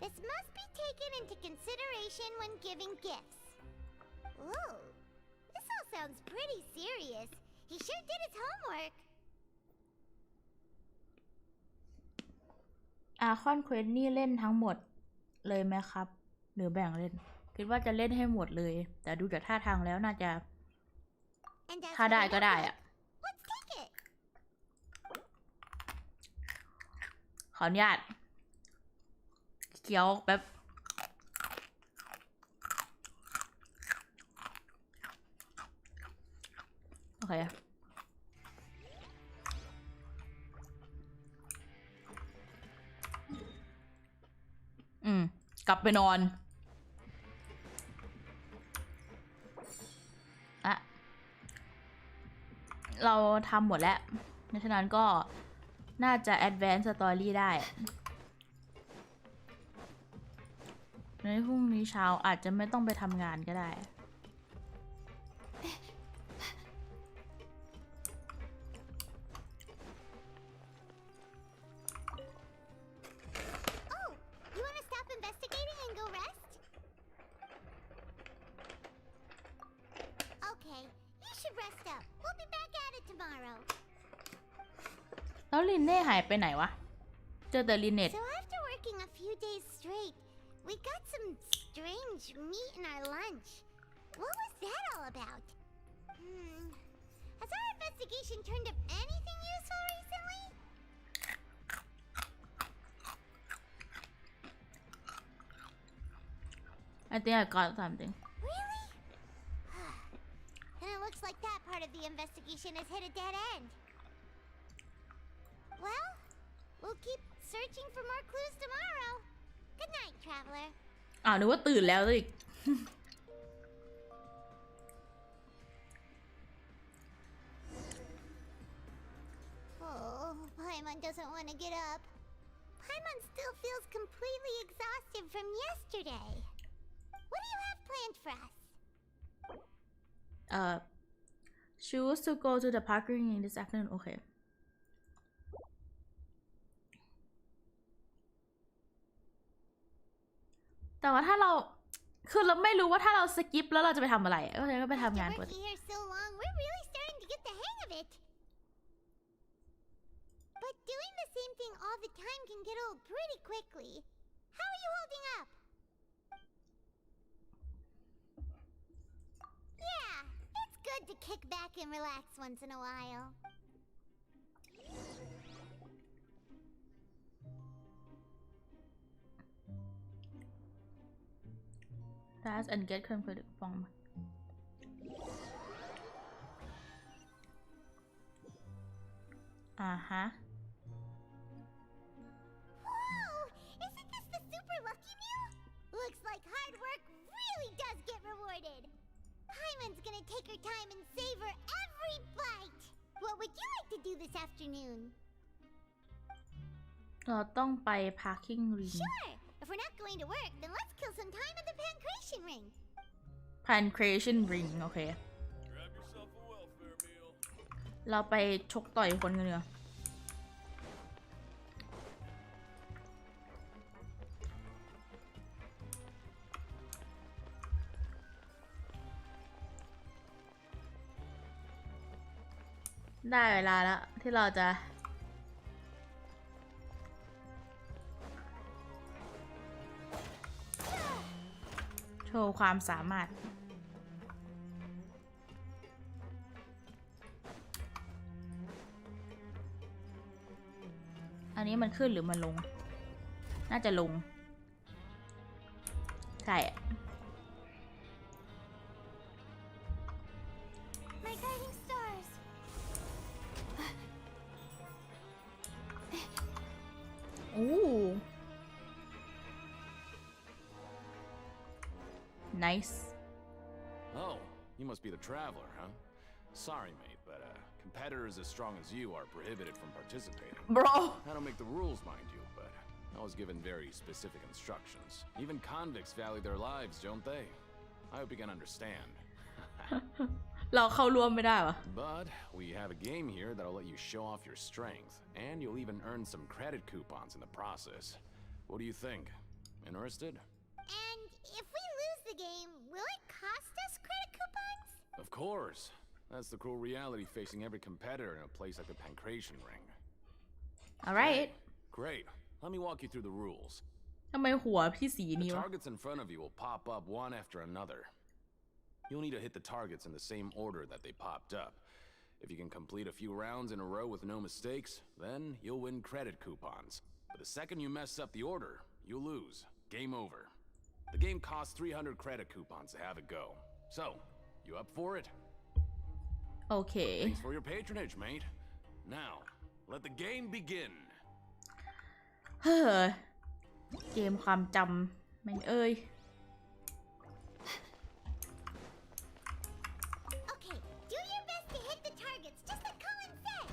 This must be taken into consideration when giving gifts. Ooh, this all sounds pretty serious. He sure did his homework. Archon Quest นี่เล่นทั้งหมดเลยไหมครับหรือแบ่งเล่นคิดว่าจะเล่นให้หมดเลยแต่ดูจากท่าทางแล้วน่าจะถ้าได้ก็ได้อะขออนุญาตเคี้ยวแป๊บโอเคกลับไปนอนอะเราทำหมดแล้วเพราะฉะนั้นก็น่าจะ advance story ได้ในพรุ่งนี้เช้าอาจจะไม่ต้องไปทำงานก็ได้ You want to stop investigating and go rest? Okay, you should rest up. We'll be back at it tomorrow. แล้วลินเน่หายไปไหนวะเจอแต่ลินเน็ต So after working a few days straight, we got some strange meat in our lunch. What was that all about? Has our investigation turned up anything useful recently? I think I got something. Really? Then it looks like that part of the investigation has hit a dead end. Well, we'll keep searching for more clues tomorrow. Good night, traveler. นึกว่าตื่นแล้วอีก Oh, Paimon doesn't want to get up. Paimon still feels completely exhausted from yesterday. What do you have planned for us? choose to go to the parking in this afternoon โอเคแต่ว่าถ้าเราคือเราไม่รู้ว่าถ้าเราสกิปแล้วเราจะไปทำอะไรก็เลยก็ไปทำงานปกติ Here so long, we're really starting to get the hang of it. But doing the same thing all the time can get old pretty quickly. How are you holding up? Yeah, it's good to kick back and relax once in a while. Dash and get conflict from ฮะ Whoa! Isn't this the super lucky meal? Looks like hard work really does get rewarded. Paimon's gonna take her time and savor every bite. What would you like to do this afternoon? เราต้องไป parking ring Sure! If we're not going to work, then let's kill some time at the pancreation ring. pancreation ring โอเค Grab yourself a welfare meal. เราไปชกต่อยคนกันเนีกว่ยได้เวลาแล้วที่เราจะโชว์ความสามารถอันนี้มันขึ้นหรือมันลงน่าจะลงใช่ My guiding stars. Ooh. Nice. Oh, you must be the traveler, huh? Sorry, mate, but competitors as strong as you are prohibited from participating. Bro. I don't make the rules, mind you, but I was given very specific instructions. Even convicts value their lives, don't they? I hope you can understand. เราเข้าร่วมไม่ได้วะ But we have a game here that'll let you show off your strength, and you'll even earn some credit coupons in the process. What do you think? Interested? And if we lose the game, will it cost us credit coupons? Of course. That's the cruel reality facing every competitor in a place like the Pancration Ring. Alright. Great. Let me walk you through the rules. ทำไมหัวพี่สี The นี้วะ targets in front of you will pop up one after another. You'll need to hit the targets in the same order that they popped up. If you can complete a few rounds in a row with no mistakes, then you'll win credit coupons. But the second you mess up the order, you'll lose. Game over. The game costs 300 credit coupons to have it go. So, you up for it? โอเค Thanks for your patronage, mate. Now, let the game begin. เฮ้อเกมความจำแม่งเอ้ย Okay, do your best to hit the targets, just like Colin said.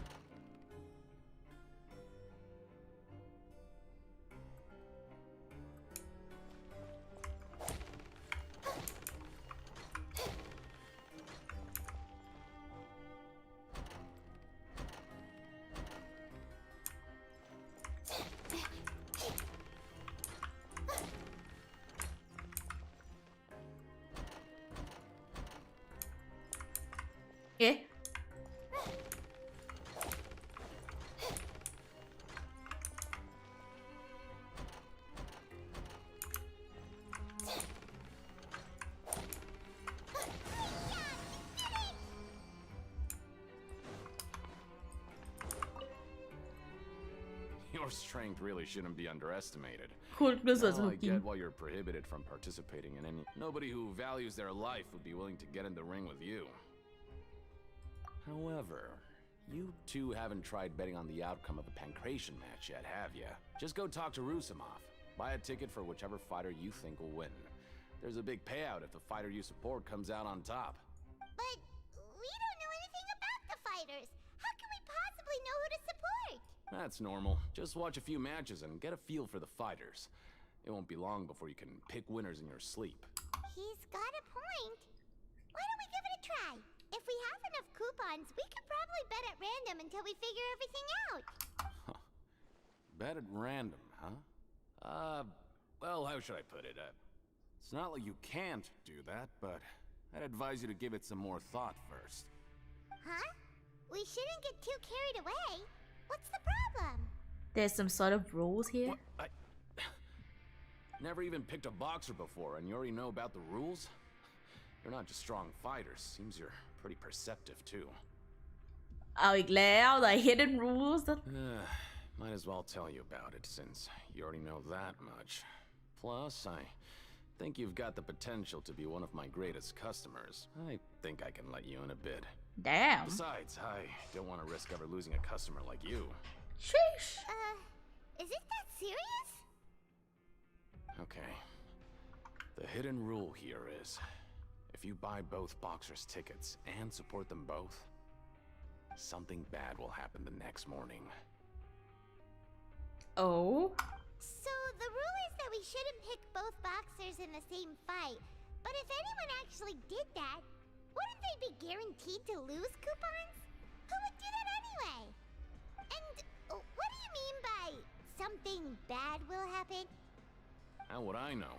Eh? Your strength really shouldn't be underestimated. คุณดูสวนส Now นุก I จริง get why you're prohibited from participating in any. Nobody who values their life would be willing to get in the ring with you. However, you two haven't tried betting on the outcome of the Pancration match yet, have you? Just go talk to Rusamov. Buy a ticket for whichever fighter you think will win. There's a big payout if the fighter you support comes out on top. But we don't know anything about the fighters. How can we possibly know who to support? That's normal. Just watch a few matches and get a feel for the fighters. It won't be long before you can pick winners in your sleep. He's got a point. Why don't we give it a try? If we have enough coupons, until we figure everything out. Bet at random, huh? Well, how should I put it? It's not like you can't do that, but I'd advise you to give it some more thought first. Huh? We shouldn't get too carried away. What's the problem? There's some sort of rules here. What? Never even picked a boxer before, and you already know about the rules? You're not just strong fighters. Seems you're pretty perceptive, too. เอาอีกแล้ว the hidden rules Might as well tell you about it, since you already know that much. Plus, I think you've got the potential to be one of my greatest customers. I think I can let you in a bit. Damn. Besides, I don't want to risk ever losing a customer like you. Sheesh. Is it that serious? Okay. The hidden rule here is, if you buy both boxers' tickets and support them both, something bad will happen the next morning. Oh? So the rule is that we shouldn't pick both boxers in the same fight. But if anyone actually did that, wouldn't they be guaranteed to lose coupons? Who would do that anyway? And what do you mean by something bad will happen? How would I know?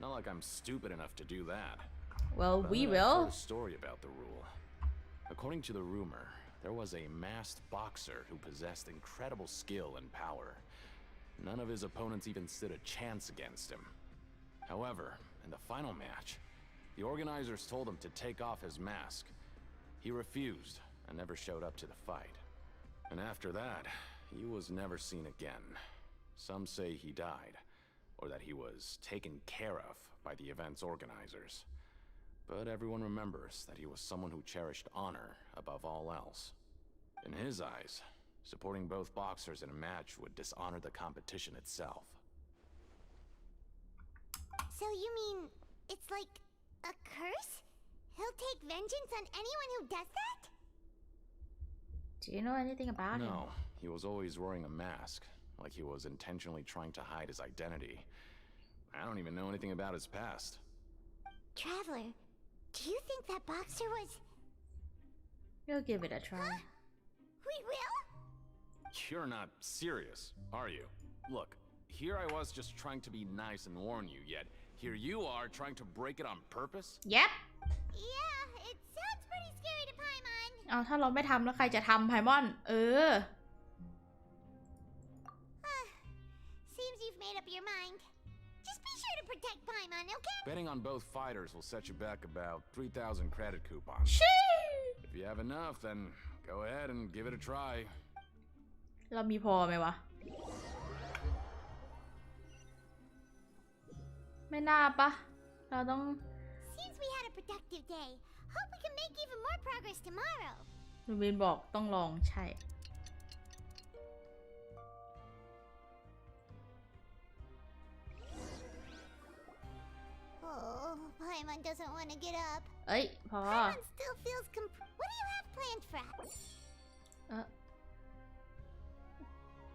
Not like I'm stupid enough to do that. Well, but we I've will. heard a story about the rule. According to the rumor, there was a masked boxer who possessed incredible skill and power. None of his opponents even stood a chance against him. However, in the final match, the organizers told him to take off his mask. He refused and never showed up to the fight. And after that, he was never seen again. Some say he died, or that he was taken care of by the event's organizers. But everyone remembers that he was someone who cherished honor above all else. In his eyes, supporting both boxers in a match would dishonor the competition itself. So you mean it's like a curse? He'll take vengeance on anyone who does that? Do you know anything about him? No, he was always wearing a mask, like he was intentionally trying to hide his identity. I don't even know anything about his past. Traveler, do you think that boxer was... We'll give it a try. We will? You're not serious, are you? Look, here I was just trying to be nice and warn you, yet here you are trying to break it on purpose? Yep. Yeah, it sounds pretty scary to Paimon. เอาถ้าเราไม่ทำแล้วใครจะทำไพมอน Seems you've made up your mind. Just be sure to protect Paimon, okay? Betting on both fighters will set you back about 3,000 credit coupons. If you have enough, then go ahead and give it a try. เรามีพอไหมวะ ไม่น่าปะ เราต้อง Seems we had a productive day. Hope we can make even more progress tomorrow. ลูบินบอกต้องลองใช่ Oh, Paimon doesn't want to get up. เอ้ยพอ Paimon still feels What do you have planned for us?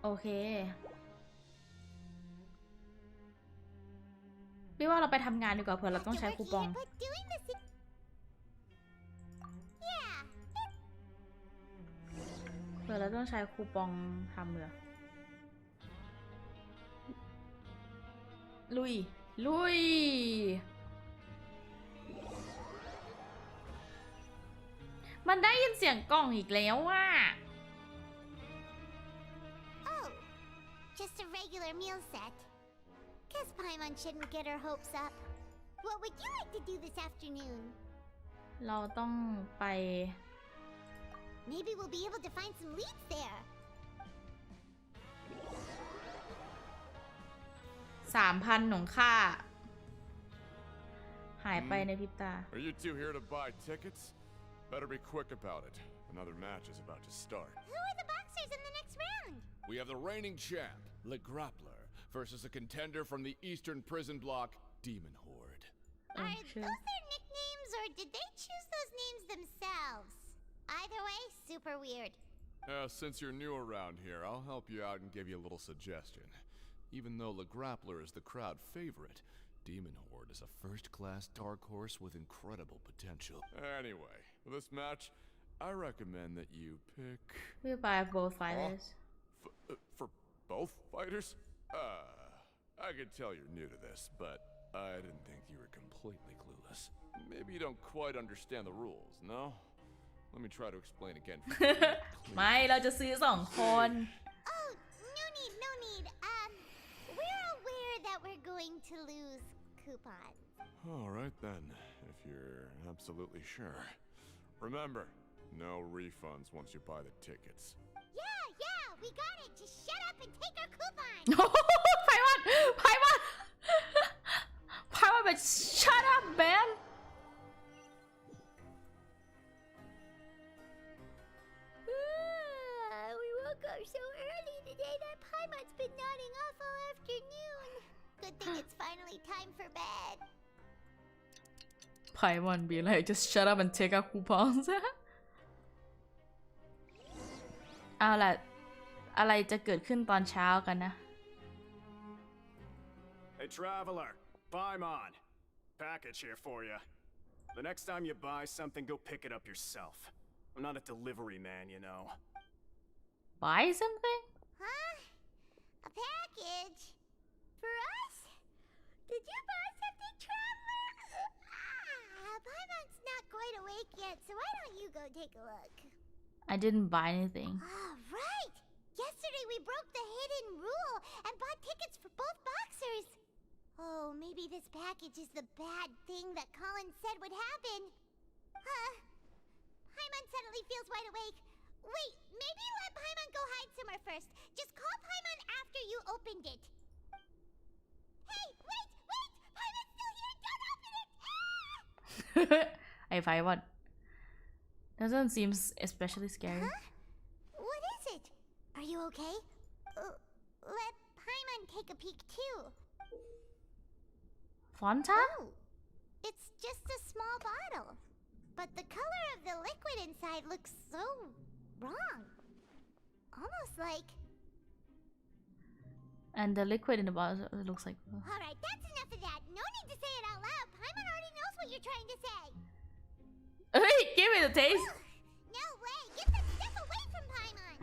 โอเคพี่ว่าเราไปทำงานดีกว่าเผื่อเราต้องใช้คูปอง เผื่อเราต้องใช้คูปองทำเลยลุย ลุย มันได้ยินเสียงกล่องอีกแล้วว่ะ Oh, just a regular meal set. Guess Paimon shouldn't get her hopes up. What would you like to do this afternoon? เราต้องไป Maybe we'll be able to find some leads there. 3,000 ของข้าหายไปในพริบตา Are you two here to buy tickets? Better be quick about it. Another match is about to start. Who are the boxers in the next round? We have the reigning champ, Le Grappler, versus a contender from the Eastern Prison Block, Demon Horde. Are those their nicknames, or did they choose those names themselves? Either way, super weird. Since you're new around here, I'll help you out and give you a little suggestion. Even though Le Grappler is the crowd favorite, Demon Horde is a first-class dark horse with incredible potential. Anyway, for this match, I recommend that you pick... We buy both fighters. For both fighters? I can tell you're new to this, but I didn't think you were completely clueless. Maybe you don't quite understand the rules, no? Let me try to explain again. ไม่เราจะซื้อ2 คน Oh, no need. We're aware that we're going to lose coupons. All right then, if you're absolutely sure. Remember, no refunds once you buy the tickets. Yeah, we got it. Just shut up and take our coupon. ไพวันแบบ shut up man We woke up so early today that Paimon's been nodding off all afternoon. Good thing it's finally time for bed. ไพวัน be like just shut up and take our coupons เอาล่ะอะไรจะเกิดขึ้นตอนเช้ากันนะ Hey traveler, Paimon. Package here for you. The next time you buy something, go pick it up yourself. I'm not a delivery man, you know. Buy something? Huh? A package? For us? Did you buy something, traveler? Paimon's not quite awake yet, so why don't you go take a look? I didn't buy anything. Right! Yesterday we broke the hidden rule and bought tickets for both boxers. Oh, maybe this package is the bad thing that Colin said would happen. Paimon suddenly feels wide awake. Wait, maybe let Paimon go hide somewhere first. Just call Paimon after you opened it. Hey, wait! Paimon's still here! Don't open it! I find one. Doesn't seem especially scary. Huh? What is it? Are you okay? Let Paimon take a peek too. Fanta? Oh, it's just a small bottle. But the color of the liquid inside looks so wrong. Almost like... And the liquid in the bottle looks like... Alright, that's enough of that. No need to say it out loud. Paimon already knows what you're trying to say. Hey, give me the taste! No way! Get that stuff away from Paimon!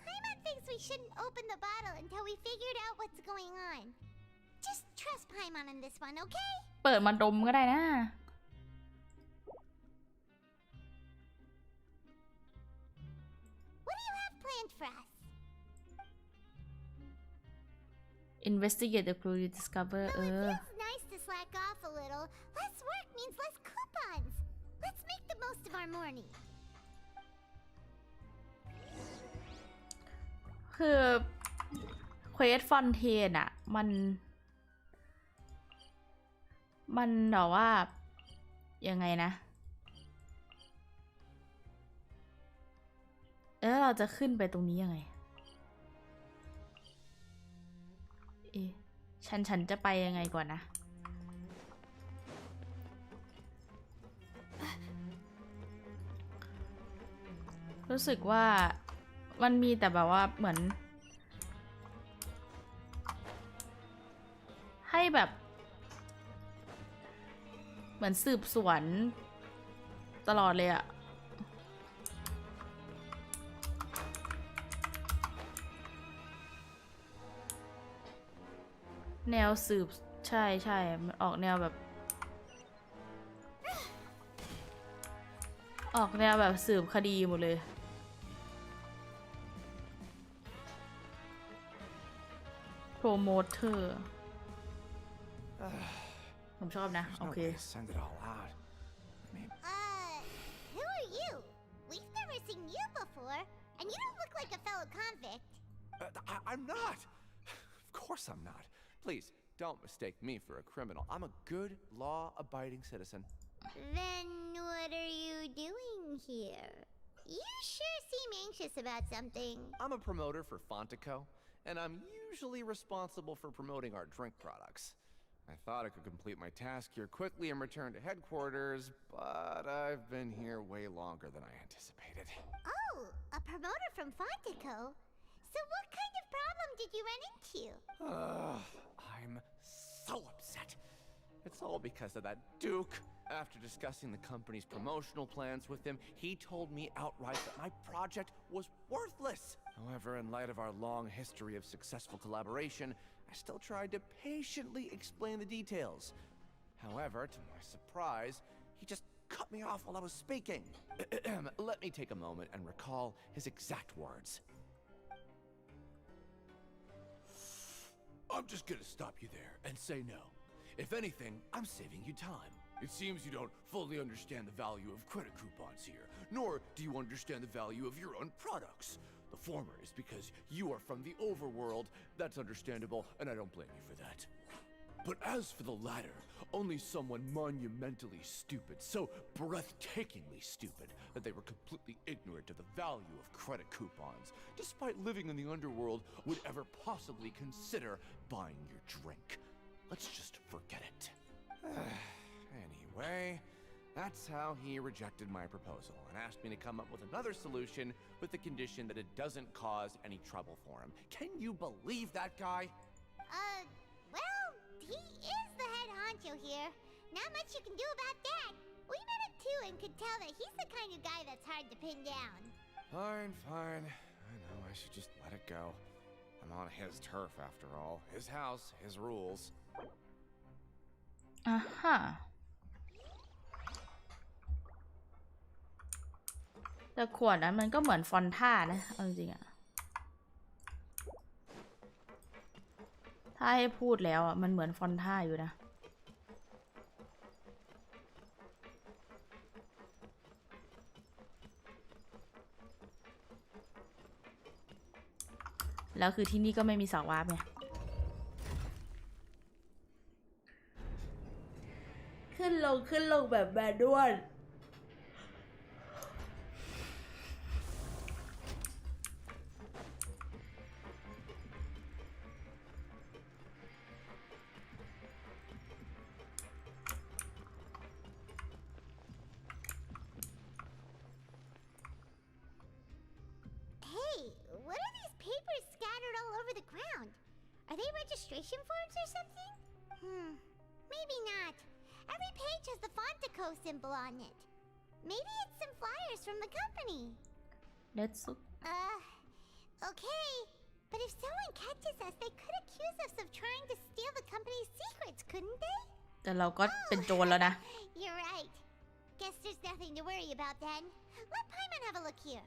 Paimon thinks we shouldn't open the bottle until we figured out what's going on. Just trust Paimon on this one, okay? เปิดมาดมก็ได้นะ What do you have planned for us? Investigate the clue you discover. Well, it feels nice to slack off a little. Less work means less coupons. Let's make the most of our morning. คือเควสฟอนเทนอะมันแบบว่ายังไงนะแล้วเราจะขึ้นไปตรงนี้ยังไงฉันจะไปยังไงก่อนนะรู้สึกว่ามันมีแต่แบบว่าเหมือนให้แบบเหมือนสืบสวนตลอดเลยอะแนวสืบใช่มันออกแนวแบบสืบคดีหมดเลยโปรโมเตอร์ผมชอบนะโอเค Send it all out. Who are you? We've never seen you before, and you don't look like a fellow convict. I'm not. Of course I'm not. Please, don't mistake me for a criminal. I'm a good, law-abiding citizen. Then what are you doing here? You sure seem anxious about something. I'm a promoter for Fontico, and I'm usually responsible for promoting our drink products. I thought I could complete my task here quickly and return to headquarters, but I've been here way longer than I anticipated. Oh, a promoter from Fontico? So what kind of problem did you run into? I'm so upset. It's all because of that Duke. After discussing the company's promotional plans with him, he told me outright that my project was worthless. However, in light of our long history of successful collaboration, I still tried to patiently explain the details. However, to my surprise, he just cut me off while I was speaking. Let me take a moment and recall his exact words. I'm just gonna stop you there and say no. If anything, I'm saving you time. It seems you don't fully understand the value of credit coupons here, nor do you understand the value of your own products. The former is because you are from the overworld. That's understandable, and I don't blame you for that. But as for the latter, only someone monumentally stupid, so breathtakingly stupid, that they were completely ignorant of the value of credit coupons, despite living in the underworld, would ever possibly consider buying your drink. Let's just forget it. Anyway, that's how he rejected my proposal and asked me to come up with another solution with the condition that it doesn't cause any trouble for him. Can you believe that guy? Well, he is the head honcho here. Not much you can do about that. We met him too and could tell that he's the kind of guy that's hard to pin down. Fine. I know, I should just let it go. I'm on his turf after all. His house, his rules. อ่าฮะแต่ขวดนั้นมันก็เหมือนฟอนท่านะเอาจริงๆอะถ้าให้พูดแล้วอะมันเหมือนฟอนท่าอยู่นะแล้วคือที่นี่ก็ไม่มีเสาวาร์ปไงขึ้นลงแบบแบนด้วนAre they registration forms or something? Maybe not. Every page has the Fontico symbol on it. Maybe it's some flyers from the company. Let's look. Okay. But if someone catches us, they could accuse us of trying to steal the company's secrets, couldn't they? แต่เราก็เป็นโจรแล้วนะ You're right. Guess there's nothing to worry about then. Let Paimon have a look here.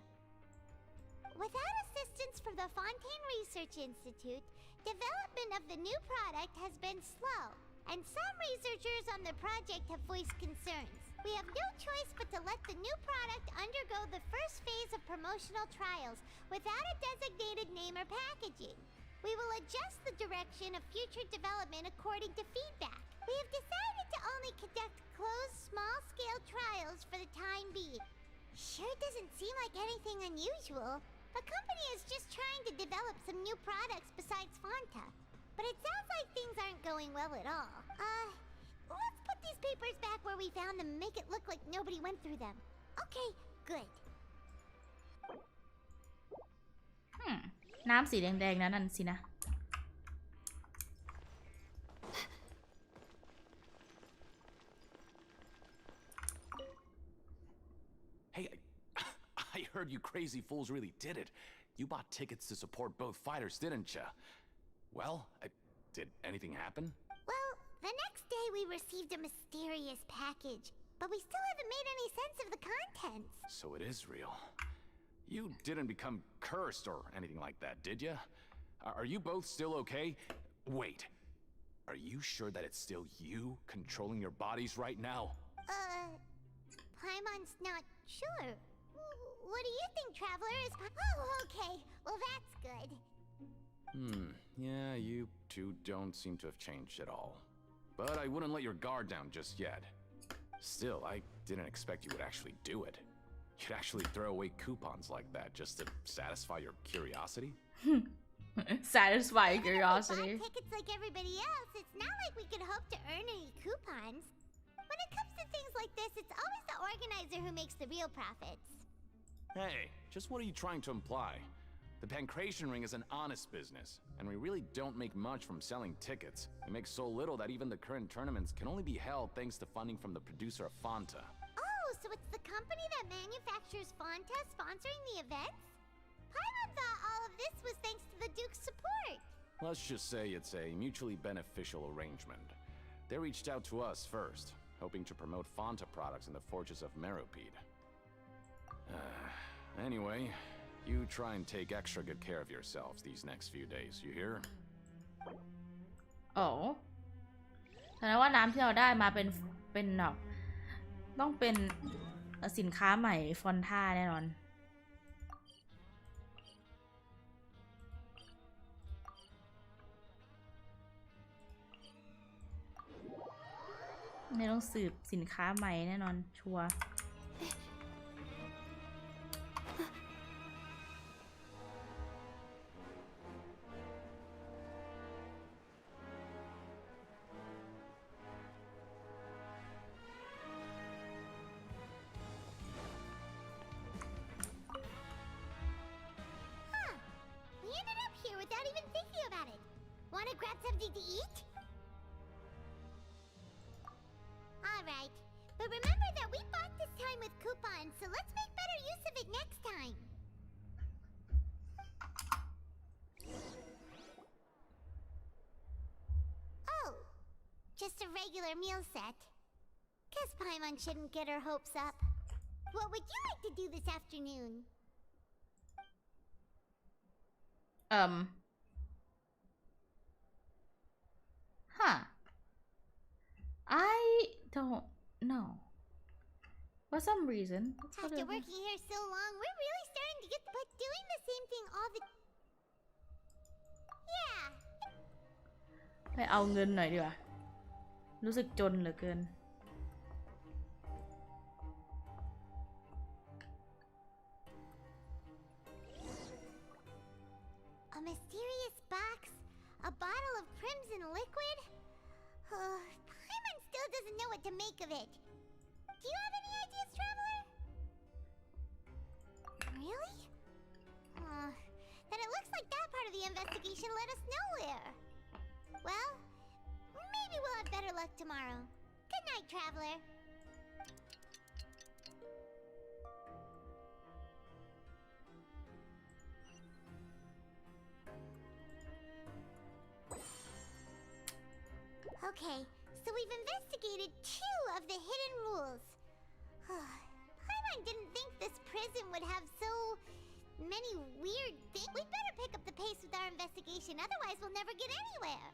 Without assistance from the Fontaine Research Institute, development of the new product has been slow, and some researchers on the project have voiced concerns. We have no choice but to let the new product undergo the first phase of promotional trials without a designated name or packaging. We will adjust the direction of future development according to feedback. We have decided to only conduct closed, small-scale trials for the time being. Sure doesn't seem like anything unusual. The company is just trying to develop some new products besides Fanta. But it sounds like things aren't going well at all. Let's put these papers back where we found them and make it look like nobody went through them. Okay, good. น้ำสีแดงๆนั่นสินะ Hey, I heard you crazy fools really did it. You bought tickets to support both fighters, didn't ya? Well, did anything happen? Well, the next day we received a mysterious package, but we still haven't made any sense of the contents. So it is real. You didn't become cursed or anything like that, did ya? Are you both still okay? Wait, are you sure that it's still you controlling your bodies right now? Paimon's not sure. What do you think, Traveler? Oh, okay. Well, that's good. Yeah, you two don't seem to have changed at all. But I wouldn't let your guard down just yet. Still, I didn't expect you would actually do it. You'd actually throw away coupons like that just to satisfy your curiosity? Satisfy curiosity. Bought tickets like everybody else. It's not like we could hope to earn any coupons. When it comes to things like this, it's always the organizer who makes the real profits. Hey, just what are you trying to imply? The Pancration Ring is an honest business, and we really don't make much from selling tickets. We make so little that even the current tournaments can only be held thanks to funding from the producer of Fanta. Oh, so it's the company that manufactures Fanta sponsoring the events? Paimon thought all of this was thanks to the Duke's support. Let's just say it's a mutually beneficial arrangement. They reached out to us first, hoping to promote Fanta products in the Fortress of Meropide. Anyway, you try and take extra good care of yourselves these next few days, you hear? อ๋อแสดงว่าน้ำที่เราได้มาเป็นแบบต้องเป็นสินค้าใหม่ฟอนท่าแน่นอนนี่ต้องสืบสินค้าใหม่แน่นอนชัวร์We ended up here without even thinking about it. Wanna grab something to eat? Alright, but remember that we bought this time with coupons, so let's make better use of it next time. Oh, just a regular meal set. Guess Paimon shouldn't get her hopes up. What would you like to do this afternoon? Huh. I don't know. For some reason. After working here so long, we're really starting to get but doing the same thing all the... Yeah. ไปเอาเงินหน่อยดีกว่ารู้สึกจนเหลือเกิน A mysterious box? A bottle of crimson liquid? Paimon still doesn't know what to make of it. Do you have any ideas, Traveler? Really? Then it looks like that part of the investigation led us nowhere. Well, maybe we'll have better luck tomorrow. Good night, Traveler. Okay, so we've investigated 2 of the hidden rules. Paimon didn't think this prison would have so many weird things. We'd better pick up the pace with our investigation, otherwise we'll never get anywhere.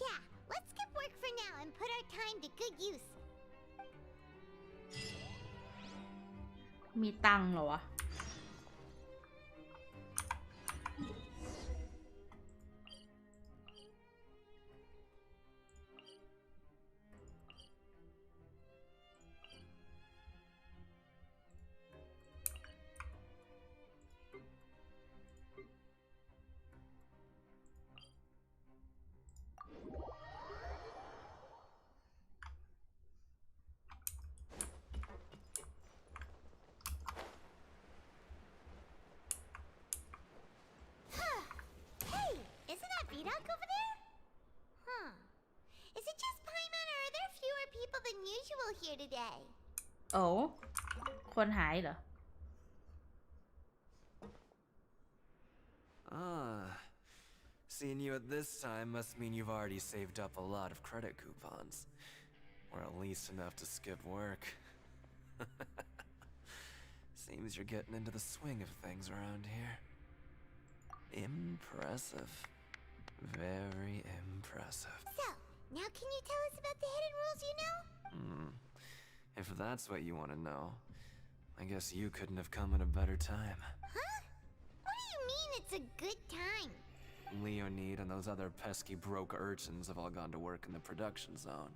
Yeah, let's skip work for now and put our time to good use. มีตังค์เหรอวะVtuber over there? Huh. Is it just Paimon or are there fewer people than usual here today? โอ้คนหายเหรอ Seeing you at this time must mean you've already saved up a lot of credit coupons. Or at least enough to skip work. Seems you're getting into the swing of things around here. Impressive. Very impressive. So, now can you tell us about the hidden rules you know? If that's what you want to know, I guess you couldn't have come at a better time. Huh? What do you mean it's a good time? Leonid and those other pesky broke urchins have all gone to work in the production zone.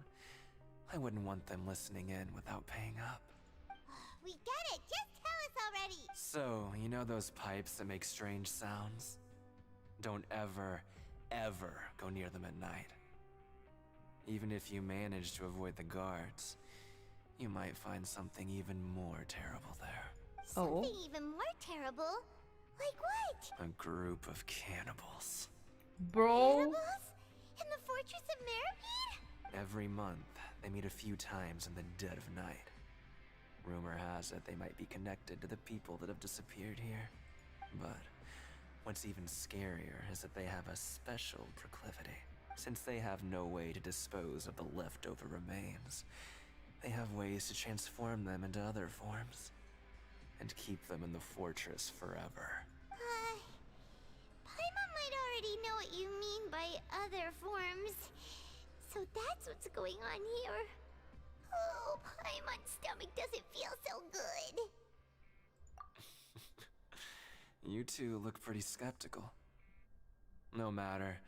I wouldn't want them listening in without paying up. We get it! Just tell us already! So, you know those pipes that make strange sounds? Don't ever go near them at night. Even if you manage to avoid the guards, you might find something even more terrible there. Something even more terrible? Like what? A group of cannibals. Bro. Cannibals? In the fortress of Meripede? Every month, they meet a few times in the dead of night. Rumor has it they might be connected to the people that have disappeared here. But what's even scarier is that they have a special proclivity. Since they have no way to dispose of the leftover remains, they have ways to transform them into other forms and keep them in the fortress forever. Paimon might already know what you mean by other forms. So that's what's going on here. Oh, Paimon's stomach doesn't feel so good. You two look pretty skeptical. No matter.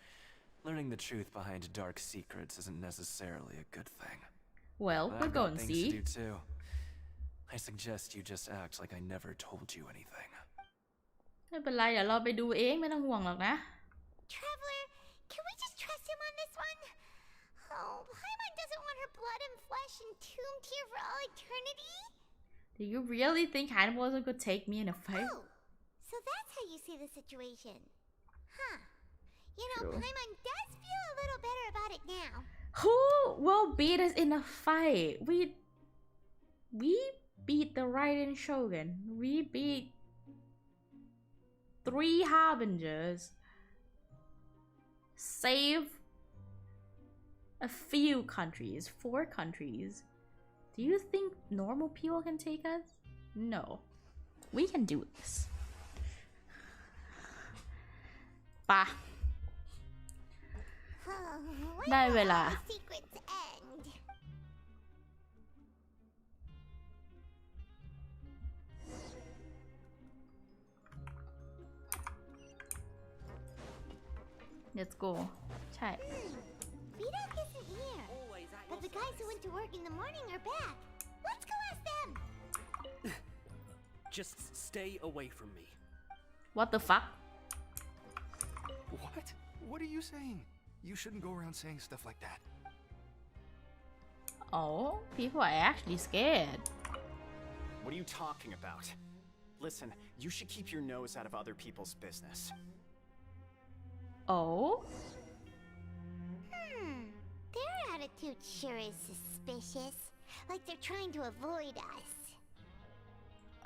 Learning the truth behind dark secrets isn't necessarily a good thing. Well, But we'll I've go got and things see. to do too. I suggest you just act like I never told you anything. ไม่เป็นไรเดี๋ยวเราไปดูเองไม่ต้องห่วงหรอกนะ Traveler, can we just trust him on this one? Oh, Paimon doesn't want her blood and flesh entombed here for all eternity? Do you really think cannibals could take me in a fight? Oh, so that's how you see the situation. Huh. You know, True. Paimon does feel a little better about it now. Who will beat us in a fight? We beat the Raiden Shogun. We beat 3 harbingers. Save a few countries, 4 countries. Do you think normal people can take us? No. We can do this. ปะ When ได้เว will ลา all the secrets end? Let's go ใช่ Vtuber isn't here. But the guys who went to work in the morning are back. Let's go ask them. Just stay away from me. What the fuck? What? What are you saying? You shouldn't go around saying stuff like that. Oh, people are actually scared. What are you talking about? Listen, you should keep your nose out of other people's business. Oh? Their attitude sure is suspicious. Like they're trying to avoid us.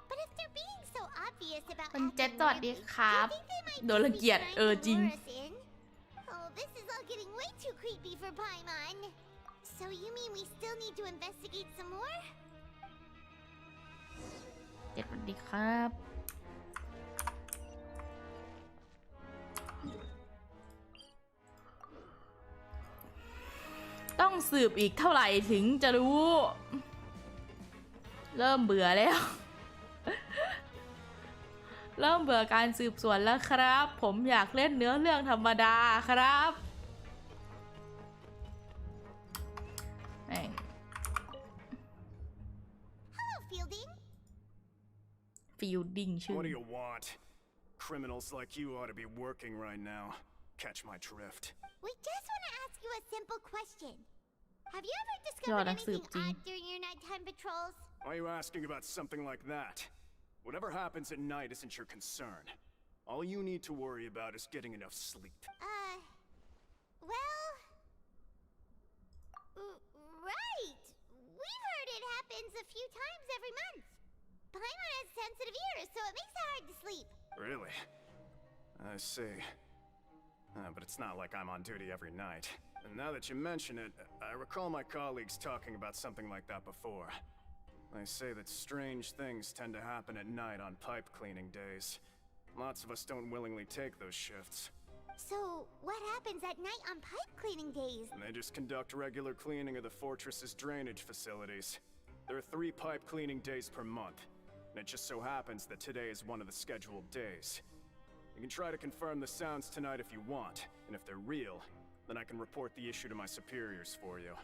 But if they're being so obvious about คุณเจษ acting สวัสดี weirdly, ครับ do you think they might โดนรัง just be เกียจ trying to จริง lure us in? Oh, this is all getting way too creepy for Paimon. So you mean we still need to investigate some more? เจษสวัสดีครับ ต้องสืบอีกเท่าไหร่ถึงจะรู้ เริ่มเบื่อแล้ว เริ่มเบื่อการสืบสวนแล้วครับ ผมอยากเล่นเนื้อเรื่องธรรมดาครับแม่ง Hello, Fielding. Fielding ชื่อ What do you want? Criminals like you ought to be working right now. Catch my drift. We just want to ask you a simple question. Have you ever ยอ discovered ดนักสืบ anything จริง odd during your nighttime patrols? Why are you asking about something like that? Whatever happens at night isn't your concern. All you need to worry about is getting enough sleep. Well... right. We've heard it happens a few times every month. Paimon has sensitive ears, so it makes it hard to sleep. Really? I see. But it's not like I'm on duty every night. And now that you mention it, I recall my colleagues talking about something like that before. They say that strange things tend to happen at night on pipe cleaning days. Lots of us don't willingly take those shifts. So, what happens at night on pipe cleaning days? They just conduct regular cleaning of the fortress's drainage facilities. There are 3 pipe cleaning days per month, and it just so happens that today is one of the scheduled days. You can try to confirm the sounds tonight if you want, and if they're real, then I can report the issue to my superiors for you.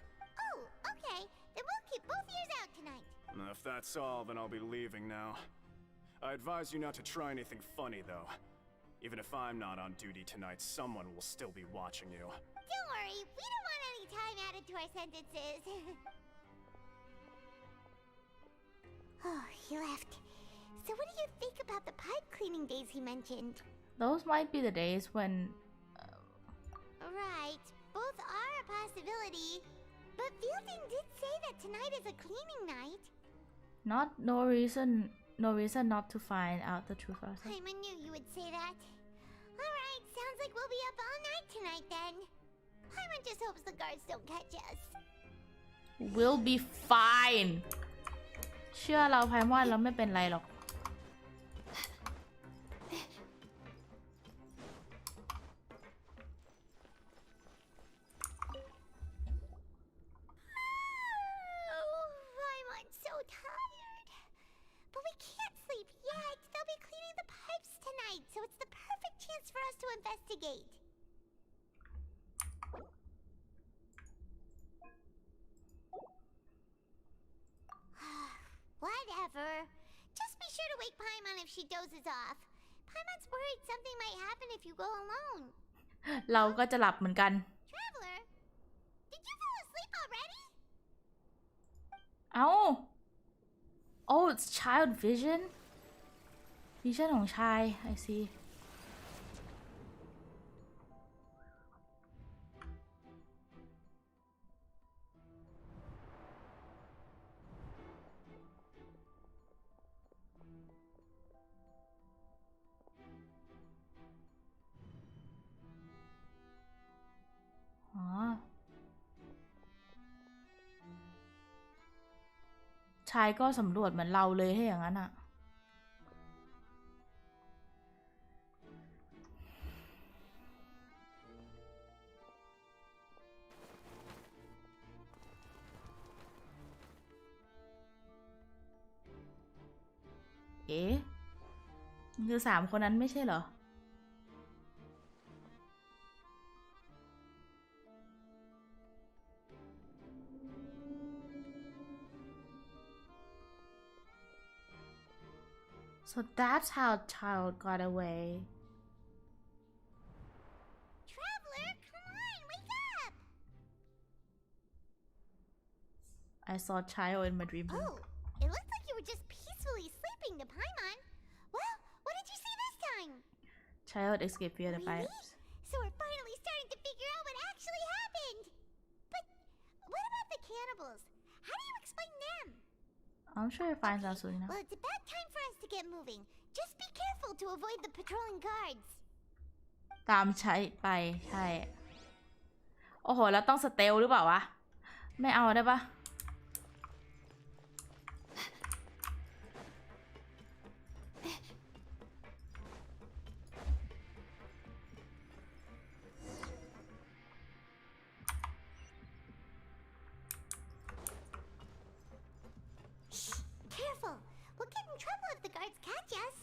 Oh, okay. Then we'll keep both ears out tonight. If that's all, then I'll be leaving now. I advise you not to try anything funny, though. Even if I'm not on duty tonight, someone will still be watching you. Don't worry, we don't want any time added to our sentences. Oh, he left. So what do you think about the pipe cleaning days he mentioned. Those might be the days when Right, both are a possibility. But Fielding did say that tonight is a cleaning night. no reason not to find out the truth ourselves. I knew you would say that. Alright, sounds like we'll be up all night tonight then. Paimon just hopes the guards don't catch us. We'll be fine เชื่อเราไพมอนเราไม่เป็นไรหรอก Oh, Paimon's so tired. But we can't sleep yet. They'll be cleaning the pipes tonight, so it's the perfect chance for us to investigate. Whatever. Just be sure to wake Paimon if she dozes off. Paimon's worried something might happen if you go alone. เราก็จะหลับเหมือนกัน Traveler, did you fall asleep already? เอ้า Oh it's child vision ของชาย I seeอ๋อ ชายก็สำรวจเหมือนเราเลยถ้าอย่างนั้นอะเอ๊ะคือ3 คนนั้นไม่ใช่เหรอ So that's how child got away. Traveler, come on, wake up! I saw child in my dream. Oh, it looked like you were just peacefully sleeping to Paimon. Well, what did you see this time? Child escaped via the Really? pipes. So we're finally starting to figure out what actually happened. But what about the cannibals? How do you explain them? I'm sure you'll find out soon enough. Well, it's about time for us to get moving. Just be careful to avoid the patrolling guards. ตามใช้ไปใช่ โอ้โห แล้วต้องสเตลหรือเปล่าวะ ไม่เอาได้ปะ Careful. We'll get in trouble if the guards catch us.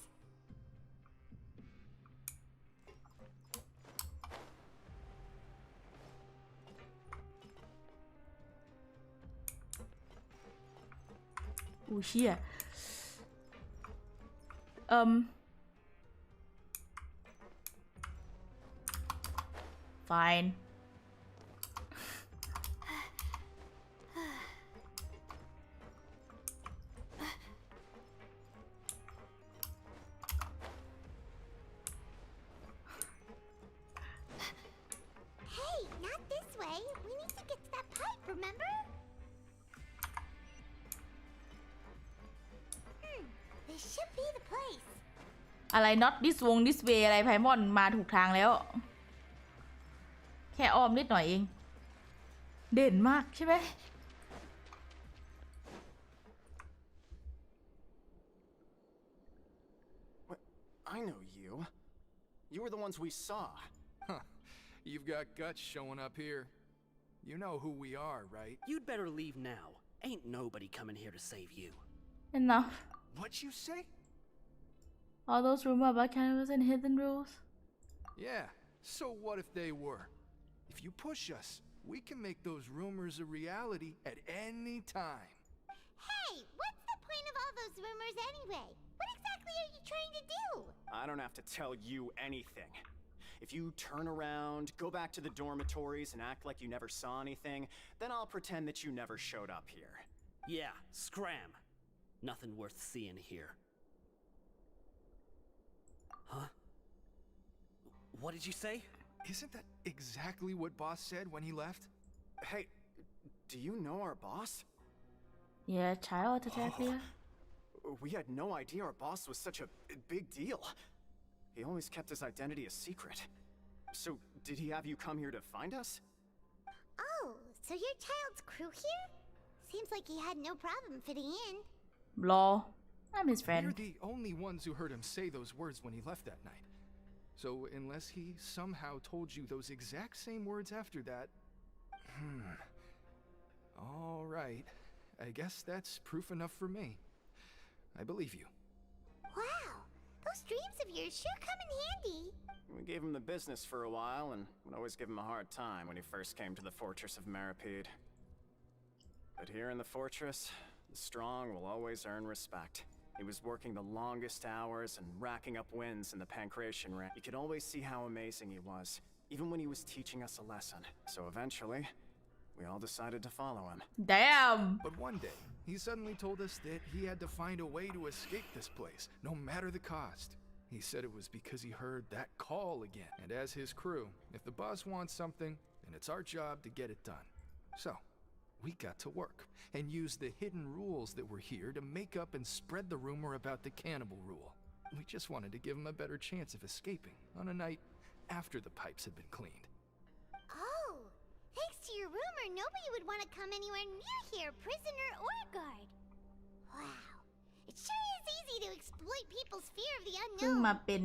Oh shit. Fine. Hey, not this way. We need to get to that pipe, remember? This should be the place. อะไร not this way อะไรไพมอนมาถูกทางแล้ว แค่อ้อมนิดหน่อยเอง เด่นมากใช่ไหม What? I know you. You were the ones we saw. Huh. You've got guts showing up here. You know who we are, right? You'd better leave now. Ain't nobody coming here to save you. Enough. What'd you say? All those rumors about cannibals and hidden rules. Yeah, so what if they were? If you push us, we can make those rumors a reality at any time. Hey, what's the point of all those rumors anyway? What exactly are you trying to do? I don't have to tell you anything. If you turn around, go back to the dormitories, and act like you never saw anything, then I'll pretend that you never showed up here. Yeah, scram. Nothing worth seeing here. Huh? What did you say? Isn't that exactly what boss said when he left? Hey, do you know our boss? Yeah, child attack there. We had no idea our boss was such a big deal. He always kept his identity a secret. So, did he have you come here to find us? Oh, so your child's crew here? Seems like he had no problem fitting in. Lol. I'm his friend. We're the only ones who heard him say those words when he left that night. So, unless he somehow told you those exact same words after that... All right. I guess that's proof enough for me. I believe you. Wow, those dreams of yours sure come in handy. We gave him the business for a while and would always give him a hard time when he first came to the fortress of Maripede. But here in the fortress, the strong will always earn respect. He was working the longest hours and racking up wins in the Pancration rank. You could always see how amazing he was, even when he was teaching us a lesson. So eventually, we all decided to follow him. Damn! But one day, he suddenly told us that he had to find a way to escape this place, no matter the cost. He said it was because he heard that call again. And as his crew, if the boss wants something, then it's our job to get it done. So, we got to work and used the hidden rules that were here to make up and spread the rumor about the cannibal rule. We just wanted to give him a better chance of escaping on a night after the pipes had been cleaned. Oh, thanks to your rumor, nobody would want to come anywhere near here, prisoner or guard. Wow, it sure is easy to exploit people's fear of the เพิ่ง unknown. มาเป็น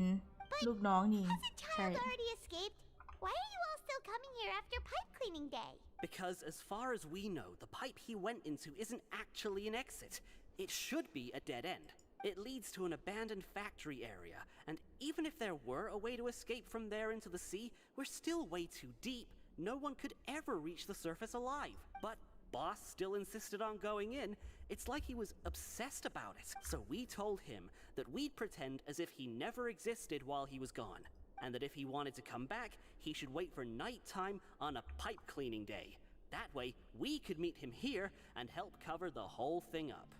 ลูกน้องนี่ Has a ใช่ child already escaped? Why are you all still coming here after pipe cleaning day? Because as far as we know, the pipe he went into isn't actually an exit. It should be a dead end. It leads to an abandoned factory area, and even if there were a way to escape from there into the sea, we're still way too deep. No one could ever reach the surface alive. But Boss still insisted on going in. It's like he was obsessed about it. So we told him that we'd pretend as if he never existed while he was gone, and that if he wanted to come back, he should wait for nighttime on a pipe cleaning day. That way, we could meet him here and help cover the whole thing up.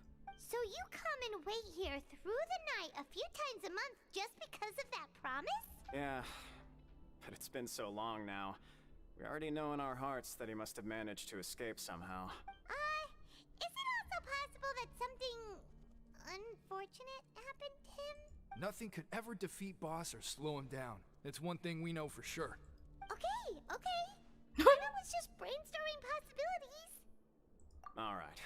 So you come and wait here through the night a few times a month just because of that promise? Yeah, but it's been so long now. We already know in our hearts that he must have managed to escape somehow. Is it also possible that something unfortunate happened to him? Nothing could ever defeat Boss or slow him down. It's one thing we know for sure. Okay. I was just brainstorming possibilities. All right.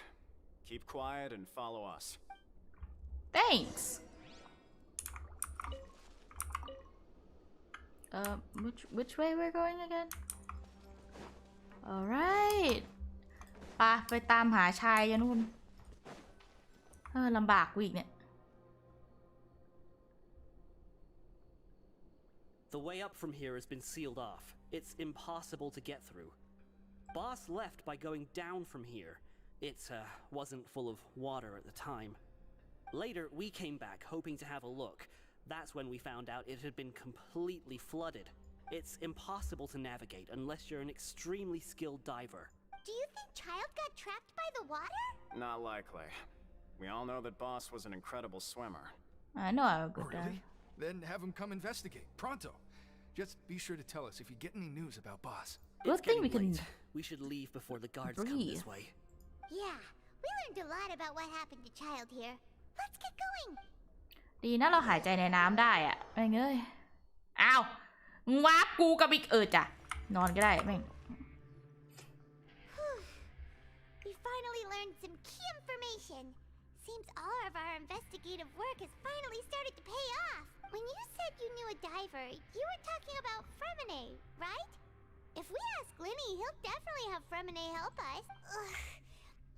Keep quiet and follow us. Thanks. Which way we're going again? Alright ไปตามหาชายกันนู่นลำบากกูอีกเนี่ย The way up from here has been sealed off. It's impossible to get through. Boss left by going down from here. It wasn't full of water at the time. Later, we came back hoping to have a look. That's when we found out it had been completely flooded. It's impossible to navigate unless you're an extremely skilled diver. Do you think Child got trapped by the water? Not likely. We all know that Boss was an incredible swimmer. I know I'm a good diver. Really? Then have him come investigate. Pronto. Just be sure to tell us if you get any news about Boss. Good thing we can We should leave before the guards come this way. Yeah, we learned a lot about what happened to Child here. Let's get going. ดีนะเราหายใจในน้ำได้อะแม่งเอ้ยอ้าววาร์ปกูกับอีกจ้ะนอนก็ได้แม่ง We finally learned some key information. Seems all of our investigative work has finally started to pay off. When you said you knew a diver, you were talking about Fremine, right? If we ask Linny, he'll definitely have Fremine help us. Ugh.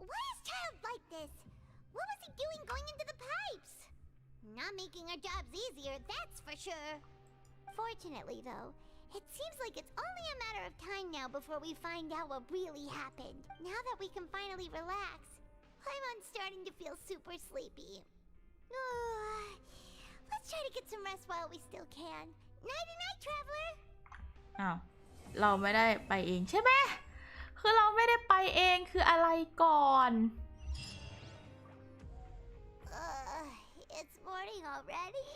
Why is Child like this? What was he doing going into the pipes? Not making our jobs easier, that's for sure. Fortunately, though, it seems like it's only a matter of time now before we find out what really happened. Now that we can finally relax, I'm starting to feel super sleepy. Let's try to get some rest while we still can. Night-night, traveler! อ้าวเราไม่ได้ไปเองใช่ไหมคือเราไม่ได้ไปเองคืออะไรก่อน It's morning already?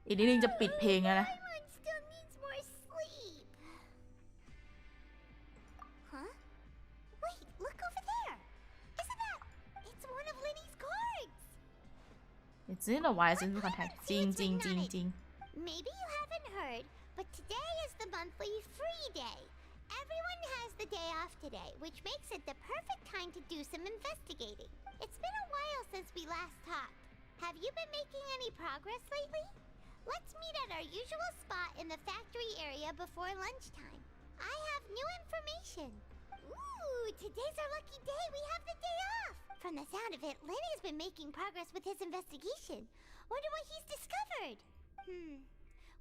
อีกนิดนึงจะปิดเพลงแล้วนะ Paimon still needs more sleep. Huh? Wait, look over there. Isn't that? It's one of Linny's cards. It's been a while since we contacted จริงจริงจริงจริง Maybe you haven't heard, but today is the monthly free day. Everyone has the day off today, which makes it the perfect time to do some investigating. It's been a while since we last talked. Have you been making any progress lately? Let's meet at our usual spot in the factory area before lunchtime. I have new information. Ooh, today's our lucky day. We have the day off. From the sound of it, Lenny's been making progress with his investigation. Wonder what he's discovered.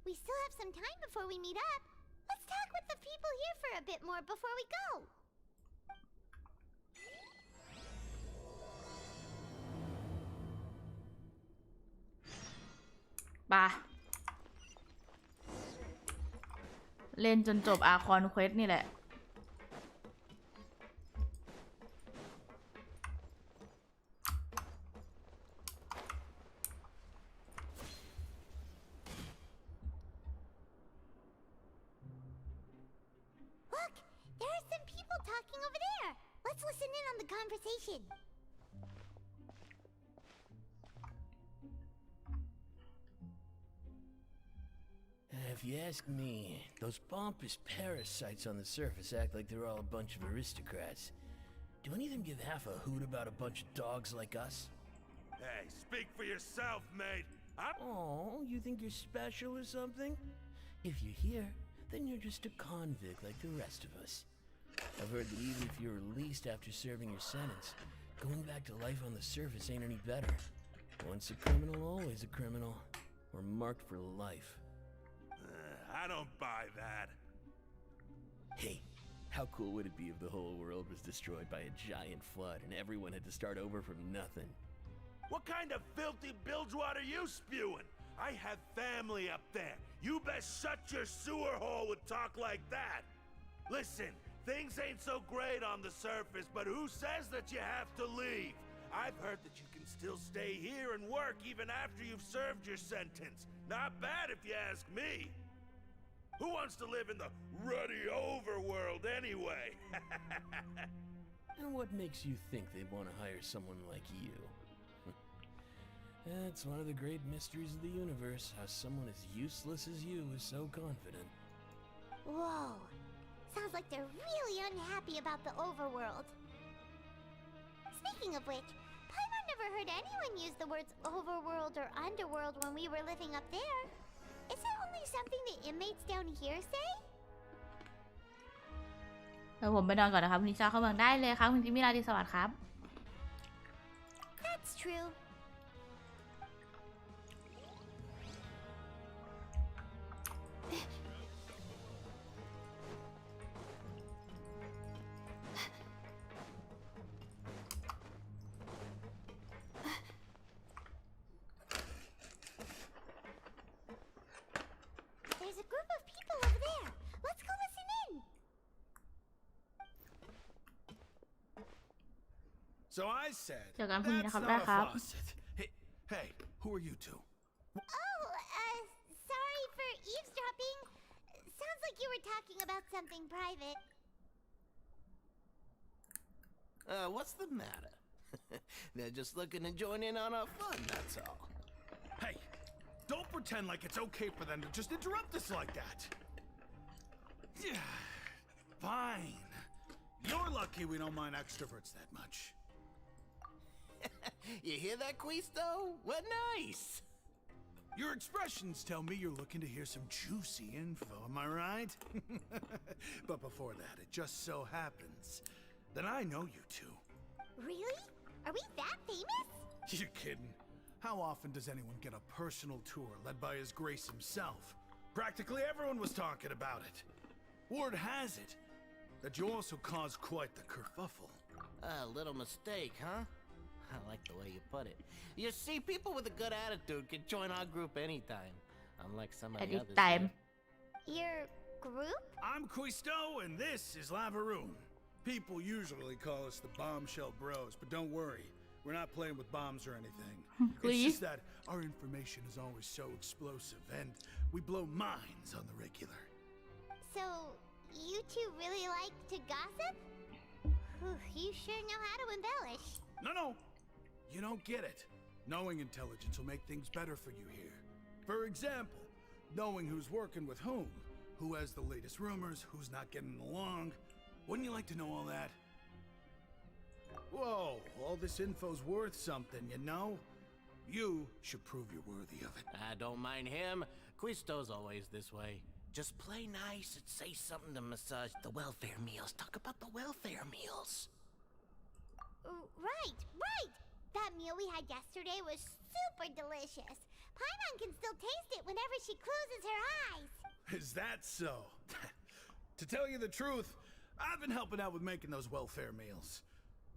We still have some time before we meet up. Let's talk with the people here for a bit more before we go. ป่ะเล่นจนจบ Archon Quest นี่แหละ Look, there are some people talking over there. Let's listen in on the conversation. If you ask me, those pompous parasites on the surface act like they're all a bunch of aristocrats. Do any of them give half a hoot about a bunch of dogs like us? Hey, speak for yourself, mate. Oh, you think you're special or something? If you're here, then you're just a convict like the rest of us. I've heard that even if you're released after serving your sentence, going back to life on the surface ain't any better. Once a criminal, always a criminal. Or marked for life. I don't buy that. Hey, how cool would it be if the whole world was destroyed by a giant flood and everyone had to start over from nothing? What kind of filthy bilgewater are you spewing? I have family up there. You best shut your sewer hole with talk like that. Listen, things ain't so great on the surface, but who says that you have to leave? I've heard that you can still stay here and work even after you've served your sentence. Not bad if you ask me. Who wants to live in the ruddy overworld anyway? And what makes you think they'd want to hire someone like you? That's one of the great mysteries of the universe, how someone as useless as you is so confident. Whoa. Sounds like they're really unhappy about the overworld. Speaking of which, Paimon never heard anyone use the words overworld or underworld when we were living up there. Is it only something the inmates down here say? เดี๋ยวผมไปนอนก่อนนะครับคุณนิชาเข้าเมืองได้เลยครับคุณจิมมี่ราตรีสวัสดิ์ครับ That's true. There's a group of people over there. Let's go listen in. So I said, เจอกันพรุ่งนี้นะ that's ครับได้ not ค a รับ faucet. Hey, who are you two? Oh, sorry for eavesdropping. Sounds like you were talking about something private. What's the matter? They're just looking to join in on our fun, that's all. Hey, don't pretend like it's okay for them to just interrupt us like that. Yeah, fine. You're lucky we don't mind extroverts that much. You hear that, Quisto? What nice! Your expressions tell me you're looking to hear some juicy info, am I right? But before that, it just so happens that I know you two. Really? Are we that famous? You kidding? How often does anyone get a personal tour led by His Grace himself? Practically everyone was talking about it. Word has it that you also caused quite the kerfuffle. A little mistake, huh? I like the way you put it. You see, people with a good attitude can join our group anytime, unlike some of the others. Anytime. Your group? I'm Quisto, and this is Lavaroon. People usually call us the Bombshell Bros, but don't worry. We're not playing with bombs or anything. It's Please. just that our information is always so explosive, and we blow minds on the regular. So, you two really like to gossip? You sure know how to embellish. No. You don't get it. Knowing intelligence will make things better for you here. For example, knowing who's working with whom, who has the latest rumors, who's not getting along. Wouldn't you like to know all that? Whoa, all this info's worth something, you know? You should prove you're worthy of it. I don't mind him. Quisto's always this way. Just play nice and say something to massage the welfare meals. Talk about the welfare meals. Right. That meal we had yesterday was super delicious. Paimon can still taste it whenever she closes her eyes. Is that so? To tell you the truth, I've been helping out with making those welfare meals.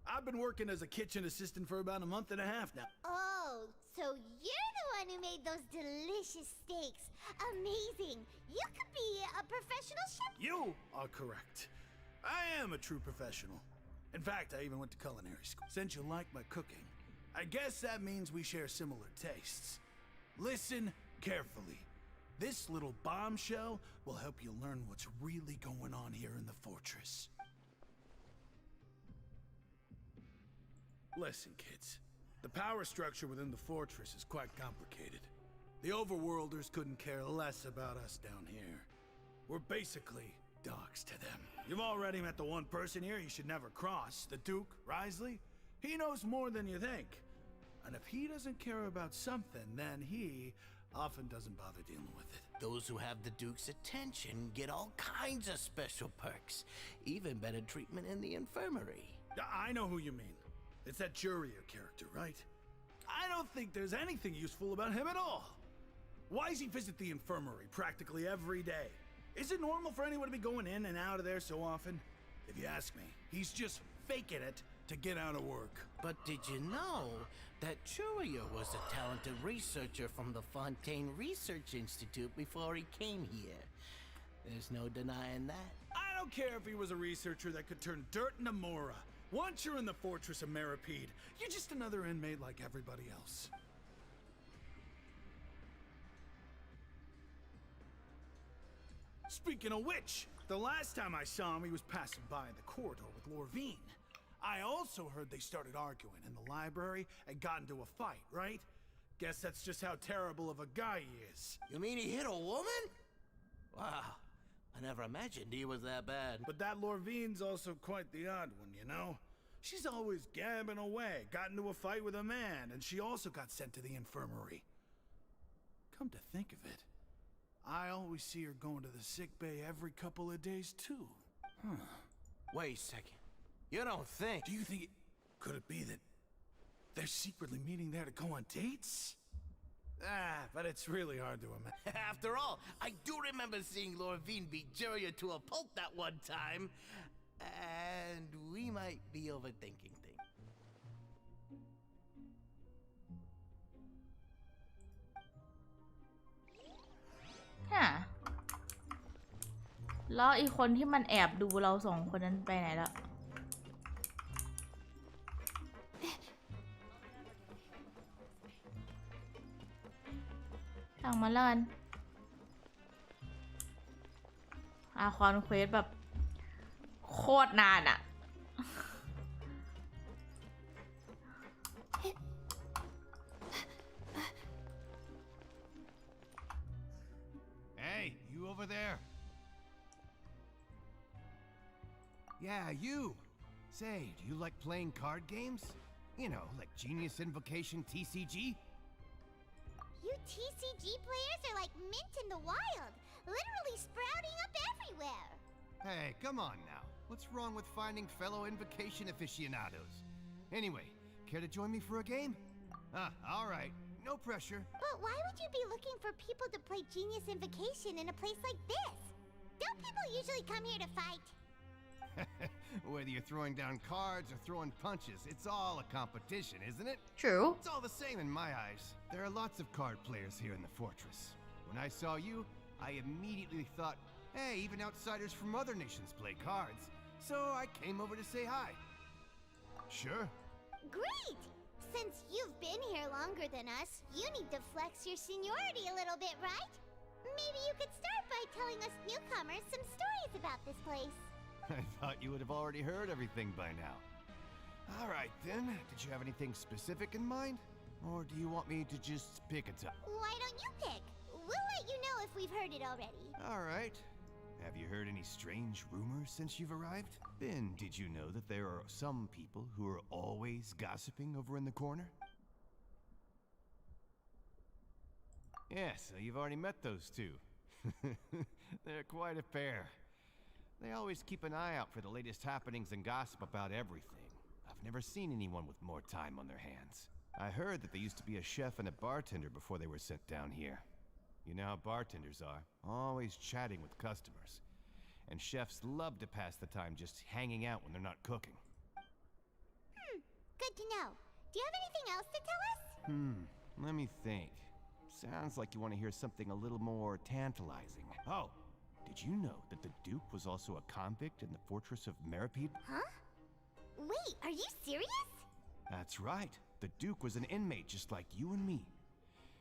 I've been working as a kitchen assistant for about a month and a half now. Oh, so you're the one who made those delicious steaks. Amazing. You could be a professional chef. You are correct. I am a true professional. In fact, I even went to culinary school. Since you like my cooking, I guess that means we share similar tastes. Listen carefully. This little bombshell will help you learn what's really going on here in the fortress. Listen, kids. The power structure within the fortress is quite complicated. The overworlders couldn't care less about us down here. We're basically dogs to them. You've already met the one person here you should never cross, the Duke, Risley. He knows more than you think. And if he doesn't care about something, then he often doesn't bother dealing with it. Those who have the Duke's attention get all kinds of special perks. Even better treatment in the infirmary. I know who you mean. It's that Juria character, right? I don't think there's anything useful about him at all. Why does he visit the infirmary practically every day? Is it normal for anyone to be going in and out of there so often? If you ask me, he's just faking it to get out of work. But did you know that Churia was a talented researcher from the Fontaine Research Institute before he came here? There's no denying that. I don't care if he was a researcher that could turn dirt into Mora. Once you're in the fortress of Meripede, you're just another inmate like everybody else. Speaking of which, the last time I saw him, he was passing by in the corridor with Lorvine. I also heard they started arguing in the library and got into a fight, right? Guess that's just how terrible of a guy he is. You mean he hit a woman? Wow, I never imagined he was that bad. But that Lorvine's also quite the odd one, you know? She's always gabbing away, got into a fight with a man, and she also got sent to the infirmary. Come to think of it, I always see her going to the sick bay every couple of days, too. Wait a second. You don't think... Do you think could it be that they're secretly meeting there to go on dates? But it's really hard to imagine. After all, I do remember seeing Lorvine beat Juria to a pulp that one time. And we might be overthinking things.แล้วอีกคนที่มันแอบดูเราสองคนนั้นไปไหนแล้วสั่งมาแล้วกันคอนเควสแบบโคตรนานอะ Hey, you over there? Yeah, you. Say, do you like playing card games? You know, like Genius Invocation TCG? You TCG players are like mint in the wild, literally sprouting up everywhere. Hey, come on now. What's wrong with finding fellow Invocation aficionados? Anyway, care to join me for a game? All right. No pressure. But why would you be looking for people to play Genius Invocation in a place like this? Don't people usually come here to fight? Whether you're throwing down cards or throwing punches, it's all a competition, isn't it? True. It's all the same in my eyes. There are lots of card players here in the fortress. When I saw you, I immediately thought, hey, even outsiders from other nations play cards. So I came over to say hi. Sure. Great! Since you've been here longer than us, you need to flex your seniority a little bit, right? Maybe you could start by telling us newcomers some stories about this place. I thought you would have already heard everything by now. All right, then. Did you have anything specific in mind? Or do you want me to just pick it up? Why don't you pick? We'll let you know if we've heard it already. All right. Have you heard any strange rumors since you've arrived? Ben, did you know that there are some people who are always gossiping over in the corner? Yeah, so you've already met those two. They're quite a pair. They always keep an eye out for the latest happenings and gossip about everything. I've never seen anyone with more time on their hands. I heard that they used to be a chef and a bartender before they were sent down here. You know how bartenders are, always chatting with customers. And chefs love to pass the time just hanging out when they're not cooking. Good to know. Do you have anything else to tell us? Let me think. Sounds like you want to hear something a little more tantalizing. Oh, did you know that the Duke was also a convict in the fortress of Meripede? Huh? Wait, are you serious? That's right. The Duke was an inmate just like you and me.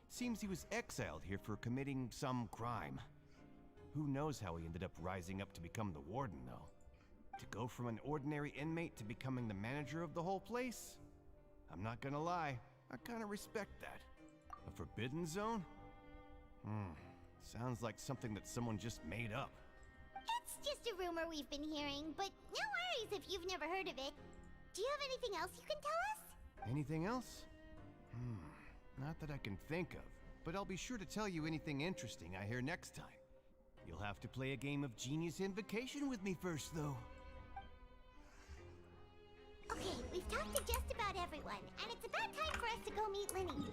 Seems he was exiled here for committing some crime. Who knows how he ended up rising up to become the warden, though. To go from an ordinary inmate to becoming the manager of the whole place? I'm not gonna lie, I kinda respect that. A forbidden zone? Sounds like something that someone just made up. It's just a rumor we've been hearing, but no worries if you've never heard of it. Do you have anything else you can tell us? Anything else? Not that I can think of, but I'll be sure to tell you anything interesting I hear next time. You'll have to play a game of Genius Invocation with me first, though. Okay, we've talked to just about everyone, and it's about time for us to go meet Linny.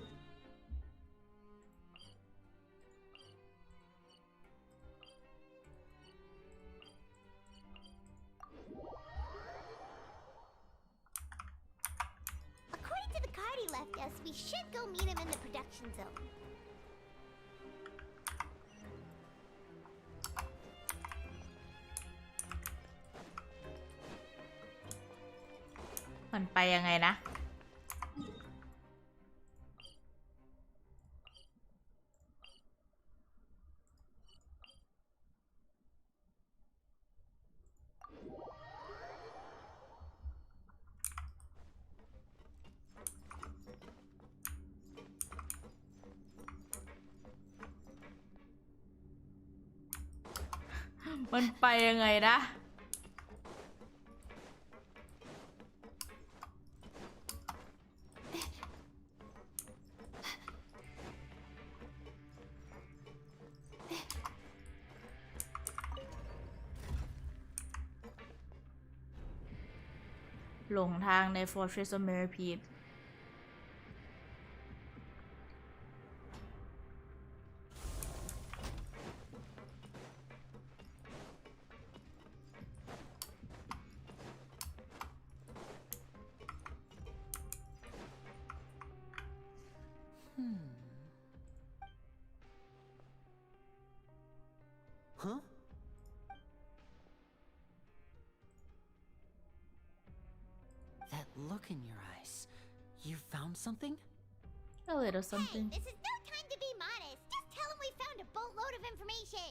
According to the card he left us, we should go meet him in the production zone. มันไปยังไงนะมันไปยังไงนะหลงทางใน Fortress of Meripede Huh? That look in your eyes. You found something? A little something. Hey, this is no time to be modest. Just tell him we found a boatload of information.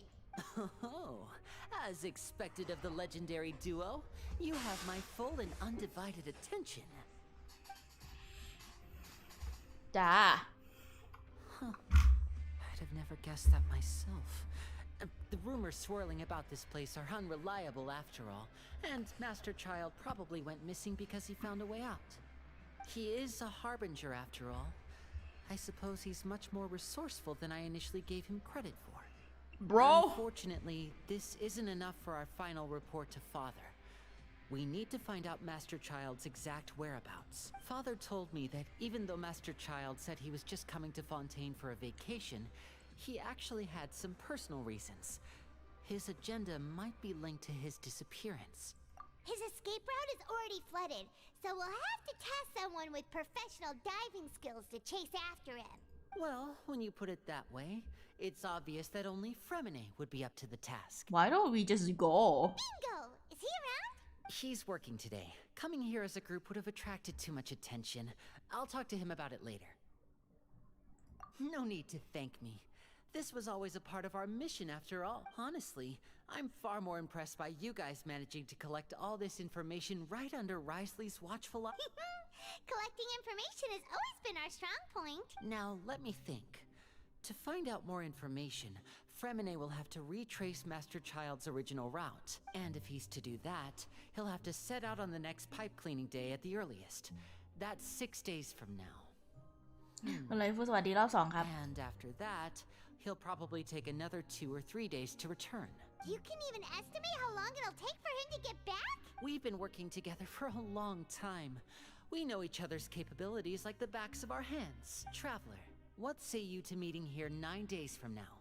Oh, as expected of the legendary duo, you have my full and undivided attention. จ้า Huh. I'd have never guessed that myself. The rumors swirling about this place are unreliable after all, and Master Child probably went missing because he found a way out. He is a harbinger after all. I suppose he's much more resourceful than I initially gave him credit for. Bro! Unfortunately, this isn't enough for our final report to Father. We need to find out Master Child's exact whereabouts. Father told me that even though Master Child said he was just coming to Fontaine for a vacation, he actually had some personal reasons. His agenda might be linked to his disappearance. His escape route is already flooded, so we'll have to task someone with professional diving skills to chase after him. Well, when you put it that way, it's obvious that only Fremine would be up to the task. Why don't we just go? Bingo! Is he around? He's working today. Coming here as a group would have attracted too much attention. I'll talk to him about it later. No need to thank me. This was always a part of our mission after all. Honestly, I'm far more impressed by you guys managing to collect all this information right under Risley's watchful eye. Collecting information has always been our strong point. Now, let me think. To find out more information, Fremine will have to retrace Master Child's original route. And if he's to do that, he'll have to set out on the next pipe cleaning day at the earliest. That's 6 days from now. ก็เลยผู้สวัสดีรอบ2ครับ And after that, he'll probably take another 2 or 3 days to return. You can even estimate how long it'll take for him to get back? We've been working together for a long time. We know each other's capabilities like the backs of our hands. Traveler, what say you to meeting here 9 days from now?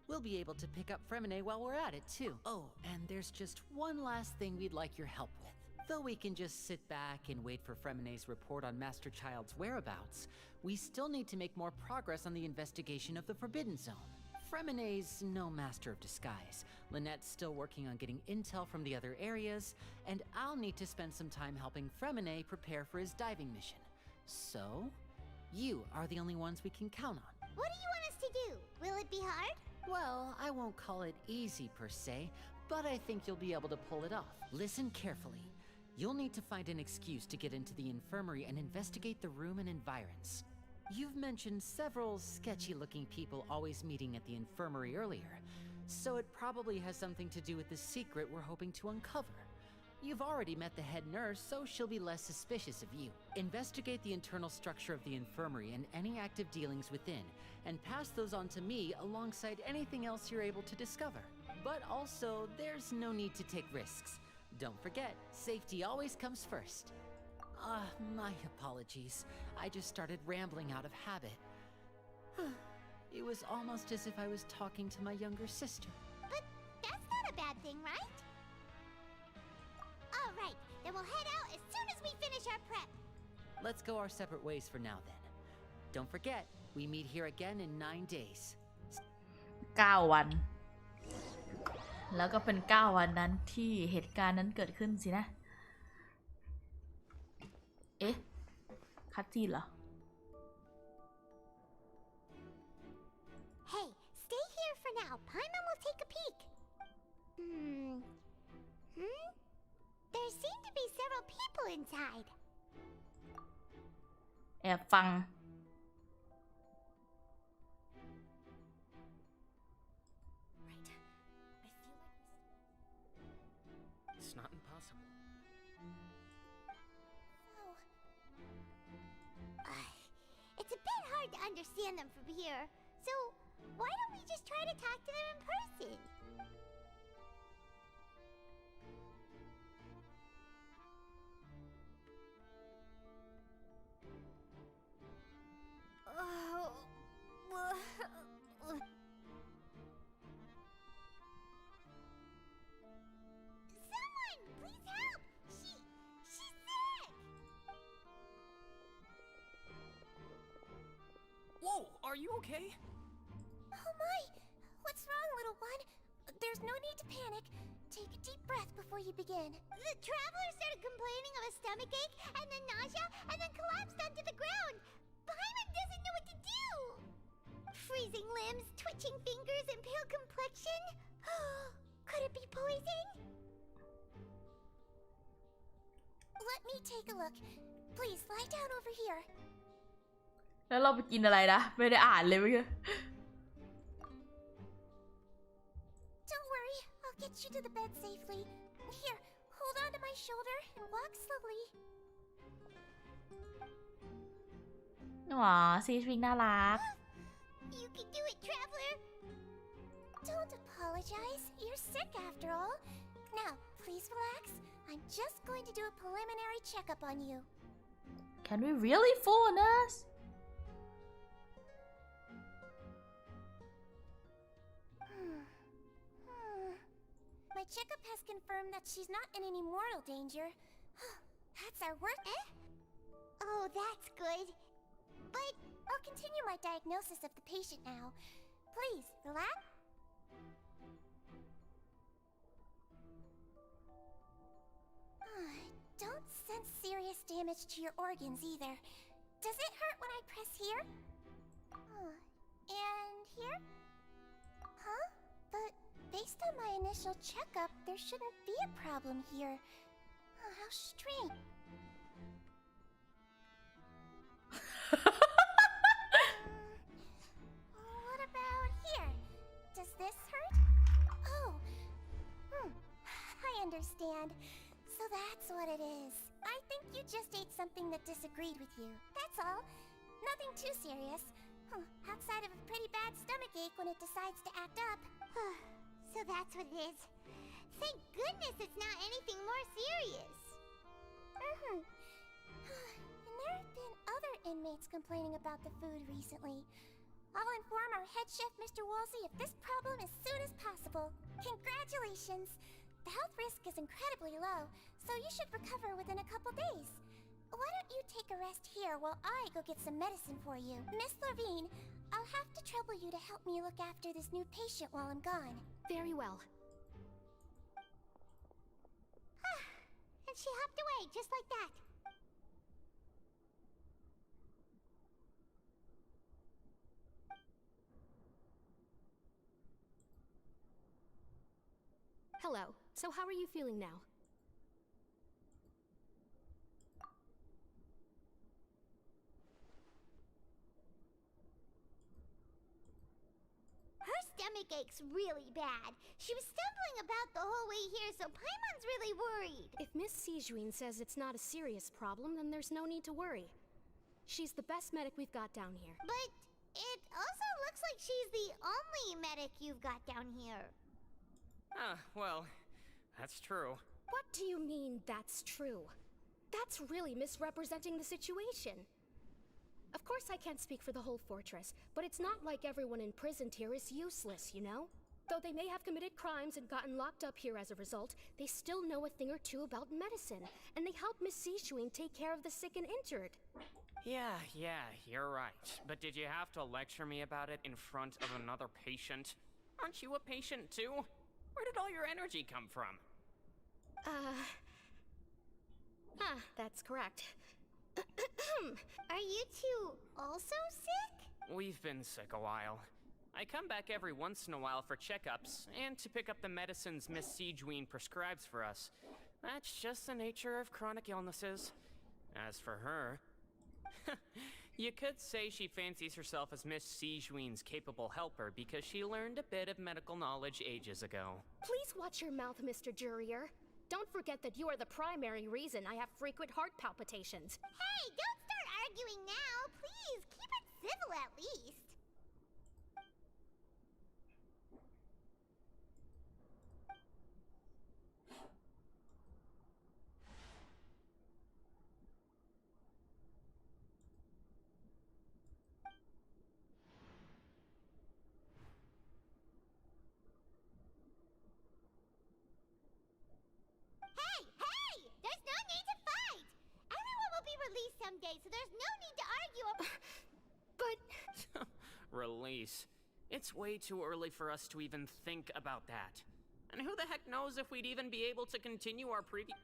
We'll be able to pick up Fremine while we're at it, too. Oh, and there's just one last thing we'd like your help with. Though we can just sit back and wait for Fremine's report on Master Child's whereabouts, we still need to make more progress on the investigation of the Forbidden Zone. Fremine's no master of disguise. Lynette's still working on getting intel from the other areas, and I'll need to spend some time helping Fremine prepare for his diving mission. So, you are the only ones we can count on. What do you want us to do? Will it be hard? Well, I won't call it easy per se, but I think you'll be able to pull it off. Listen carefully. You'll need to find an excuse to get into the infirmary and investigate the room and environs. You've mentioned several sketchy-looking people always meeting at the infirmary earlier, so it probably has something to do with the secret we're hoping to uncover. You've already met the head nurse, so she'll be less suspicious of you. Investigate the internal structure of the infirmary and any active dealings within, and pass those on to me alongside anything else you're able to discover. But also, there's no need to take risks. Don't forget, safety always comes first. My apologies. I just started rambling out of habit. It was almost as if I was talking to my younger sister. But that's not a bad thing, right? All right, then we'll head out as soon as we finish our prep. Let's go our separate ways for now then. Don't forget, we meet here again in 9 days. 9 วัน แล้วก็เป็น9 วันนั้นที่เหตุการณ์นั้นเกิดขึ้นสินะ เอ๊ะ คัตซีนเหรอ Hey, stay here for now. Paimon will take a peek. There seem to be several people inside. แอบฟัง It's not impossible. It's a bit hard to understand them from here. So, why don't we just try to talk to them in person? Someone, please help! She's sick! Whoa, are you okay? Oh my! What's wrong, little one? There's no need to panic. Take a deep breath before you begin. The traveler started complaining of a stomach ache, and then nausea, and then collapsed onto the ground. Paimon doesn't know what to do! Freezing limbs, twitching fingers, and pale complexion? Could it be poison? Let me take a look. Please, lie down over here. แล้วเราไปกินอะไรนะ ไม่ได้อ่านเลยเมื่อกี้ Don't worry, I'll get you to the bed safely. Here, hold on to my shoulder and walk slowly. ว้าซีชวิงน่ารัก You can do it, traveler! Don't apologize. You're sick after all. Now, please relax. I'm just going to do a preliminary checkup on you. Can we really fool a nurse? My checkup has confirmed that she's not in any mortal danger. That's our work. Oh, that's good. But I'll continue my diagnosis of the patient now. Please, relax. Don't sense serious damage to your organs either. Does it hurt when I press here? And here? Huh? But based on my initial checkup, there shouldn't be a problem here. Oh, how strange. What about here? Does this hurt? Oh. I understand. So that's what it is. I think you just ate something that disagreed with you. That's all. Nothing too serious. Outside of a pretty bad stomachache when it decides to act up. So that's what it is. Thank goodness it's not anything more serious. And there have been other inmates complaining about the food recently. I'll inform our head chef, Mr. Woolsey, of this problem as soon as possible. Congratulations! The health risk is incredibly low, so you should recover within a couple days. Why don't you take a rest here while I go get some medicine for you? Miss Levine, I'll have to trouble you to help me look after this new patient while I'm gone. Very well. And she hopped away just like that. Hello. So how are you feeling now? Her stomach aches really bad. She was stumbling about the whole way here, so Paimon's really worried. If Miss Sijuin says it's not a serious problem, then there's no need to worry. She's the best medic we've got down here. But it also looks like she's the only medic you've got down here. Well, that's true. What do you mean, that's true? That's really misrepresenting the situation. Of course I can't speak for the whole fortress, but it's not like everyone imprisoned here is useless, you know? Though they may have committed crimes and gotten locked up here as a result, they still know a thing or two about medicine, and they help Miss Sijuin take care of the sick and injured. Yeah, you're right. But did you have to lecture me about it in front of another patient? Aren't you a patient too? Where did all your energy come from? That's correct. Are you two also sick? We've been sick a while. I come back every once in a while for checkups, and to pick up the medicines Miss Sijuin prescribes for us. That's just the nature of chronic illnesses. As for her... you could say she fancies herself as Miss Sijuin's capable helper because she learned a bit of medical knowledge ages ago. Please watch your mouth, Mr. Jurier. Don't forget that you are the primary reason I have frequent heart palpitations. Hey, don't start arguing now! Please, keep it civil at least! Someday, so there's no need to argue. But... Release. It's way too early for us to even think about that. And who the heck knows if we'd even be able to continue our previous...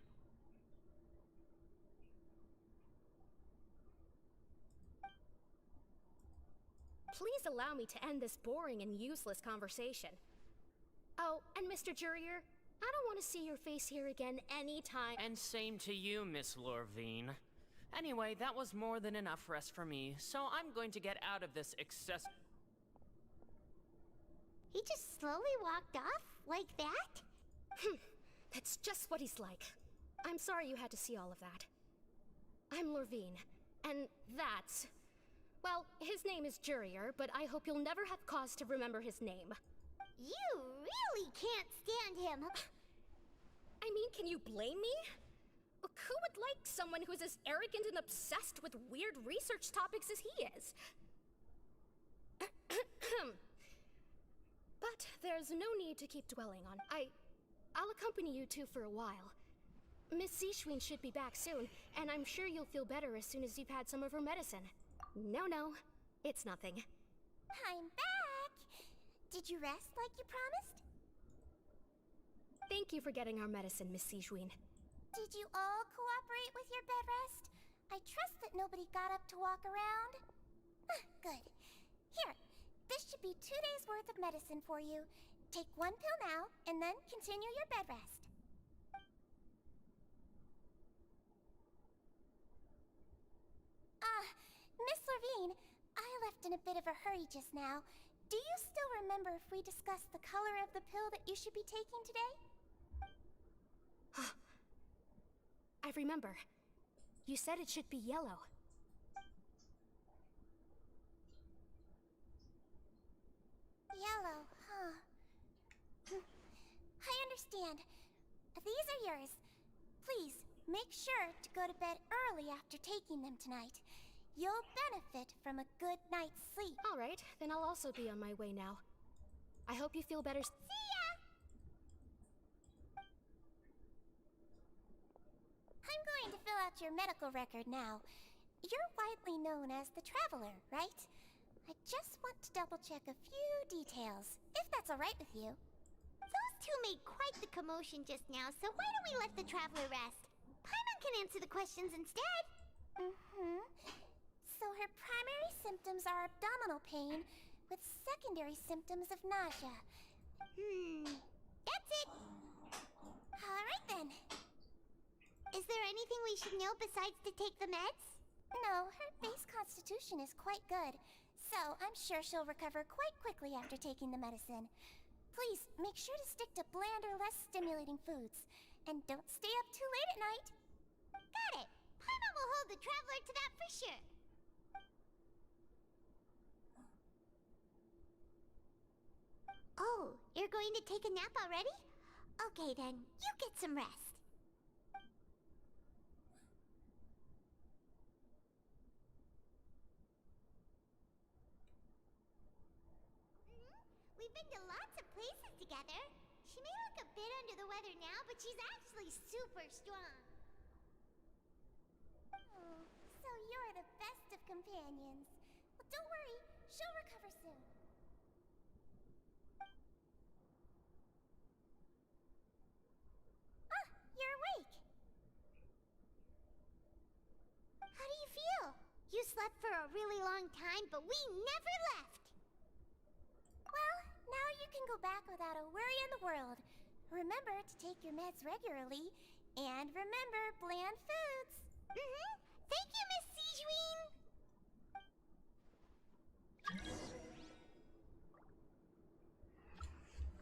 Please allow me to end this boring and useless conversation. Oh, and Mr. Jurier, I don't want to see your face here again anytime. And same to you, Miss Lorvine. Anyway, that was more than enough rest for me, so I'm going to get out of this excess... He just slowly walked off? Like that? That's just what he's like. I'm sorry you had to see all of that. I'm Lorvine, and that's... Well, his name is Jurier, but I hope you'll never have cause to remember his name. You really can't stand him. I mean, can you blame me? Who would like someone who's as arrogant and obsessed with weird research topics as he is? But there's no need to keep dwelling on. I'll accompany you two for a while. Miss Sijuin should be back soon, and I'm sure you'll feel better as soon as you've had some of her medicine. No, it's nothing. I'm back! Did you rest like you promised? Thank you for getting our medicine, Miss Sijuin. Did you all cooperate with your bed rest? I trust that nobody got up to walk around. Good. Here, this should be 2 days worth of medicine for you. Take 1 pill now, and then continue your bed rest. Miss Levine, I left in a bit of a hurry just now. Do you still remember if we discussed the color of the pill that you should be taking today? I remember. You said it should be yellow. Yellow, huh? I understand. These are yours. Please, make sure to go to bed early after taking them tonight. You'll benefit from a good night's sleep. All right, then I'll also be on my way now. I hope you feel better. See ya! I'm going to fill out your medical record now. You're widely known as the Traveler, right? I just want to double-check a few details, if that's all right with you. Those two made quite the commotion just now, so why don't we let the Traveler rest? Paimon can answer the questions instead. So her primary symptoms are abdominal pain, with secondary symptoms of nausea. That's it. All right then. Is there anything we should know besides to take the meds? No, her base constitution is quite good, so I'm sure she'll recover quite quickly after taking the medicine. Please, make sure to stick to bland or less stimulating foods, and don't stay up too late at night. Got it. Paimon will hold the Traveler to that for sure. Oh, you're going to take a nap already? Okay then, you get some rest. We've been to lots of places together. She may look a bit under the weather now, but she's actually super strong. Oh, so you're the best of companions. Well, don't worry, she'll recover soon. You're awake. How do you feel? You slept for a really long time, but we never left. Well, now you can go back without a worry in the world. Remember to take your meds regularly, and remember bland foods. Thank you, Miss Sijuin.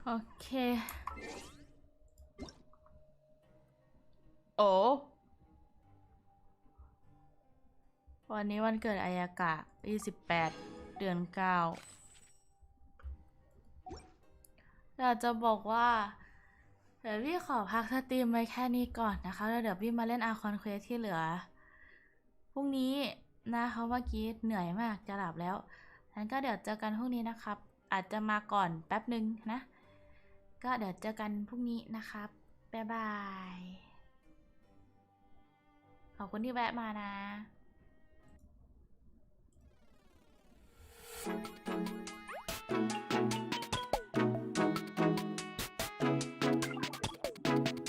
Okay. โอ้วันนี้วันเกิดอายากะ28 เดือน 9อยากจะบอกว่าเดี๋ยวพี่ขอพักสตรีมไว้แค่นี้ก่อนนะคะแล้วเดี๋ยวพี่มาเล่น Archon Quest ที่เหลือพรุ่งนี้นะคะเมื่อกี้เหนื่อยมากจะหลับแล้วงั้นก็เดี๋ยวเจอกันพรุ่งนี้นะครับอาจจะมาก่อนแป๊บนึงนะก็เดี๋ยวเจอกันพรุ่งนี้นะครับบ๊ายบายขอบคุณที่แวะมานะ